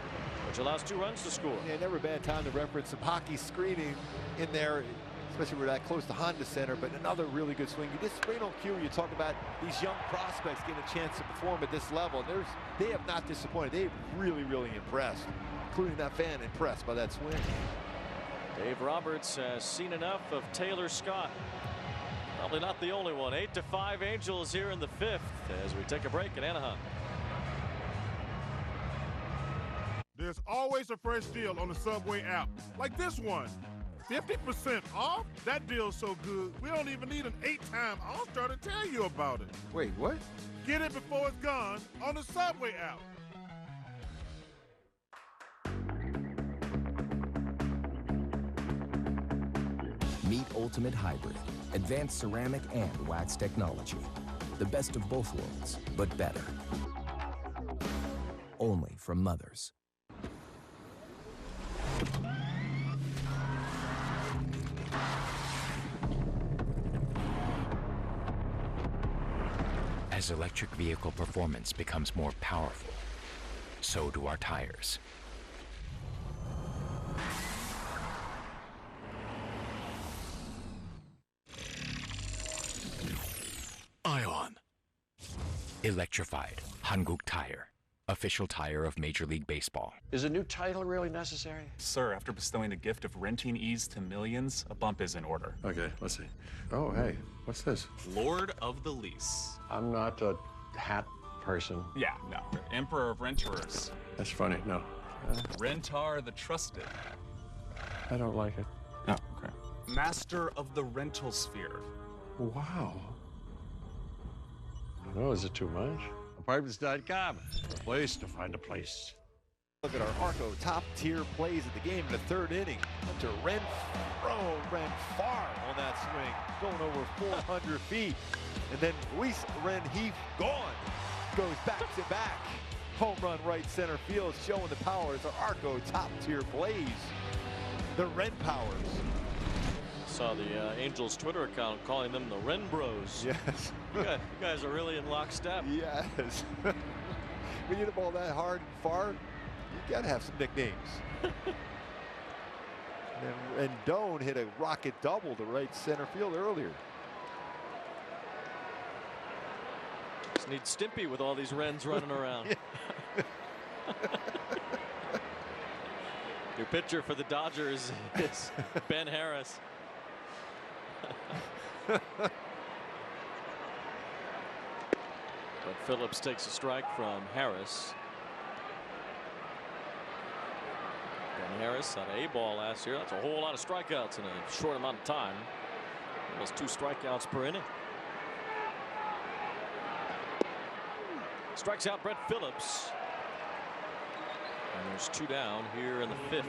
which allows 2 runs to score. Yeah, never a bad time to reference some hockey screening in there, especially we're that close to Honda Center, but another really good swing. You just swing on cue. You talk about these young prospects getting a chance to perform at this level. And they have not disappointed. They've really, really impressed, including that fan impressed by that swing. Dave Roberts has seen enough of Taylor Scott. Probably not the only one. 8-5 Angels here in the 5th as we take a break in Anaheim. There's always a fresh deal on the Subway app, like this one. 50% off? That deal's so good, we don't even need an 8-time All-Star to tell you about it. Wait, what? Get it before it's gone on the Subway app. ultimate hybrid. Advanced ceramic and wax technology. The best of both worlds, but better. Only from Mothers. As electric vehicle performance becomes more powerful, so do our tires. Ion. Electrified Hanguk Tire. Official tire of Major League Baseball. Is a new title really necessary? Sir, after bestowing the gift of renting ease to millions, a bump is in order. Okay, let's see. Oh, hey, what's this? Lord of the Lease. I'm not a hat person. Yeah, no. Emperor of Renterers. That's funny, no. Rentar the Trusted. I don't like it. Oh, okay. Master of the Rental Sphere. Wow. I don't know, is it too much? Apartments.com, a place to find a place. Look at our Arco top-tier plays at the game in the third inning. To Ren far on that swing, going over 400 feet. And then Luis Renheef gone. Goes back-to-back. Home run right center field, showing the powers of Arco top-tier plays. The Ren powers. Saw the Angels Twitter account calling them the Ren Bros. Yes. You guys are really in lockstep. Yes. When you hit the ball that hard and far, you gotta have some nicknames. And Rendon hit a rocket double to right center field earlier. Just need Stimpy with all these Wrens running around. Your pitcher for the Dodgers is Ben Harris. But Phillips takes a strike from Harris. Ben Harris had an A-ball last year. That's a whole lot of strikeouts in a short amount of time. Almost 2 strikeouts per inning. Strikes out Brett Phillips. And there's 2 down here in the 5th.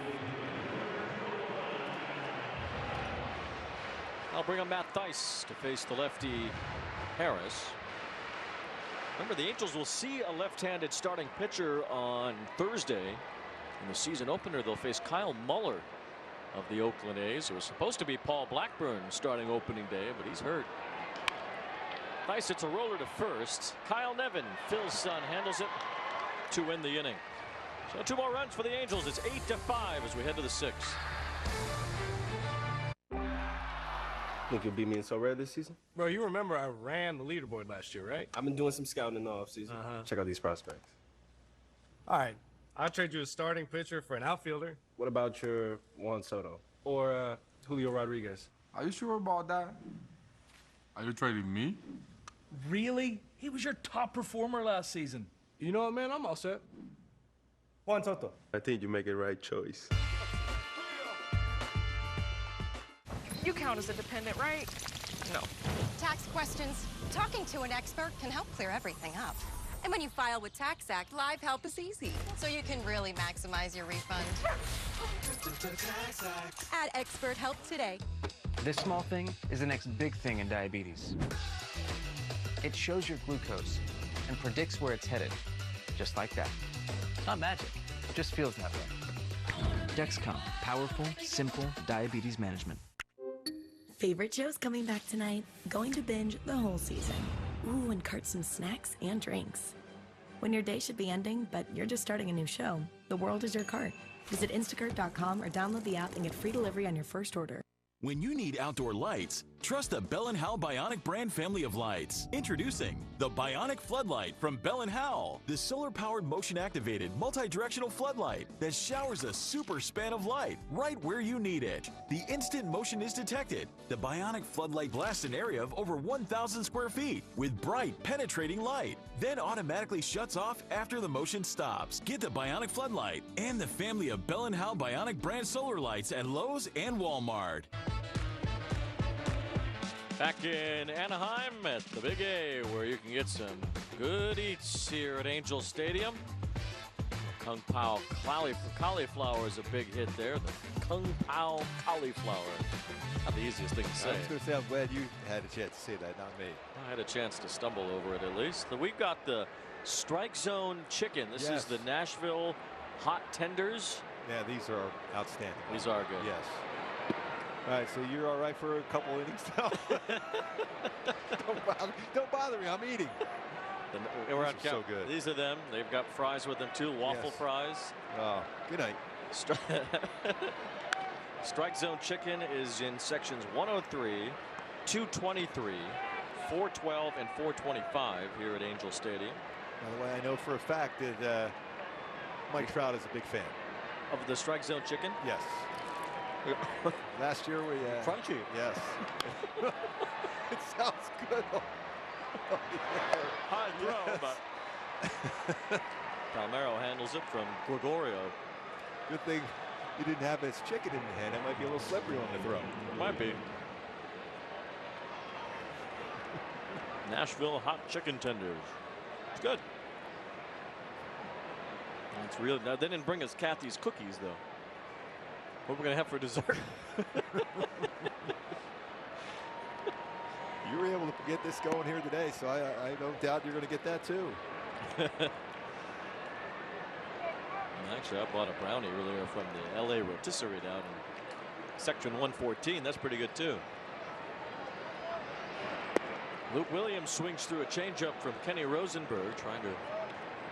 I'll bring on Matt Theis to face the lefty Harris. Remember, the Angels will see a left-handed starting pitcher on Thursday. In the season opener, they'll face Kyle Muller of the Oakland A's. It was supposed to be Paul Blackburn starting opening day, but he's hurt. Theis hits a roller to first. Kyle Nevin, Phil's son, handles it to win the inning. So 2 more runs for the Angels. It's 8-5 as we head to the 6th. Think you'll beat me in So Rare this season? Bro, you remember I ran the leaderboard last year, right? I've been doing some scouting in the offseason. Check out these prospects. All right. I'll trade you a starting pitcher for an outfielder. What about your Juan Soto? Or Julio Rodriguez? Are you sure about that? Are you trading me? Really? He was your top performer last season. You know what, man? I'm all set. Juan Soto. I think you make the right choice. You count as a dependent, right? No. Tax questions. Talking to an expert can help clear everything up. And when you file with TaxAct, live help is easy. So you can really maximize your refund. Add expert help today. This small thing is the next big thing in diabetes. It shows your glucose and predicts where it's headed, just like that. It's not magic, it just feels that way. Dexcom, powerful, simple diabetes management. Favorite shows coming back tonight? Going to binge the whole season. Ooh, and cart some snacks and drinks. When your day should be ending, but you're just starting a new show, the world is your cart. Visit Instacart.com or download the app and get free delivery on your first order. When you need outdoor lights, trust the Bell & Howell Bionic brand family of lights. Introducing the Bionic Floodlight from Bell & Howell, the solar-powered motion-activated multi-directional floodlight that showers a super span of light right where you need it. The instant motion is detected. The Bionic Floodlight blasts an area of over 1,000 square feet with bright, penetrating light, then automatically shuts off after the motion stops. Get the Bionic Floodlight and the family of Bell & Howell Bionic brand solar lights at Lowe's and Walmart. Back in Anaheim at the Big A, where you can get some good eats here at Angel Stadium. Kung Pao cauliflower is a big hit there. The Kung Pao cauliflower. Not the easiest thing to say. I was going to say, I'm glad you had a chance to say that, not me. I had a chance to stumble over it at least. We've got the strike zone chicken. This is the Nashville hot tenders. Yeah, these are outstanding. These are good. Yes. All right, so you're all right for a couple innings now? don't bother me. I'm eating. We're on so good. These are them. They've got fries with them too. Waffle fries. Oh, good night. Strike zone chicken is in sections 103, 223, 412, and 425 here at Angel Stadium. By the way, I know for a fact that Mike Trout is a big fan of the strike zone chicken. Yes. Last year we crunchy. Yes. It sounds good. High throw, but Palmeiro handles it from Gregorio. Good thing you didn't have his chicken in the hand. It might be a little slippery on the throw. It might be. Nashville hot chicken tenders. It's good. It's really. Now, they didn't bring us Kathy's cookies though. What we're gonna have for dessert? You were able to get this going here today, so I don't doubt you're going to get that too. Actually, I bought a brownie earlier from the LA Rotisserie down in section 114. That's pretty good too. Luke Williams swings through a changeup from Kenny Rosenberg, trying to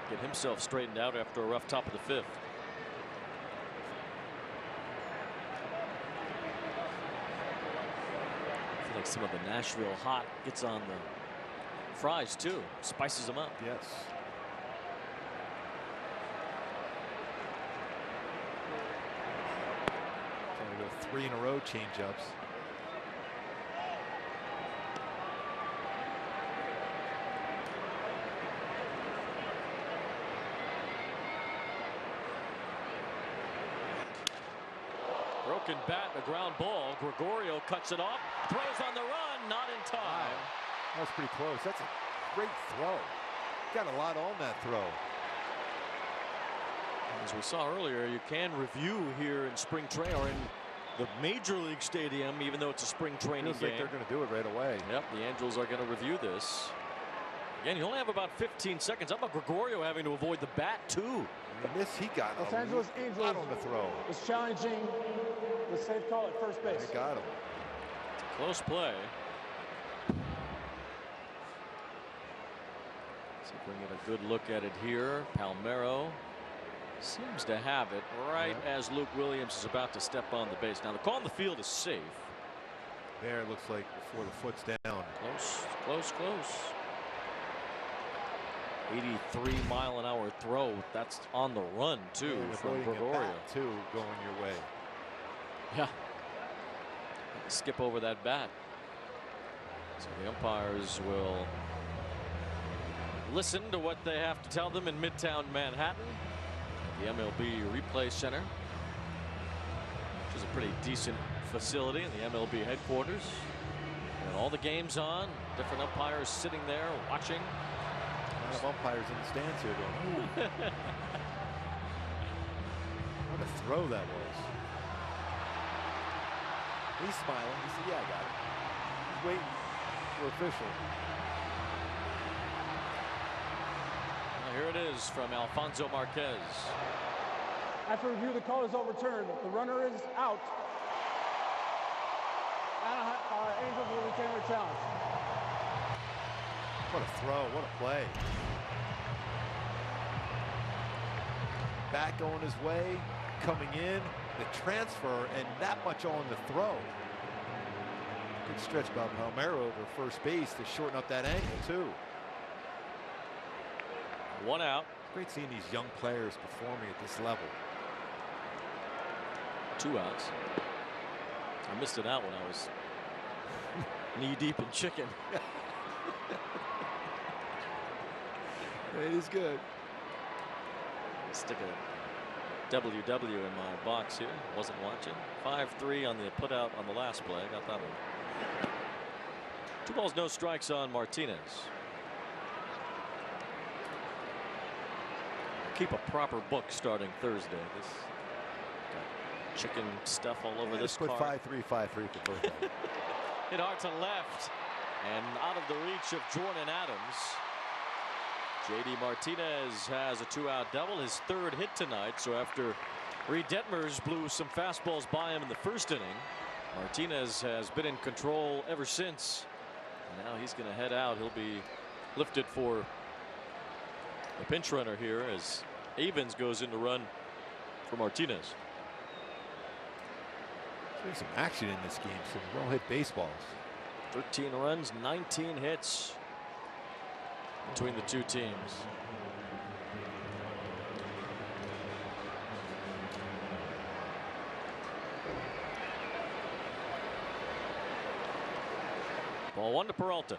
get himself straightened out after a rough top of the fifth. I feel like some of the Nashville hot gets on the fries too, spices them up. Yes. Trying to go 3 in a row changeups. Broken bat, a ground ball. Gregorio cuts it off, throws on the run, not in time. Wow. That was pretty close. That's a great throw. Got a lot on that throw. As we saw earlier, you can review here in spring training or in the Major League Stadium, even though it's a spring training Feels game. like they're going to do it right away. Yep, the Angels are going to review this. Again, you only have about 15 seconds. How about Gregorio having to avoid the bat too? I mean, he got Los Angeles Angels on the throw. Was challenging the safe call at first base. They got him. Close play. So we can get a good look at it here. Palmeiro seems to have it right as Luke Williams is about to step on the base. Now the call on the field is safe. There it looks like before the foot's down. Close, close, close. 83-mile-an-hour throw. That's on the run too from Gregorio. Too going your way. Yeah. Skip over that bat. So the umpires will listen to what they have to tell them in Midtown Manhattan, the MLB Replay Center, which is a pretty decent facility in the MLB headquarters. And all the games on, different umpires sitting there watching. A lot of umpires in the stands here going, ooh. What a throw that was. He's smiling. He said, yeah, I got it. He's waiting for official. Well, here it is from Alfonso Marquez. After review, the call is overturned. The runner is out. Anaheim Angels will retain their challenge. What a throw. What a play. Back going his way, coming in, the transfer, and that much on the throw. Good stretch by Palmeiro over first base to shorten up that angle, too. One out. Great seeing these young players performing at this level. 2 outs. I missed it out when I was knee deep in chicken. It is good. Stick a WW in my box here. Wasn't watching. 5-3 on the put out on the last play. Got that one. 2 balls, no strikes on Martinez. keep a proper book starting Thursday. This got chicken stuff all over this put card. 5-3, 5-3 for birthday. Hit hard to left and out of the reach of Jordan Adams. JD Martinez has a 2-out double, his third hit tonight. So after Reid Detmers blew some fastballs by him in the first inning, Martinez has been in control ever since. And now he's going to head out. He'll be lifted for the pinch runner here as Avens goes in to run for Martinez. There's some action in this game, some well-hit baseballs. 13 runs, 19 hits between the two teams. Ball 1 to Peralta.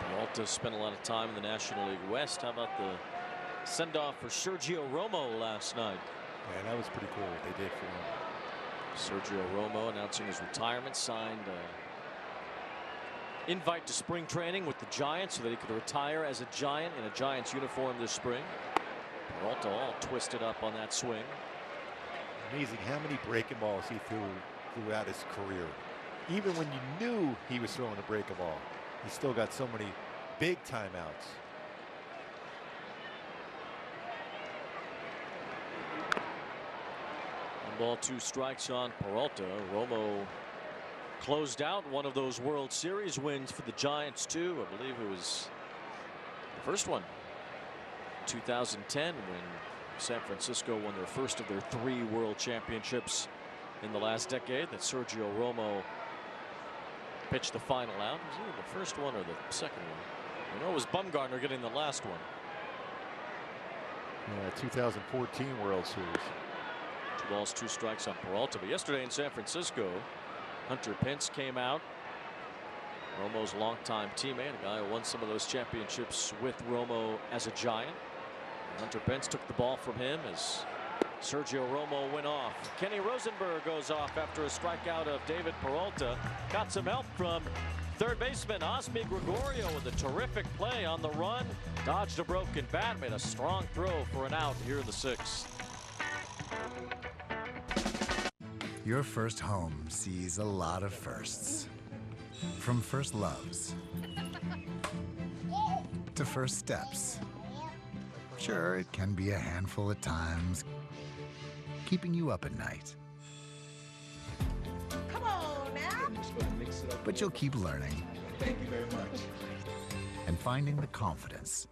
Peralta spent a lot of time in the National League West. How about the send-off for Sergio Romo last night? Yeah, that was pretty cool what they did for him. Sergio Romo announcing his retirement, signed an invite to spring training with the Giants so that he could retire as a Giant in a Giants uniform this spring. Peralta all twisted up on that swing. Amazing how many breaking balls he threw throughout his career. Even when you knew he was throwing a breaking ball, he still got so many big timeouts. One ball, 2 strikes on Peralta. Romo closed out one of those World Series wins for the Giants too. I believe it was the first one, 2010, when San Francisco won their first of their 3 World Championships in the last decade. That Sergio Romo pitched the final out. Was it the first one or the second one? I know it was Bumgarner getting the last one. Yeah, 2014 World Series. 2 balls, 2 strikes on Peralta. But yesterday in San Francisco, Hunter Pence came out. Romo's longtime teammate, a guy who won some of those championships with Romo as a Giant. And Hunter Pence took the ball from him as Sergio Romo went off. Kenny Rosenberg goes off after a strikeout of David Peralta. Got some help from third baseman Osmi Gregorio with a terrific play on the run. Dodged a broken bat, made a strong throw for an out here in the 6th. Your first home sees a lot of firsts. From first loves to first steps. Sure, it can be a handful at times, keeping you up at night. Come on now. But you'll keep learning. Thank you very much. And finding the confidence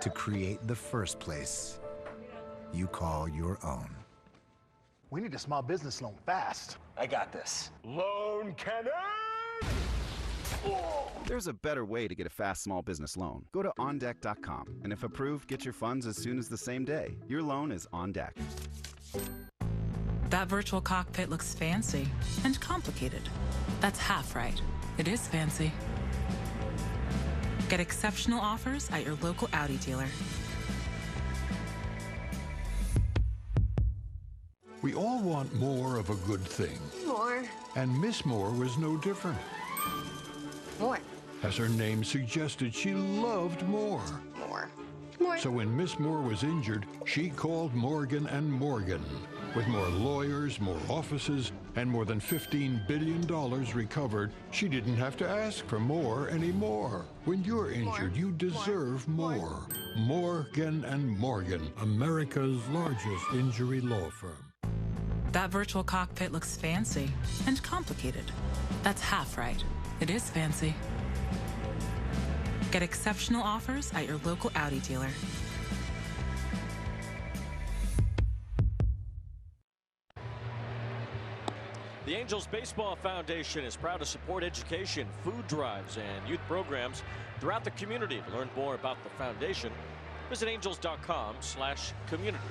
to create the first place you call your own. We need a small business loan fast. I got this. Loan cannon! There's a better way to get a fast small business loan. Go to OnDeck.com, and if approved, get your funds as soon as the same day. Your loan is on deck. That virtual cockpit looks fancy and complicated. That's half right. It is fancy. Get exceptional offers at your local Audi dealer. We all want more of a good thing. More. And Miss Moore was no different. More. As her name suggested, she loved more. More. More. So when Miss Moore was injured, she called Morgan & Morgan. With more lawyers, more offices, and more than $15 billion recovered, she didn't have to ask for more anymore. When you're injured, you deserve more. Morgan & Morgan, America's largest injury law firm. That virtual cockpit looks fancy and complicated. That's half right. It is fancy. Get exceptional offers at your local Audi dealer. The Angels Baseball Foundation is proud to support education, food drives, and youth programs throughout the community. To learn more about the foundation, visit angels.com/community.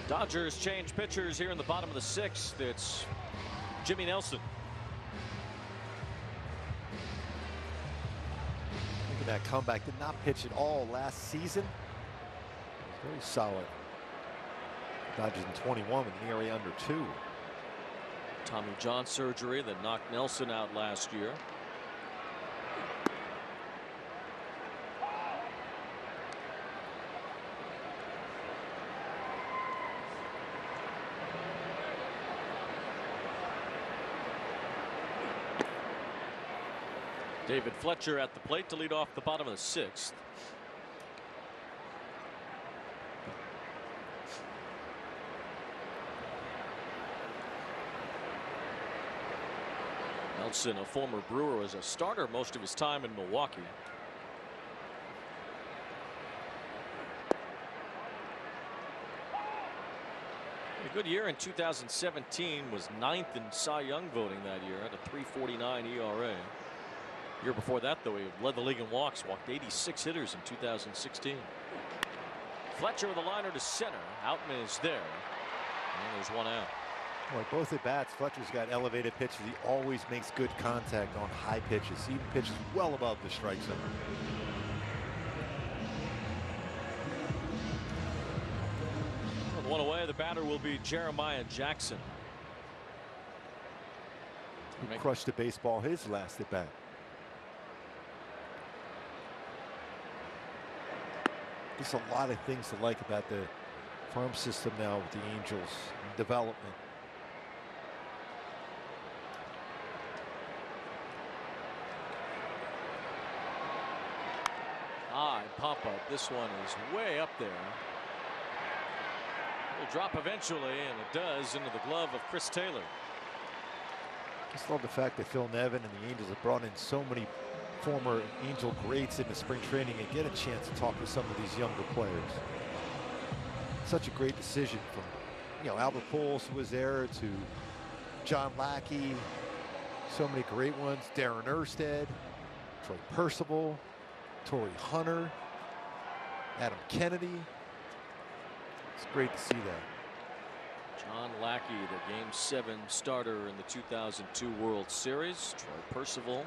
Dodgers change pitchers here in the bottom of the 6th. It's Jimmy Nelson. Look at that comeback. Did not pitch at all last season. Very solid. Dodgers in 21 with an ERA under 2. Tommy John surgery that knocked Nelson out last year. David Fletcher at the plate to lead off the bottom of the 6th. Nelson, a former Brewer, was a starter most of his time in Milwaukee. A good year in 2017, was 9th in Cy Young voting that year at a 3.49 ERA. Year before that, though, he led the league in walks, walked 86 hitters in 2016. Fletcher with a liner to center. Outman is there. And there's one out. Like both at bats, Fletcher's got elevated pitches. He always makes good contact on high pitches. He even pitches well above the strike zone. With one away, the batter will be Jeremiah Jackson. He crushed the baseball his last at bat. There's a lot of things to like about the farm system now with the Angels development. High pop up. This one is way up there. It'll drop eventually, and it does into the glove of Chris Taylor. Just love the fact that Phil Nevin and the Angels have brought in so many former Angel greats into spring training and get a chance to talk with some of these younger players. Such a great decision from, Albert Pujols, who was there, to John Lackey. So many great ones. Darren Erstad, Troy Percival, Torrey Hunter, Adam Kennedy. It's great to see that. John Lackey, the Game 7 starter in the 2002 World Series. Troy Percival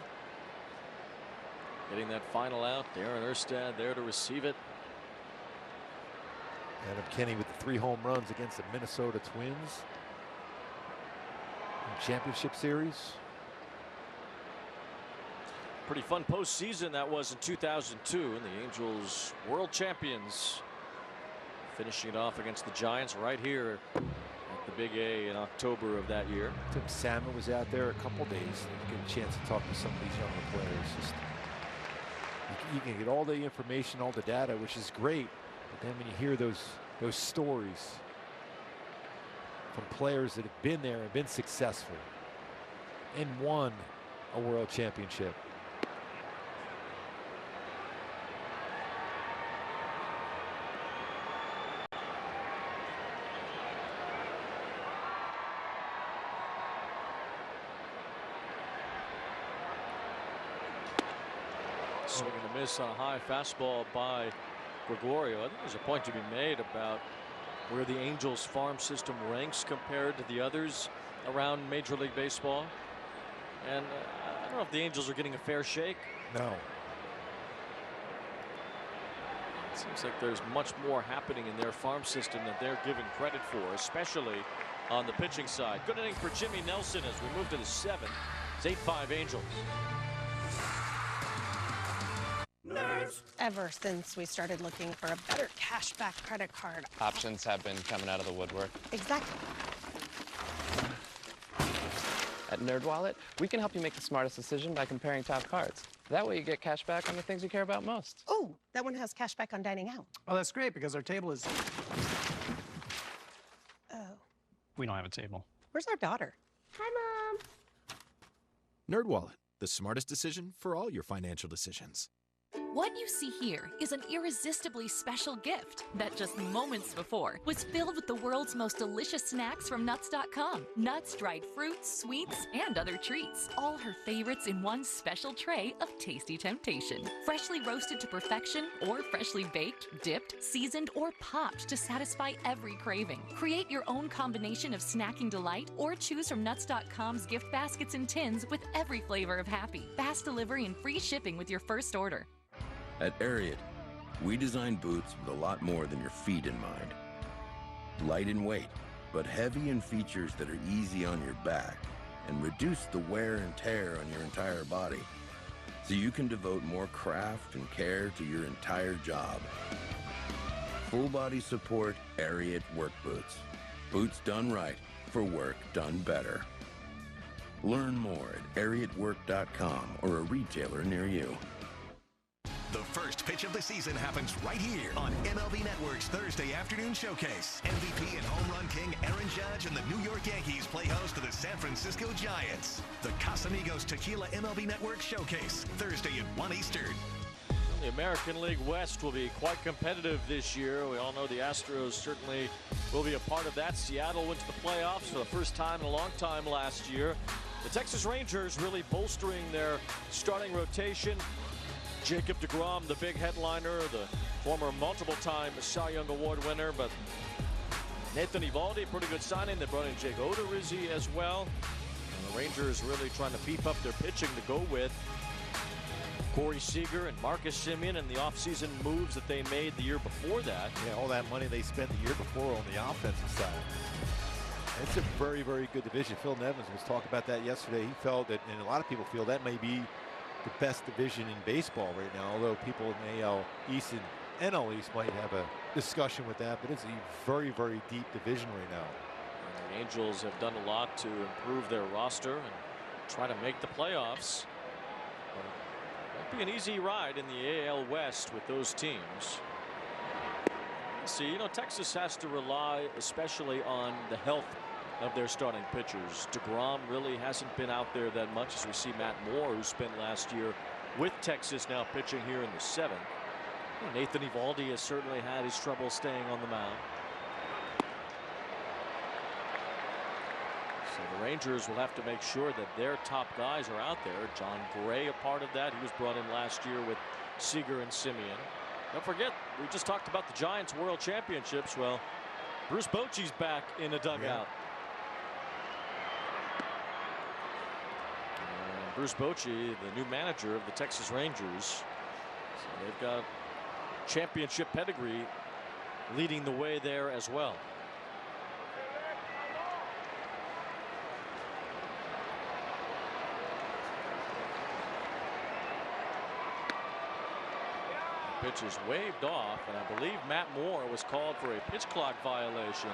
getting that final out. Darren Erstad there to receive it. Adam Kennedy with the 3 home runs against the Minnesota Twins in championship series. Pretty fun postseason that was in 2002, and the Angels world champions finishing it off against the Giants right here at the Big A in October of that year. Tim Salmon was out there a couple days to get a chance to talk to some of these younger players. You can get all the information, all the data, which is great, but then when you hear those stories from players that have been there and been successful and won a world championship. Swing and a miss on a high fastball by Gregorio. I think there's a point to be made about where the Angels farm system ranks compared to the others around Major League Baseball. And I don't know if the Angels are getting a fair shake. No. It seems like there's much more happening in their farm system than they're given credit for, especially on the pitching side. Good inning for Jimmy Nelson as we move to the 7th. It's 8-5 Angels. Ever since we started looking for a better cashback credit card. Options have been coming out of the woodwork. Exactly. At NerdWallet, we can help you make the smartest decision by comparing top cards. That way you get cash back on the things you care about most. Oh, that one has cash back on dining out. Oh, that's great because our table is... Oh. We don't have a table. Where's our daughter? Hi, Mom. NerdWallet, the smartest decision for all your financial decisions. What you see here is an irresistibly special gift that just moments before was filled with the world's most delicious snacks from Nuts.com. Nuts, dried fruits, sweets, and other treats. All her favorites in one special tray of tasty temptation. Freshly roasted to perfection or freshly baked, dipped, seasoned, or popped to satisfy every craving. Create your own combination of snacking delight or choose from Nuts.com's gift baskets and tins with every flavor of happy. Fast delivery and free shipping with your first order. At Ariat, we design boots with a lot more than your feet in mind. Light in weight, but heavy in features that are easy on your back and reduce the wear and tear on your entire body, so you can devote more craft and care to your entire job. Full body support Ariat work boots. Boots done right for work done better. Learn more at ariatwork.com or a retailer near you. The first pitch of the season happens right here on MLB Network's Thursday afternoon showcase. MVP and home run king Aaron Judge and the New York Yankees play host to the San Francisco Giants. The Casamigos Tequila MLB Network showcase, Thursday at 1 Eastern. The American League West will be quite competitive this year. We all know the Astros certainly will be a part of that. Seattle went to the playoffs for the first time in a long time last year. The Texas Rangers really bolstering their starting rotation. Jacob deGrom, the big headliner, the former multiple-time Cy Young Award winner, but Nathan Eovaldi, pretty good signing. They brought in Jake Odorizzi as well. And the Rangers really trying to beef up their pitching to go with Corey Seager and Marcus Semien and the offseason moves that they made the year before that. Yeah, all that money they spent the year before on the offensive side. It's a very, very good division. Phil Nevins was talking about that yesterday. He felt that, and a lot of people feel that may be the best division in baseball right now, although people in AL East and NL East might have a discussion with that, but it's a very, very deep division right now. And the Angels have done a lot to improve their roster and try to make the playoffs. But it won't be an easy ride in the AL West with those teams. See, you know, Texas has to rely especially on the health of their starting pitchers. deGrom really hasn't been out there that much, as we see Matt Moore, who spent last year with Texas, now pitching here in the 7th. Nathan Eovaldi has certainly had his trouble staying on the mound. So the Rangers will have to make sure that their top guys are out there. John Gray a part of that. He was brought in last year with Seager and Semien. Don't forget, we just talked about the Giants World Championships. Well, Bruce Bochy's back in the dugout. Yeah. Bruce Bochy, the new manager of the Texas Rangers. So they've got championship pedigree leading the way there as well. The pitch is waved off, and I believe Matt Moore was called for a pitch clock violation.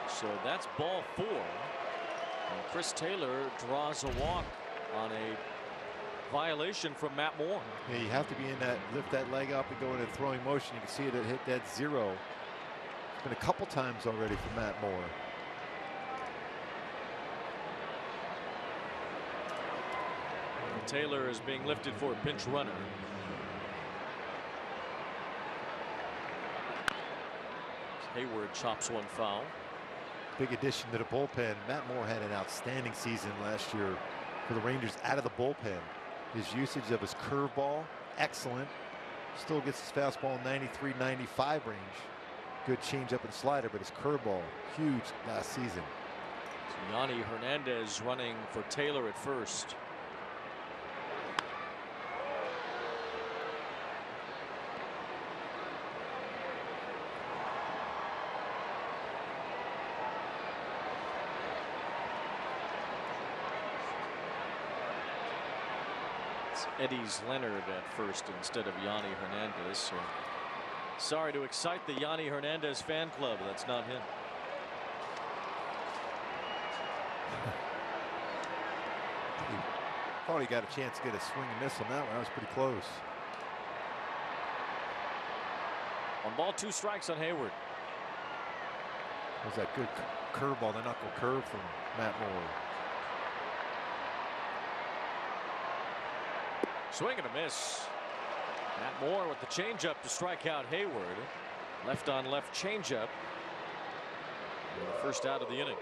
So that's ball 4. And Chris Taylor draws a walk on a violation from Matt Moore. Yeah, you have to be in that, lift that leg up and go into throwing motion. You can see it hit that 0. It's been a couple times already for Matt Moore. And Taylor is being lifted for a pinch runner. Hayward chops one foul. Big addition to the bullpen. Matt Moore had an outstanding season last year for the Rangers out of the bullpen. His usage of his curveball, excellent. Still gets his fastball in 93-95 range. Good changeup and slider, but his curveball, huge last season. So Yanni Hernandez running for Taylor at first. Eddie's Leonard at first instead of Yanni Hernandez. So sorry to excite the Yanni Hernandez fan club. That's not him. Thought he got a chance to get a swing and miss on that one. That was pretty close. 1 ball, 2 strikes on Hayward. Was that good curveball, the knuckle curve from Matt Moore. Swing and a miss. Matt Moore with the changeup to strike out Hayward. Left on left changeup. First out of the inning.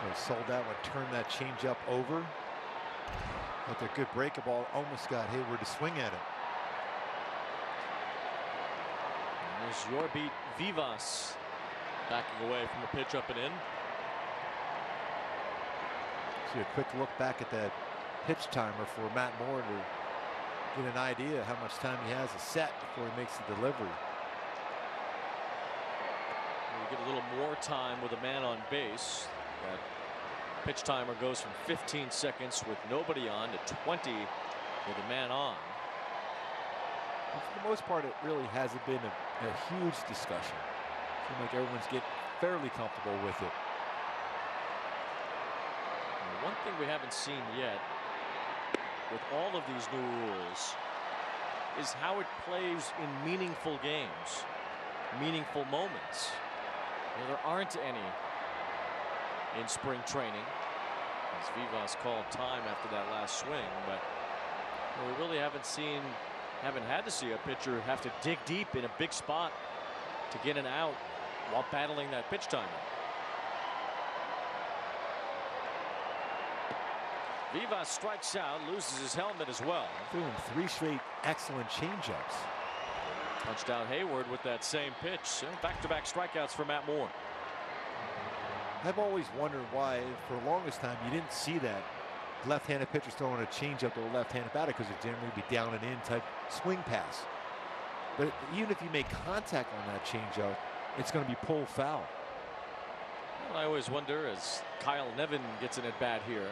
They sold that one, turned that changeup over. With a good breaking ball, almost got Hayward to swing at it. There's Yorbi Vivas backing away from the pitch up and in. See a quick look back at that pitch timer for Matt Moore to get an idea how much time he has set before he makes the delivery. We get a little more time with a man on base. That pitch timer goes from 15 seconds with nobody on to 20 with a man on. And for the most part, it really hasn't been a huge discussion. Seems like everyone's getting fairly comfortable with it. And one thing we haven't seen yet with all of these new rules is how it plays in meaningful games, meaningful moments. There aren't any in spring training, as Vivas called time after that last swing, but we really haven't had to see a pitcher have to dig deep in a big spot to get an out while battling that pitch timer. Vivas strikes out, loses his helmet as well. Doing 3 straight excellent changeups. Punched out Hayward with that same pitch. Back-to-back strikeouts for Matt Moore. I've always wondered why, for the longest time, you didn't see that left-handed pitchers throwing a changeup to a left-handed batter, because it generally be down and in type swing pass. But even if you make contact on that changeup, it's going to be pulled foul. Well, I always wonder, as Kyle Nevin gets an at-bat here,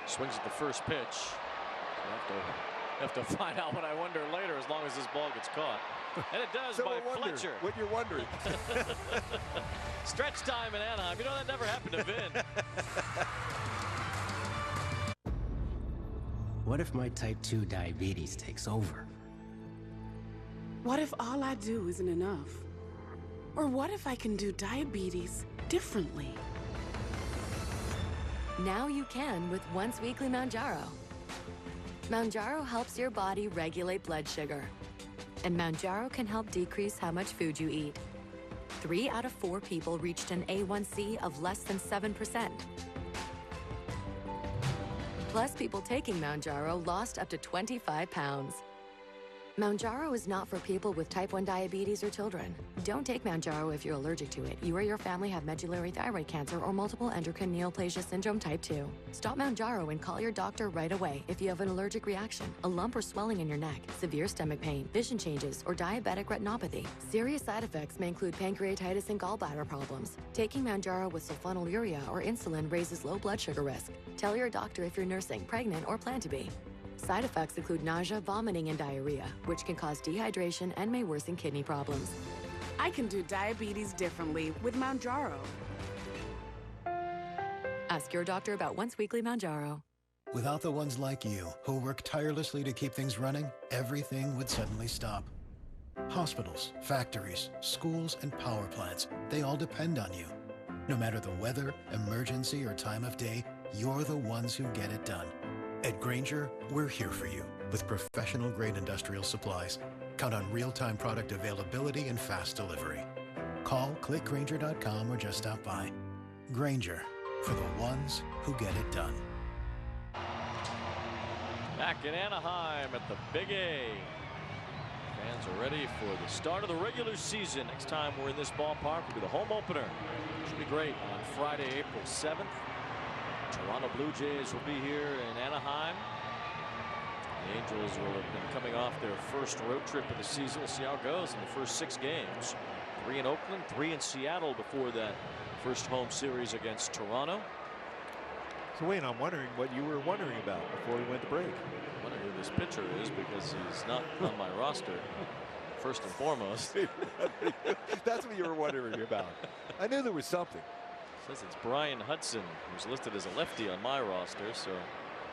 swings at the first pitch. So have to find out what I wonder later, as long as this ball gets caught. And it does by Fletcher. What you're wondering. Stretch time in Anaheim. You know, that never happened to Vin. What if my type 2 diabetes takes over? What if all I do isn't enough? Or what if I can do diabetes differently? Now you can with Once Weekly Mounjaro. Mounjaro helps your body regulate blood sugar. And Mounjaro can help decrease how much food you eat. 3 out of 4 people reached an A1C of less than 7%. Plus, people taking Mounjaro lost up to 25 pounds. Mounjaro is not for people with type 1 diabetes or children. Don't take Mounjaro if you're allergic to it. You or your family have medullary thyroid cancer or multiple endocrine neoplasia syndrome type 2. Stop Mounjaro and call your doctor right away if you have an allergic reaction, a lump or swelling in your neck, severe stomach pain, vision changes, or diabetic retinopathy. Serious side effects may include pancreatitis and gallbladder problems. Taking Mounjaro with sulfonylurea or insulin raises low blood sugar risk. Tell your doctor if you're nursing, pregnant, or plan to be. Side effects include nausea, vomiting, and diarrhea, which can cause dehydration and may worsen kidney problems. I can do diabetes differently with Mounjaro. Ask your doctor about Once Weekly Mounjaro. Without the ones like you, who work tirelessly to keep things running, everything would suddenly stop. Hospitals, factories, schools, and power plants, they all depend on you. No matter the weather, emergency, or time of day, you're the ones who get it done. At Grainger, we're here for you with professional-grade industrial supplies. Count on real-time product availability and fast delivery. Call, click Grainger.com, or just stop by. Grainger, for the ones who get it done. Back in Anaheim at the Big A. Fans are ready for the start of the regular season. Next time we're in this ballpark will be the home opener. Should be great on Friday, April 7th. Toronto Blue Jays will be here in Anaheim. The Angels will have been coming off their first road trip of the season. We'll see how it goes in the first 6 games. 3 in Oakland, 3 in Seattle before that first home series against Toronto. So Wayne, I'm wondering what you were wondering about before we went to break. I'm wondering who this pitcher is, because he's not on my roster, first and foremost. That's what you were wondering about. I knew there was something. Says it's Brian Hudson, who's listed as a lefty on my roster, so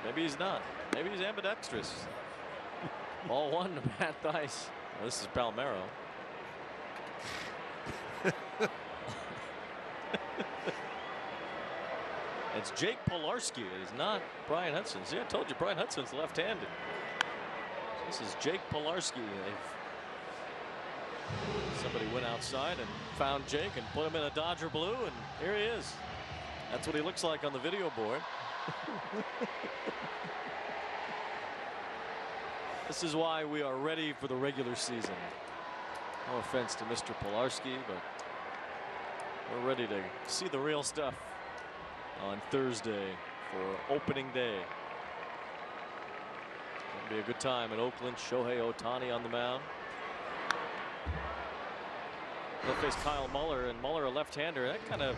maybe he's not. Maybe he's ambidextrous. Ball 1 to Matt Thaiss. Well, this is Palmeiro. It's Jake Pilarski. It is not Brian Hudson. See, I told you Brian Hudson's left-handed. This is Jake Pilarski. Somebody went outside and found Jake and put him in a Dodger blue, and here he is. That's what he looks like on the video board. This is why we are ready for the regular season. No offense to Mr. Pilarski, but we're ready to see the real stuff on Thursday for opening day. It'll be a good time in Oakland. Shohei Ohtani on the mound. They'll face Kyle Muller, and Muller a left-hander. That kind of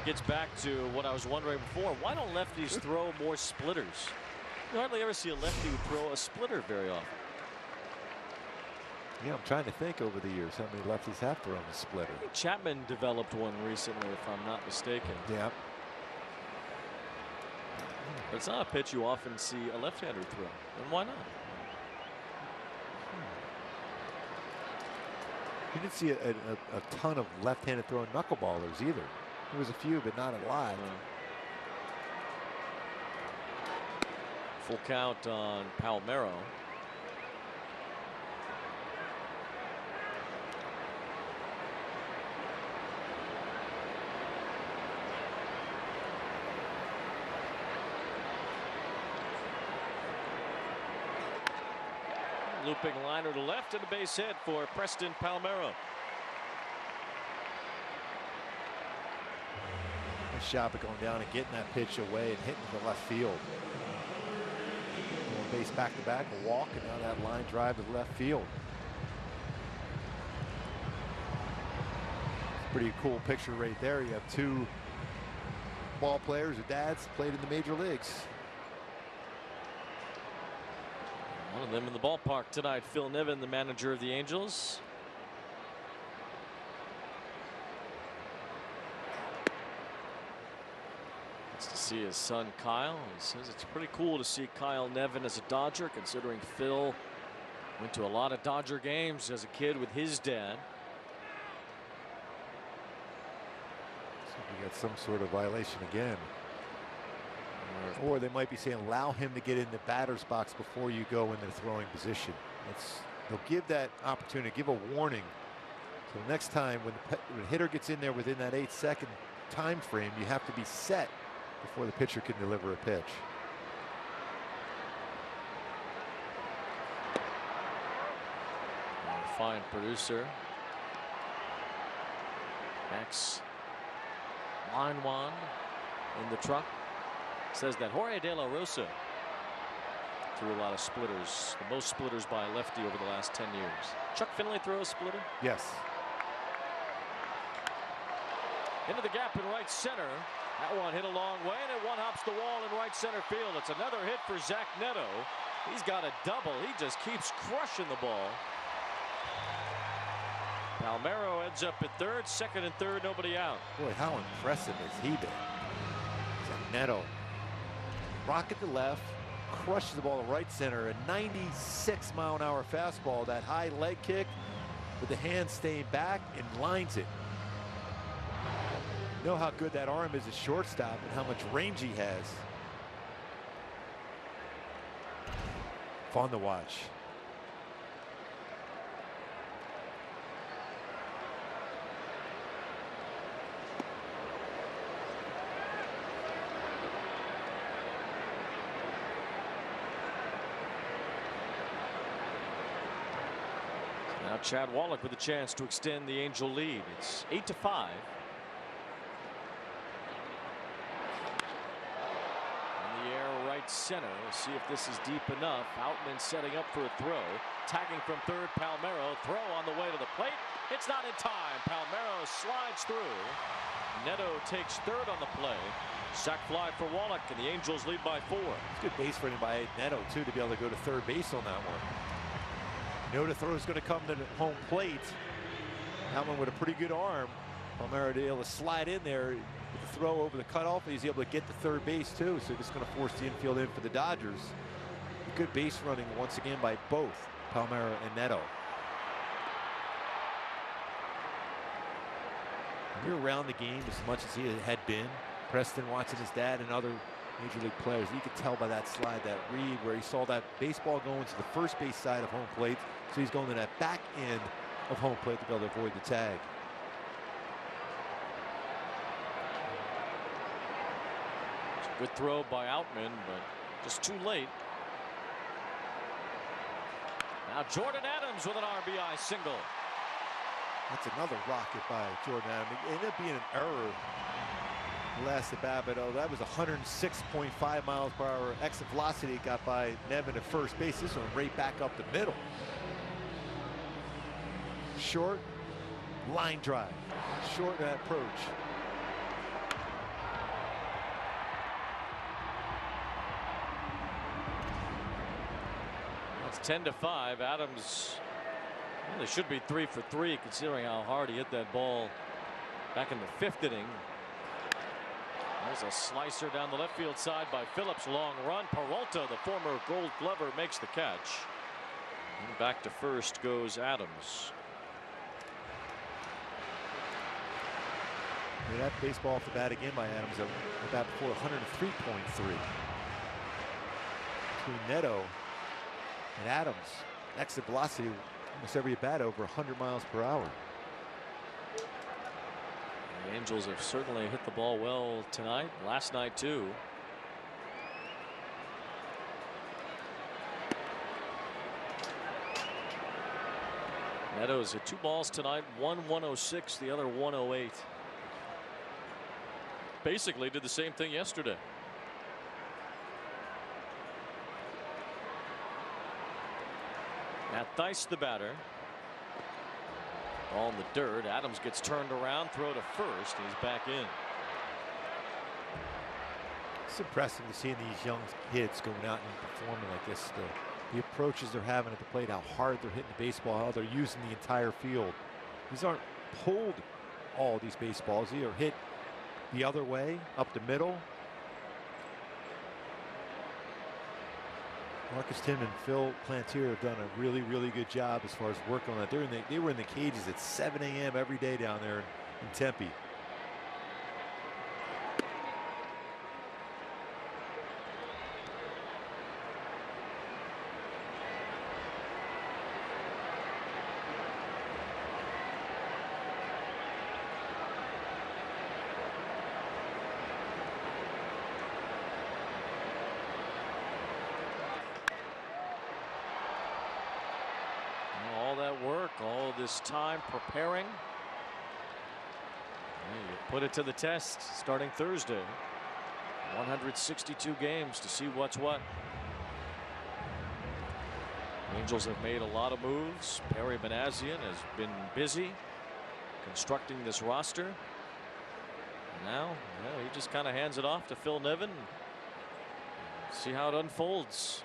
gets back to what I was wondering before. Why don't lefties throw more splitters? You hardly ever see a lefty throw a splitter very often. Yeah, I'm trying to think over the years how many lefties have thrown a splitter. I think Chapman developed one recently, if I'm not mistaken. Yeah. But it's not a pitch you often see a left-hander throw. And why not? You didn't see a ton of left-handed throwing knuckleballers either. There was a few, but not a lot. Full count on Palmeiro. Looping liner to left and a base hit for Preston Palmeiro. Nice job of going down and getting that pitch away and hitting the left field. Going base back to back, a walk, and now that line drive to left field. Pretty cool picture right there. You have two ball players or dads played in the major leagues. One of them in the ballpark tonight, Phil Nevin, the manager of the Angels. It's to see his son Kyle. He says it's pretty cool to see Kyle Nevin as a Dodger, considering Phil went to a lot of Dodger games as a kid with his dad. So we got some sort of violation again. Or they might be saying allow him to get in the batter's box before you go in the throwing position. They'll give that opportunity, give a warning. So next time when the hitter gets in there within that 8-second time frame, you have to be set before the pitcher can deliver a pitch. Fine producer. Max Linewan in the truck. Says that Jorge De La Rosa threw a lot of splitters, the most splitters by a lefty over the last 10 years. Chuck Finley throw a splitter? Yes. Into the gap in right center. That one hit a long way, and it one hops the wall in right center field. It's another hit for Zach Neto. He's got a double. He just keeps crushing the ball. Palmeiro ends up at third, second and third, nobody out. Boy, how impressive has he been? Zach Neto. Rocket to left, crushes the ball to right center, a 96-mile-an-hour fastball, that high leg kick with the hand staying back and lines it. You know how good that arm is as shortstop and how much range he has. Fun to watch. Now Chad Wallach with a chance to extend the Angel lead. It's 8-5. In the air right center. We'll see if this is deep enough. Outman setting up for a throw. Tagging from third, Palmeiro. Throw on the way to the plate. It's not in time. Palmeiro slides through. Neto takes third on the play. Sac fly for Wallach, and the Angels lead by 4. It's good base running by Neto, too, to be able to go to third base on that one. You know the throw is going to come to the home plate. That one with a pretty good arm. Palmeiro able to slide in there with the throw over the cutoff. He's able to get to third base too. So just going to force the infield in for the Dodgers. Good base running once again by both Palmeiro and Neto. You're around the game as much as he had been. Preston watching his dad and other major league players. You could tell by that slide that Reid, where he saw that baseball going to the first base side of home plate. So he's going to that back end of home plate to be able to avoid the tag. It's a good throw by Outman, but just too late. Now Jordan Adams with an RBI single. That's another rocket by Jordan Adams. It ended up being an error last at bat, but that was 106.5 miles per hour exit velocity. It got by Nevin at first base. This one right back up the middle. Short line drive. Short approach. It's 10-5. Adams, well, they should be 3 for 3 considering how hard he hit that ball back in the 5th inning. There's a slicer down the left field side by Phillips. Long run. Peralta, the former Gold Glover, makes the catch. And back to first goes Adams. That baseball off the bat again by Adams. The bat before 103.3. Between Neto and Adams, exit velocity almost every at bat over 100 miles per hour. The Angels have certainly hit the ball well tonight. Last night too. Neto's hit 2 balls tonight. One 106, the other 108. Basically did the same thing yesterday. Matt Thaiss, the batter. Ball in the dirt. Adams gets turned around, throw to first. He's back in. It's impressive to see these young kids going out and performing like this. The approaches they're having at the plate, how hard they're hitting the baseball, how they're using the entire field. These aren't pulled, all these baseballs. They are hit the other way, up the middle. Marcus Tim and Phil Plantier have done a really, really good job as far as working on that. They were in the cages at 7 a.m. every day down there in Tempe. All this time preparing. You put it to the test starting Thursday. 162 games to see what's what. The Angels have made a lot of moves. Perry Benazian has been busy constructing this roster. And now, he just kind of hands it off to Phil Nevin. See how it unfolds.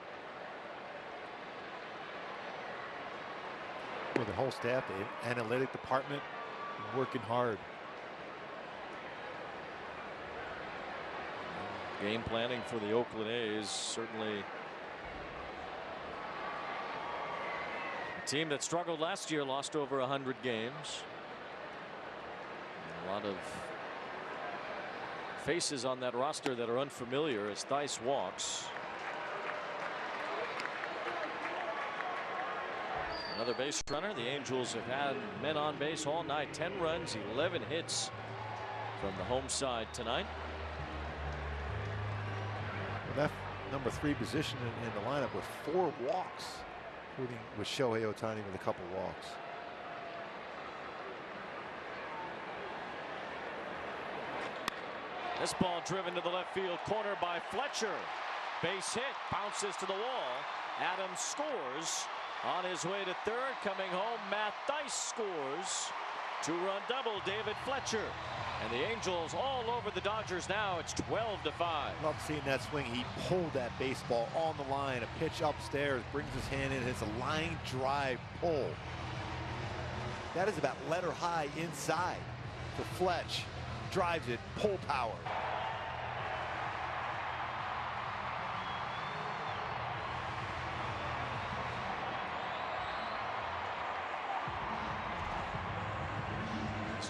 With the whole staff, the analytic department, working hard. Game planning for the Oakland A's, certainly a team that struggled last year, lost over 100 games. A lot of faces on that roster that are unfamiliar as Thaiss walks. Another base runner. The Angels have had men on base all night. 10 runs, 11 hits from the home side tonight. Well, that number 3 position in the lineup with 4 walks, including with Shohei Ohtani with a couple walks. This ball driven to the left field corner by Fletcher. Base hit, bounces to the wall. Adams scores. On his way to third, coming home, Matt Thaiss scores. 2-run double, David Fletcher. And the Angels all over the Dodgers now. It's 12-5. Love seeing that swing. He pulled that baseball on the line. A pitch upstairs, brings his hand in. It's a line drive pull. That is about letter high inside for Fletch. Drives it, pull power.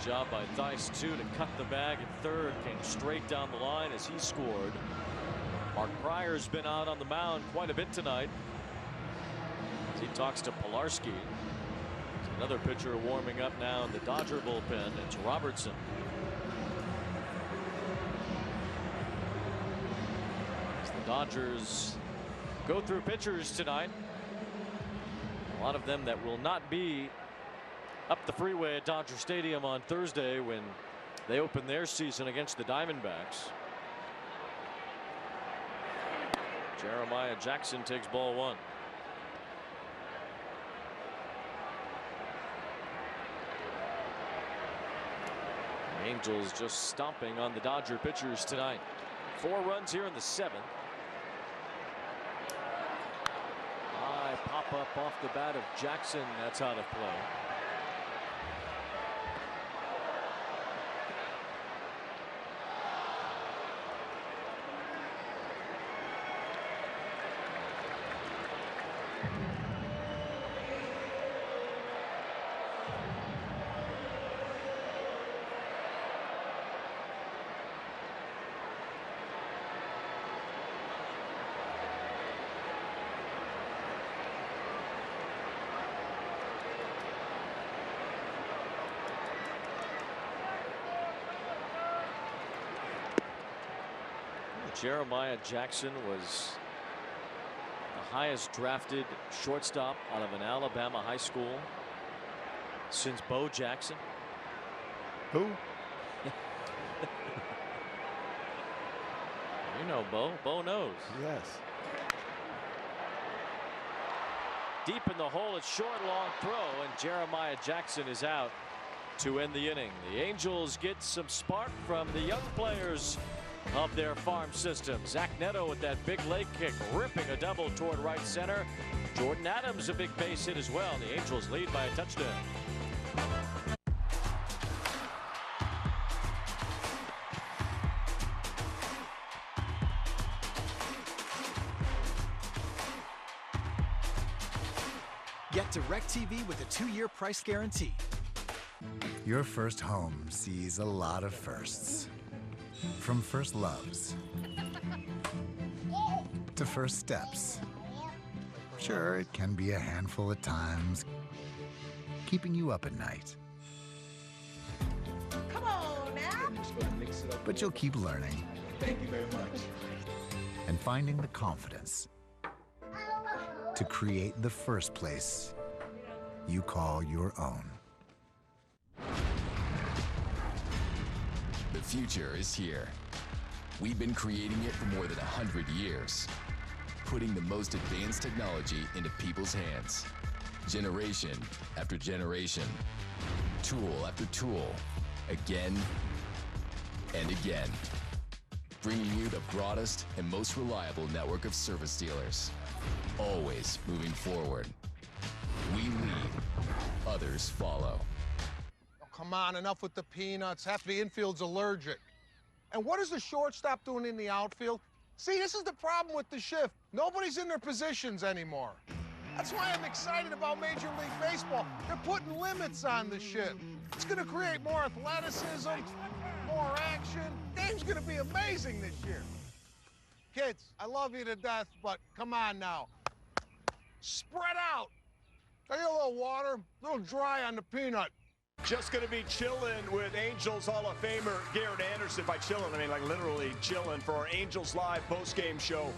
Job by Thaiss too to cut the bag at third. Came straight down the line as he scored. Mark Pryor's been out on the mound quite a bit tonight as he talks to Pilarski. There's another pitcher warming up now in the Dodger bullpen. It's Robertson. As the Dodgers go through pitchers tonight, a lot of them that will not be up the freeway at Dodger Stadium on Thursday when They open their season against the Diamondbacks. Jeremiah Jackson takes ball 1. The Angels just stomping on the Dodger pitchers tonight. 4 runs here in the 7th. High pop up off the bat of Jackson. That's out of play. Jeremiah Jackson was the highest drafted shortstop out of an Alabama high school since Bo Jackson. Who? You know Bo. Bo knows. Yes. Deep in the hole, it's short, long throw, and Jeremiah Jackson is out to end the inning. The Angels get some spark from the young players of their farm system. Zach Neto with that big leg kick, ripping a double toward right center. Jordan Adams a big base hit as well. The Angels lead by a touchdown. Get DirecTV with a 2-year price guarantee. Your first home sees a lot of firsts. From first loves to first steps. Sure, it can be a handful at times, keeping you up at night. Come on now. But you'll keep learning. Thank you very much. And finding the confidence to create the first place you call your own. The future is here. We've been creating it for more than 100 years, putting the most advanced technology into people's hands, generation after generation, tool after tool, again and again, bringing you the broadest and most reliable network of service dealers, always moving forward. We lead, others follow. Come on, enough with the peanuts. Half the infield's allergic. And what is the shortstop doing in the outfield? See, this is the problem with the shift. Nobody's in their positions anymore. That's why I'm excited about Major League Baseball. They're putting limits on the shift. It's going to create more athleticism, more action. The game's going to be amazing this year. Kids, I love you to death, but come on now. Spread out. Take a little water, a little dry on the peanut. Just going to be chilling with Angels Hall of Famer Garrett Anderson. By chilling, I mean like literally chilling for our Angels Live post-game show.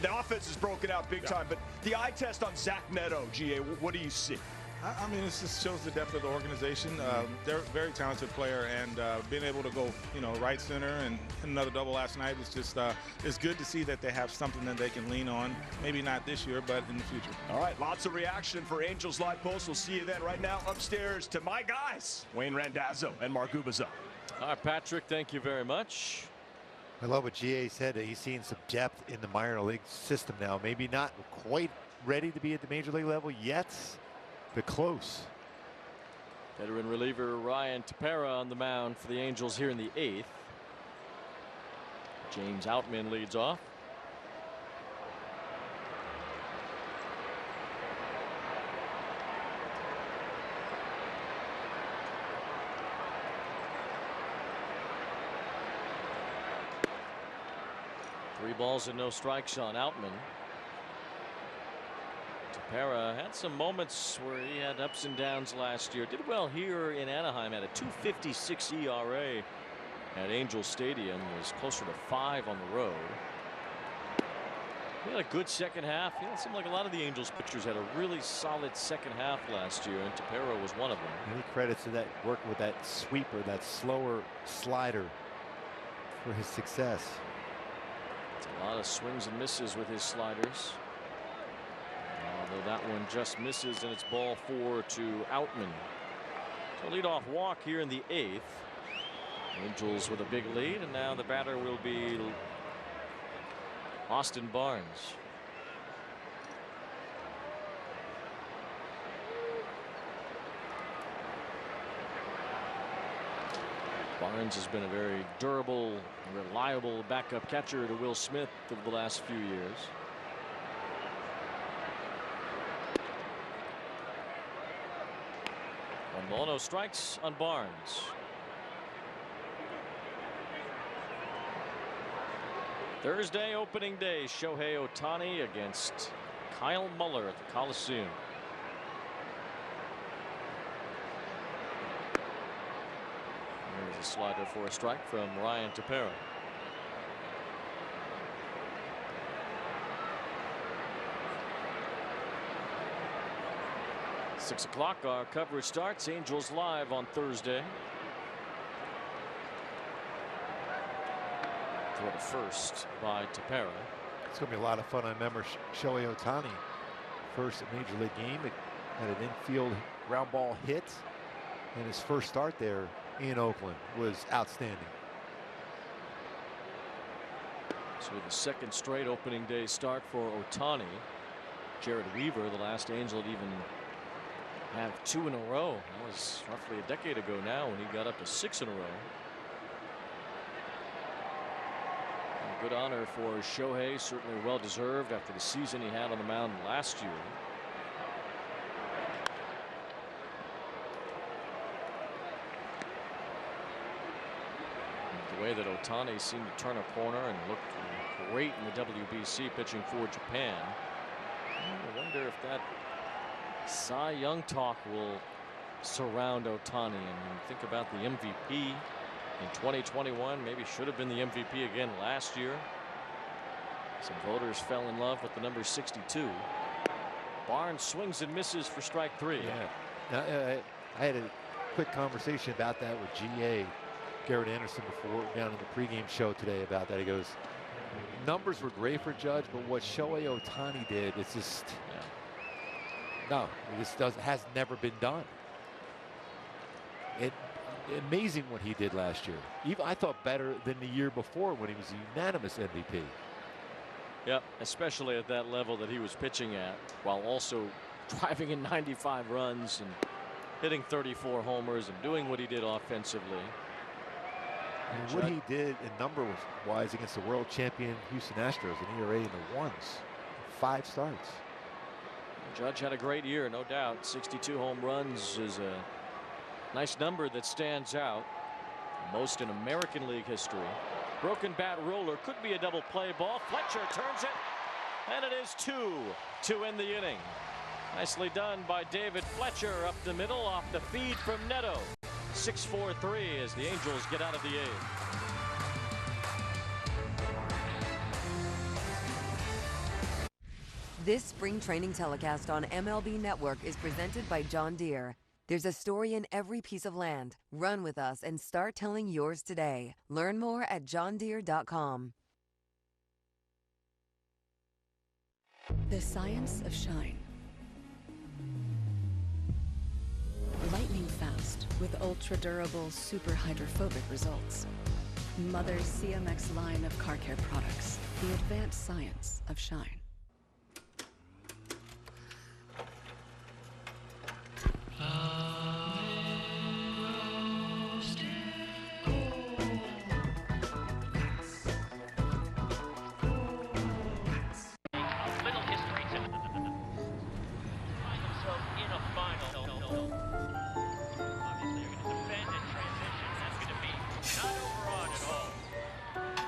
The offense is broken out big time, but the eye test on Zach Neto, GA, what do you see? I mean, it just shows the depth of the organization. They're a very talented player, and being able to go, right center and another double last night is just it's good to see that they have something that they can lean on. Maybe not this year, but in the future. All right, lots of reaction for Angels Live Post. We'll see you then. Right now, upstairs to my guys, Wayne Randazzo and Mark Gubazzo. All right, Patrick, thank you very much. I love what GA said. He's seeing some depth in the minor league system now. Maybe not quite ready to be at the major league level yet, but close. Veteran reliever Ryan Tepera on the mound for the Angels here in the 8th. James Outman leads off. Three balls and no strikes on Outman. Tepera had some moments where he had ups and downs last year. Did well here in Anaheim, had a .256 ERA at Angel Stadium, was closer to 5 on the road. He had a good second half. It seemed like a lot of the Angels pitchers had a really solid second half last year, and Tepera was one of them. Many credits to that working with that sweeper, that slower slider for his success. It's a lot of swings and misses with his sliders. Although that one just misses, and it's ball 4 to Outman. So leadoff walk here in the 8th. Angels with a big lead, and now the batter will be Austin Barnes. Barnes has been a very durable, reliable backup catcher to Will Smith over the last few years. One ball, no strikes on Barnes. Thursday opening day, Shohei Ohtani against Kyle Muller at the Coliseum. There's a slider for a strike from Ryan Tepera. Six o'clock, our coverage starts. Angels live on Thursday. Throw to first by Tepera. It's going to be a lot of fun. I remember Shohei Ohtani, first Major League game, had an infield ground ball hit, and his first start there in Oakland was outstanding. So the second straight opening day start for Ohtani. Jared Weaver, the last Angel to even have 2 in a row. That was roughly a decade ago now when he got up to 6 in a row. And good honor for Shohei, certainly well deserved after the season he had on the mound last year. The way that Ohtani seemed to turn a corner and looked great in the WBC pitching for Japan. I wonder if that Cy Young talk will surround Ohtani, and think about the MVP in 2021. Maybe should have been the MVP again last year. Some voters fell in love with the number 62. Barnes swings and misses for strike 3. Yeah. Now, I had a quick conversation about that with GA Garrett Anderson before down in the pregame show today about that. He goes, numbers were great for Judge, but what Shohei Ohtani did, it's just no, this has never been done. Amazing what he did last year. Even I thought better than the year before when he was a unanimous MVP. Yep, especially at that level that he was pitching at, while also driving in 95 runs and hitting 34 homers and doing what he did offensively. And what he did in number-wise against the world champion Houston Astros, an ERA in the 1s, 5 starts. Judge had a great year, no doubt. 62 home runs is a nice number that stands out. Most in American League history. Broken bat roller could be a double play ball. Fletcher turns it, and it is 2 to end the inning. Nicely done by David Fletcher up the middle off the feed from Neto. 6-4-3 as the Angels get out of the 8th. This spring training telecast on MLB Network is presented by John Deere. There's a story in every piece of land. Run with us and start telling yours today. Learn more at johndeere.com. The science of shine. Lightning fast with ultra-durable, super hydrophobic results. Mother's CMX line of car care products. The advanced science of shine.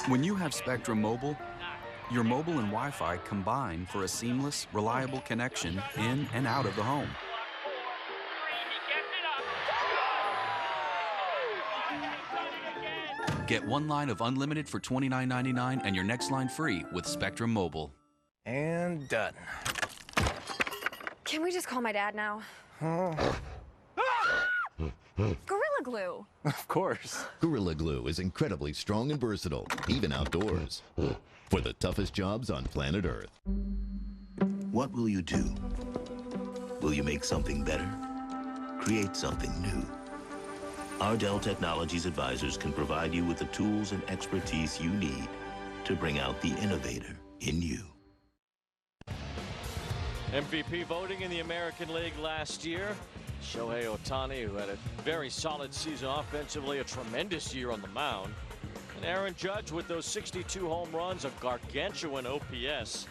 When you have Spectrum Mobile, your mobile and Wi-Fi combine for a seamless, reliable connection in and out of the home. Get one line of unlimited for $29.99 and your next line free with Spectrum Mobile. And done. Can we just call my dad now? Gorilla Glue. Of course. Gorilla Glue is incredibly strong and versatile, even outdoors, for the toughest jobs on planet Earth. What will you do? Will you make something better? Create something new? Our Dell Technologies advisors can provide you with the tools and expertise you need to bring out the innovator in you. MVP voting in the American League last year. Shohei Ohtani, who had a very solid season offensively, a tremendous year on the mound. And Aaron Judge with those 62 home runs, a gargantuan OPS.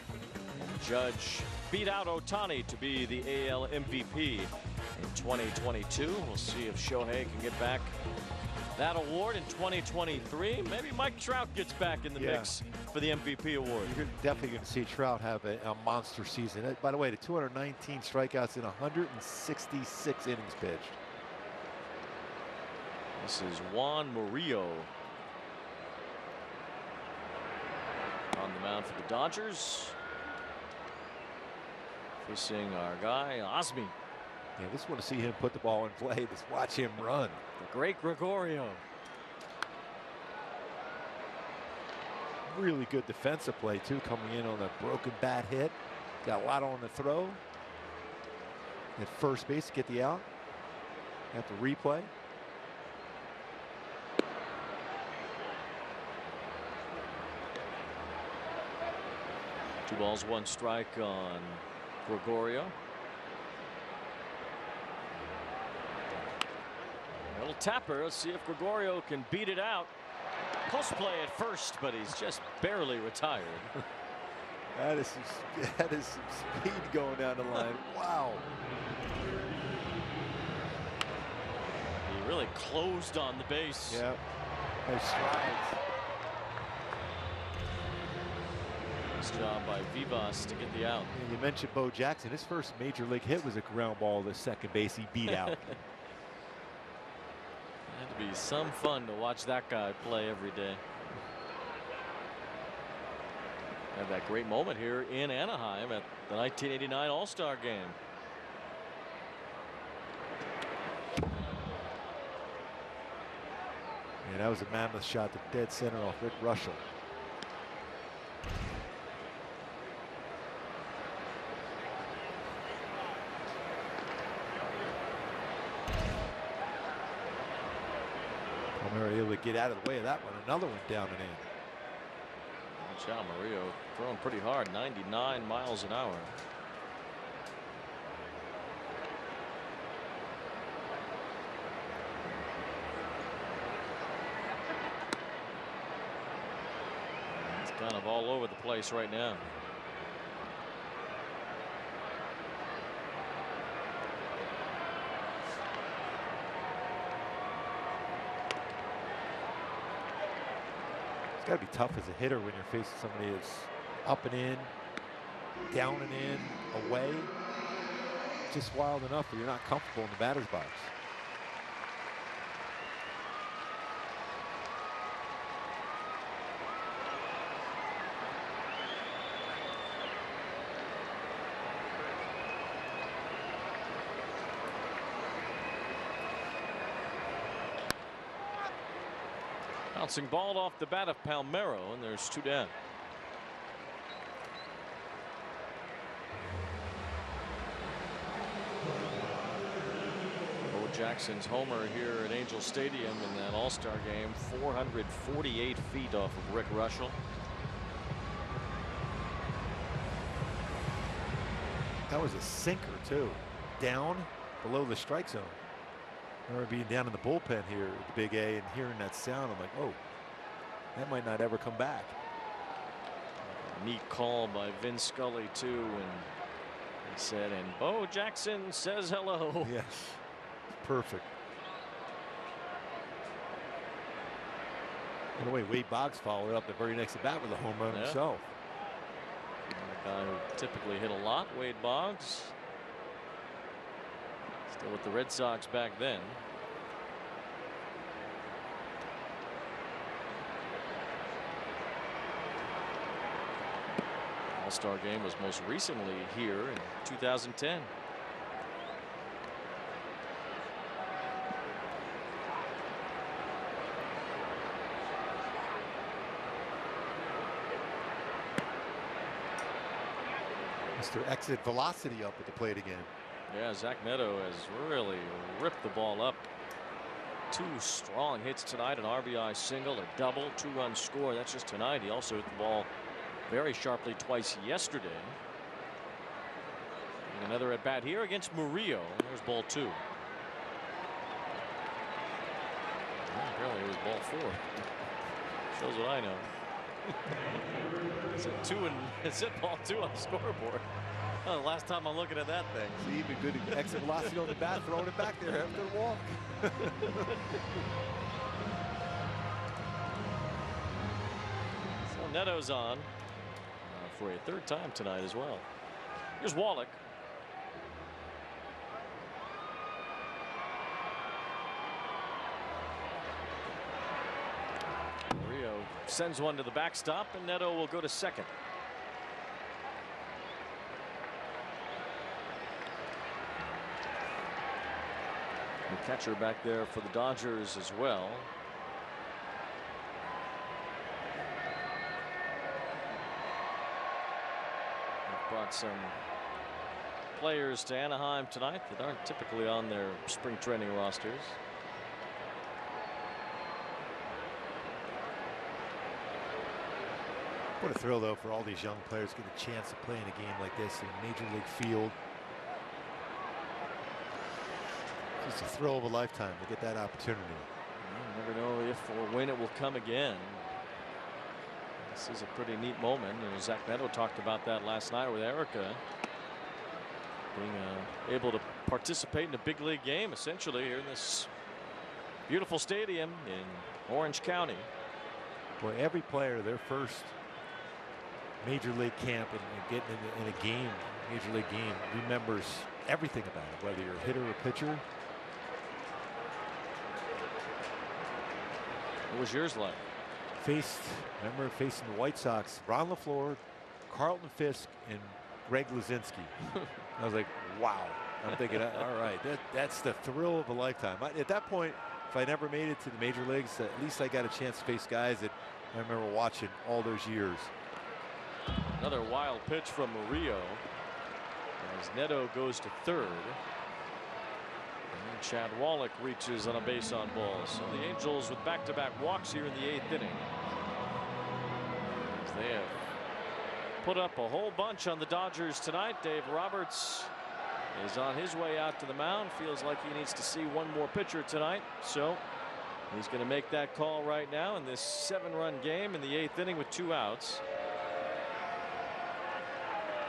Judge beat out Ohtani to be the AL MVP in 2022. We'll see if Shohei can get back that award in 2023. Maybe Mike Trout gets back in the mix for the MVP award. You're definitely going to see Trout have a monster season. By the way, the 219 strikeouts in 166 innings pitched. This is Juan Murillo on the mound for the Dodgers. Facing our guy, Osmi. Yeah, just want to see him put the ball in play. Just watch him run. The great Gregorio. Really good defensive play, too, coming in on a broken bat hit. Got a lot on the throw. At first base to get the out. Have to replay. Two balls, one strike on Gregorio. A little tapper. Let's see if Gregorio can beat it out. Close play at first, but he's just barely retired. That is some speed going down the line. Wow. He really closed on the base. Yep. Nice strides. Nice job by Vivas to get the out. And you mentioned Bo Jackson. His first major league hit was a ground ball to second base. He beat out. Had to be some fun to watch that guy play every day. Had that great moment here in Anaheim at the 1989 All-Star game. Yeah, that was a mammoth shot to dead center off Rick Russell. Able to get out of the way of that one. Another one down and in. Watch out, Murillo throwing pretty hard, 99 miles an hour. It's kind of all over the place right now. It's got to be tough as a hitter when you're facing somebody that's up and in, down and in, away. Just wild enough that you're not comfortable in the batter's box. Bouncing ball off the bat of Palmeiro, and there's two down. Bo Jackson's homer here at Angel Stadium in that All-Star game, 448 feet off of Rick Russell. That was a sinker, too. Down below the strike zone. I remember being down in the bullpen here at the Big A and hearing that sound. I'm like, oh, that might not ever come back. Neat call by Vin Scully, too. And he said, and Bo Jackson says hello. Yes, perfect. By the way, Wade Boggs followed up the very next at bat with a home run himself. A guy who typically hit a lot, Wade Boggs. Still with the Red Sox back then. All-Star game was most recently here in 2010. Mr. Exit velocity up at the plate again. Yeah, Zach Neto has really ripped the ball up. 2 strong hits tonight, an RBI single, a double, 2-run score. That's just tonight. He also hit the ball very sharply twice yesterday. And another at bat here against Murillo. There's ball 2. Well, apparently it was ball 4. Shows what I know. It's at 2 and it's at ball 2 on the scoreboard. Oh, the last time I'm looking at that thing. See, even good exit velocity on the bat, throwing it back there after the walk. So Neto's on for a 3rd time tonight as well. Here's Wallach. Rio sends one to the backstop, and Neto will go to second. The catcher back there for the Dodgers as well. They've brought some players to Anaheim tonight that aren't typically on their spring training rosters. What a thrill, though, for all these young players to get a chance to play in a game like this in a major league field. It's a thrill of a lifetime to get that opportunity. You never know if or when it will come again. This is a pretty neat moment, and Zach Neto talked about that last night with Erica. Being able to participate in a big league game, essentially, here in this beautiful stadium in Orange County. Boy, every player, their first major league camp and getting in a game, major league game, remembers everything about it, whether you're a hitter or pitcher. What was yours like? Remember facing the White Sox, Ron LaFleur, Carlton Fisk, and Greg Luzinski. I was like, wow. I'm thinking, all right, that's the thrill of a lifetime. At that point, if I never made it to the major leagues, at least I got a chance to face guys that I remember watching all those years. Another wild pitch from Murillo as Neto goes to third. And Chad Wallach reaches on a base on balls. So the Angels with back-to-back walks here in the 8th inning. As they have put up a whole bunch on the Dodgers tonight. Dave Roberts is on his way out to the mound. Feels like he needs to see one more pitcher tonight. So he's going to make that call right now in this 7-run game in the 8th inning with 2 outs.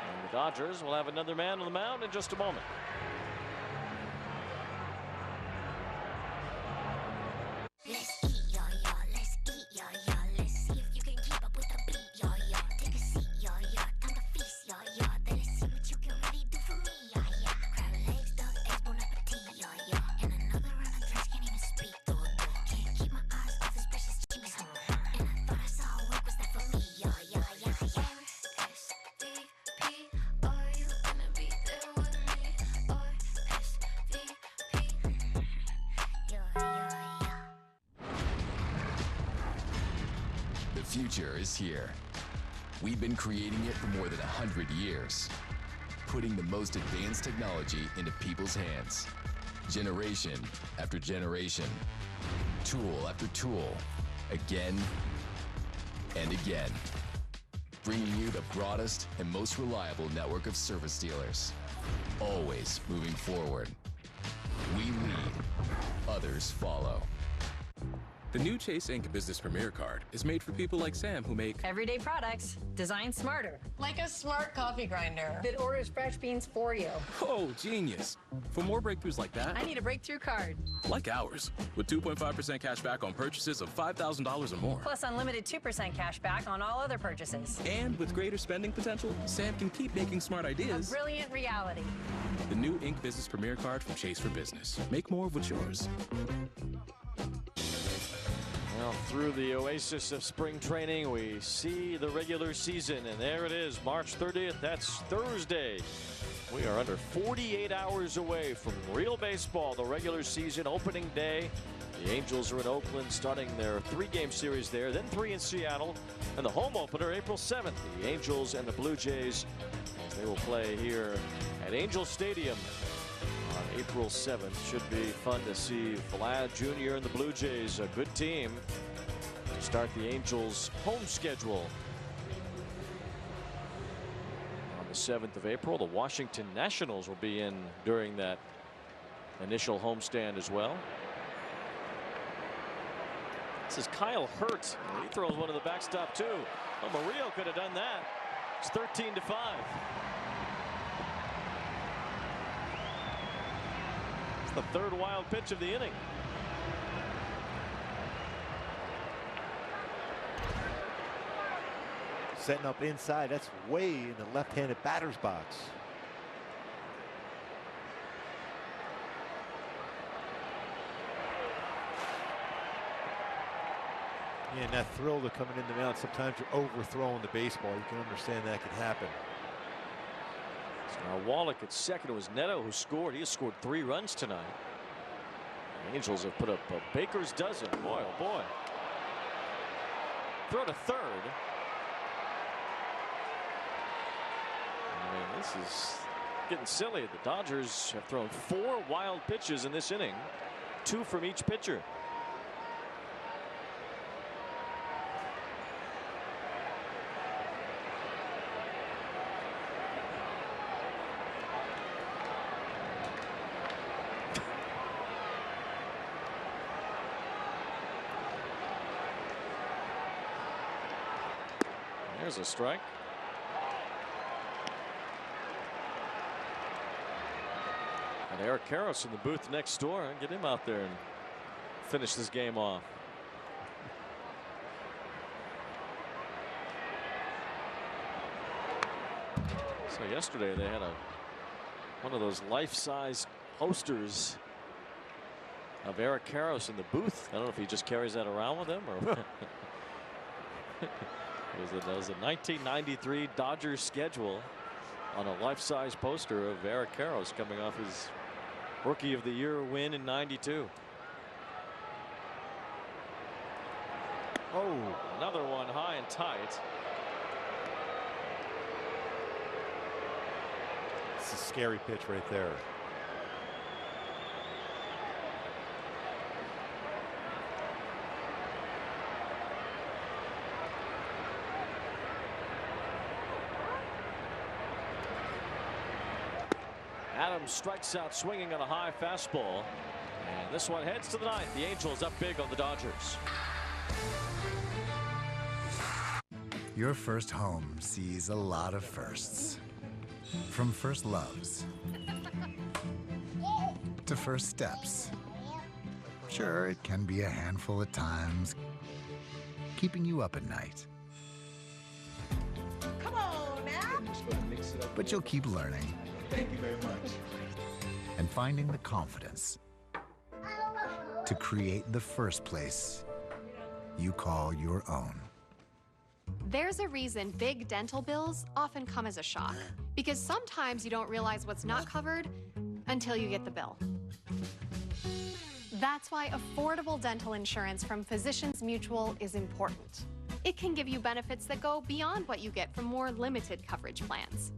And the Dodgers will have another man on the mound in just a moment. The future is here. We've been creating it for more than 100 years, putting the most advanced technology into people's hands, generation after generation, tool after tool, again and again, bringing you the broadest and most reliable network of service dealers, always moving forward. We lead, others follow. The new Chase Ink Business Premier Card is made for people like Sam who make everyday products designed smarter. Like a smart coffee grinder that orders fresh beans for you. Oh, genius. For more breakthroughs like that, I need a breakthrough card. Like ours, with 2.5% cash back on purchases of $5,000 or more. Plus unlimited 2% cash back on all other purchases. And with greater spending potential, Sam can keep making smart ideas a brilliant reality. The new Ink Business Premier Card from Chase for Business. Make more of what's yours. Well, through the oasis of spring training, we see the regular season, and there it is, March 30th. That's Thursday. We are under 48 hours away from real baseball, the regular season opening day. The Angels are in Oakland starting their 3-game series there, then 3 in Seattle, and the home opener April 7th. The Angels and the Blue Jays, as they will play here at Angel Stadium on April 7th. Should be fun to see Vlad Jr. and the Blue Jays, a good team, to start the Angels' home schedule. On the 7th of April, the Washington Nationals will be in during that initial homestand as well. This is Kyle Hurt. He throws one to the backstop too. Oh, Murillo could have done that. It's 13-5. It's the third wild pitch of the inning. Setting up inside. That's way in the left-handed batter's box. And that thrill to coming in the mound, sometimes you're overthrowing the baseball. You can understand that can happen. So now Wallach at second. It was Neto who scored. He has scored 3 runs tonight. The Angels have put up a baker's dozen. Boy, oh boy. Throw to third. I mean, this is getting silly. The Dodgers have thrown 4 wild pitches in this inning, 2 from each pitcher. There's a strike. And Eric Karros in the booth next door. Get him out there and finish this game off. So yesterday they had one of those life-size posters of Eric Karros in the booth. I don't know if he just carries that around with him or It was a 1993 Dodgers schedule on a life-size poster of Eric Karros coming off his Rookie of the Year win in '92. Oh, another one high and tight. It's a scary pitch right there. Adams strikes out swinging on a high fastball, and this one heads to the ninth. The Angels up big on the Dodgers. Your first home sees a lot of firsts. From first loves to first steps. Sure, it can be a handful at times, keeping you up at night. Come on now. But you'll keep learning. Thank you very much. And finding the confidence to create the first place you call your own. There's a reason big dental bills often come as a shock, because sometimes you don't realize what's not covered until you get the bill. That's why affordable dental insurance from Physicians Mutual is important. It can give you benefits that go beyond what you get from more limited coverage plans.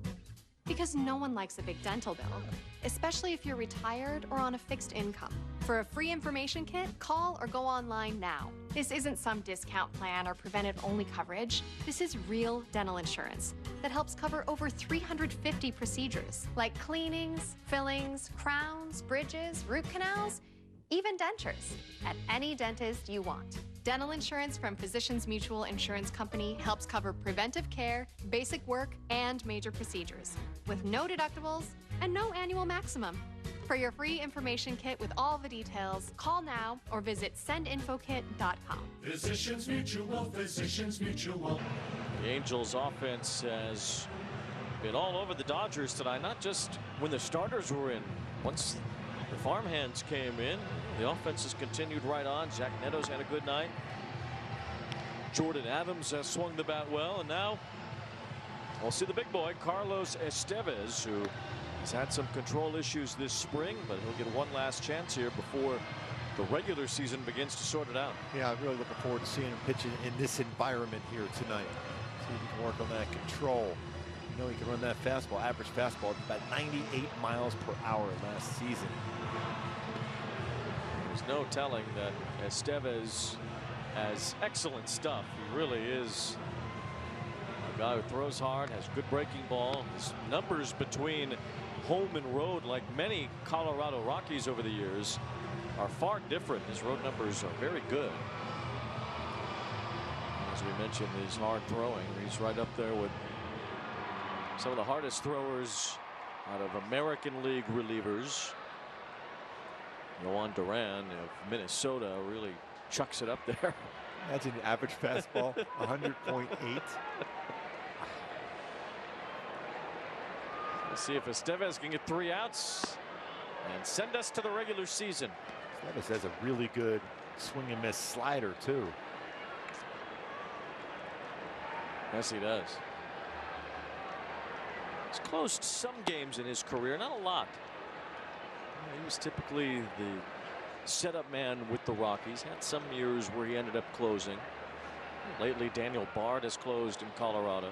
Because no one likes a big dental bill, especially if you're retired or on a fixed income. For a free information kit, call or go online now. This isn't some discount plan or preventive-only coverage. This is real dental insurance that helps cover over 350 procedures, like cleanings, fillings, crowns, bridges, root canals, even dentures, at any dentist you want. Dental insurance from Physicians Mutual Insurance Company helps cover preventive care, basic work, and major procedures, with no deductibles and no annual maximum. For your free information kit with all the details, call now or visit sendinfokit.com. Physicians Mutual, Physicians Mutual. The Angels offense has been all over the Dodgers tonight, not just when the starters were in. Once the farmhands came in, the offense has continued right on. Zach Neto's had a good night. Jordan Adams has swung the bat well, and now we'll see the big boy, Carlos Estevez, who has had some control issues this spring, but he'll get one last chance here before the regular season begins to sort it out. Yeah, I'm really looking forward to seeing him pitching in this environment here tonight. See if he can work on that control. You know, he can run that fastball, average fastball, about 98 miles per hour last season. There's no telling that Estevez has excellent stuff. He really is a guy who throws hard, has good breaking ball. His numbers between home and road, like many Colorado Rockies over the years, are far different. His road numbers are very good. As we mentioned, he's hard throwing. He's right up there with some of the hardest throwers out of American League relievers. Yohan Duran of Minnesota really chucks it up there. Imagine the average fastball, 100.8. Let's see if Estevez can get 3 outs and send us to the regular season. Estevez has a really good swing and miss slider, too. Yes, he does. He's closed some games in his career, not a lot. He was typically the setup man with the Rockies. Had some years where he ended up closing. Lately, Daniel Bard has closed in Colorado.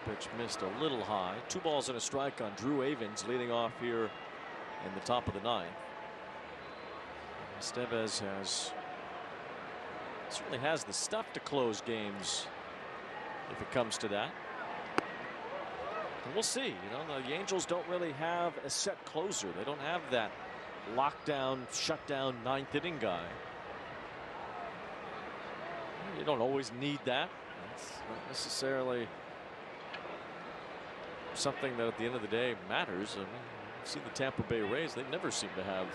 Pitch missed a little high. 2 balls and a strike on Drew Avens leading off here in the top of the 9th. Estevez certainly has the stuff to close games if it comes to that. And we'll see. You know, the Angels don't really have a set closer. They don't have that lockdown, shutdown 9th inning guy. You don't always need that. It's not necessarily something that at the end of the day matters. I mean, you see the Tampa Bay Rays, they never seem to have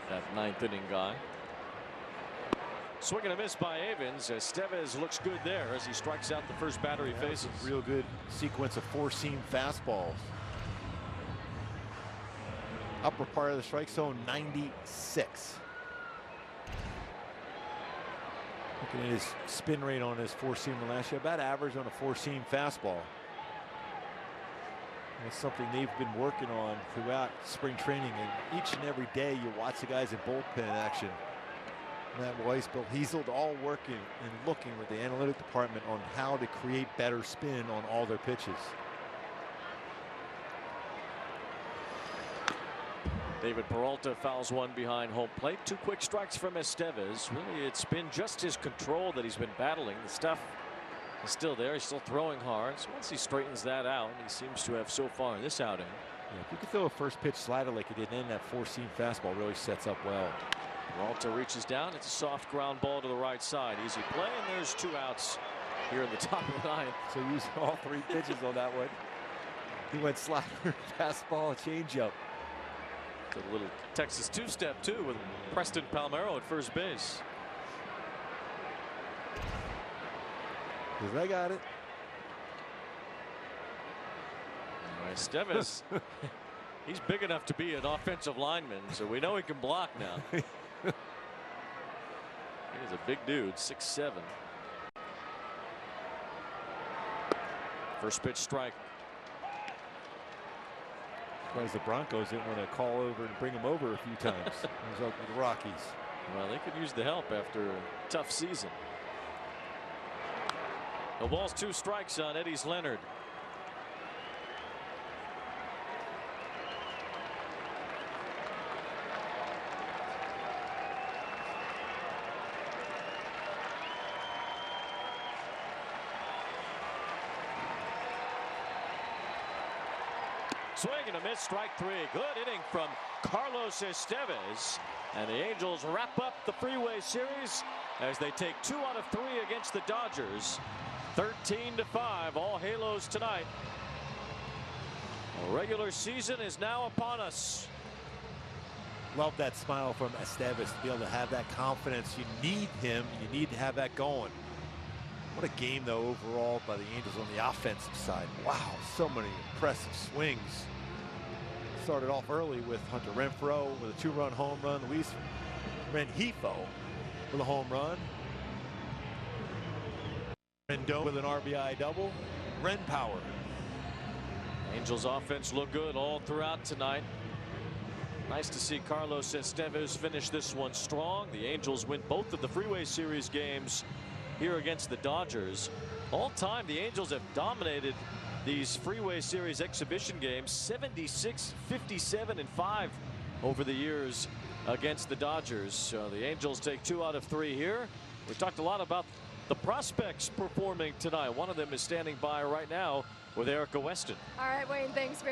that 9th inning guy. Swing and a miss by Avens. Estevez looks good there as he strikes out the first batter he faces. A real good sequence of 4-seam fastballs. Upper part of the strike zone, 96. Looking at his spin rate on his 4-seamer last year, about average on a 4-seam fastball. And it's something they've been working on throughout spring training, and each and every day you watch the guys in bullpen action. Matt Weiss, Bill Heasel, all working and looking with the analytic department on how to create better spin on all their pitches. David Peralta fouls one behind home plate. 2 quick strikes from Estevez. Really, it's been just his control that he's been battling. The stuff is still there. He's still throwing hard. So once he straightens that out, he seems to have so far in this outing. Yeah, if you could throw a first pitch slider like he did, then that 4-seam fastball really sets up well. Peralta reaches down. It's a soft ground ball to the right side. Easy play, and there's 2 outs here in the top of the 9th. So use all 3 pitches on that one. He went slider, fastball, changeup. A little Texas 2-step too with Preston Palmeiro at first base. I got it. Estevez, he's big enough to be an offensive lineman, so we know he can block now. He's a big dude, 6'7". First pitch strike. Because the Broncos didn't want to call over and bring him over a few times. He was up with the Rockies. Well, they could use the help after a tough season. No balls, 2 strikes on Eddie's Leonard. Swing and a miss, strike 3. Good inning from Carlos Estevez. And the Angels wrap up the Freeway Series as they take 2 out of 3 against the Dodgers. 13-5, all Halos tonight. The regular season is now upon us. Love that smile from Estevez to be able to have that confidence. You need him. You need to have that going. What a game, though, overall by the Angels on the offensive side. Wow, so many impressive swings. Started off early with Hunter Renfroe with a 2-run home run. Luis Rengifo with a home run. Rendon with an RBI double. Ren power. Angels offense looked good all throughout tonight. Nice to see Carlos Estevez finish this one strong. The Angels win both of the Freeway Series games here against the Dodgers. All time, the Angels have dominated these Freeway Series exhibition games, 76, 57, and 5 over the years against the Dodgers. So the Angels take 2 out of 3 here. We talked a lot about the prospects performing tonight. One of them is standing by right now with Erica Weston. All right, Wayne, thanks very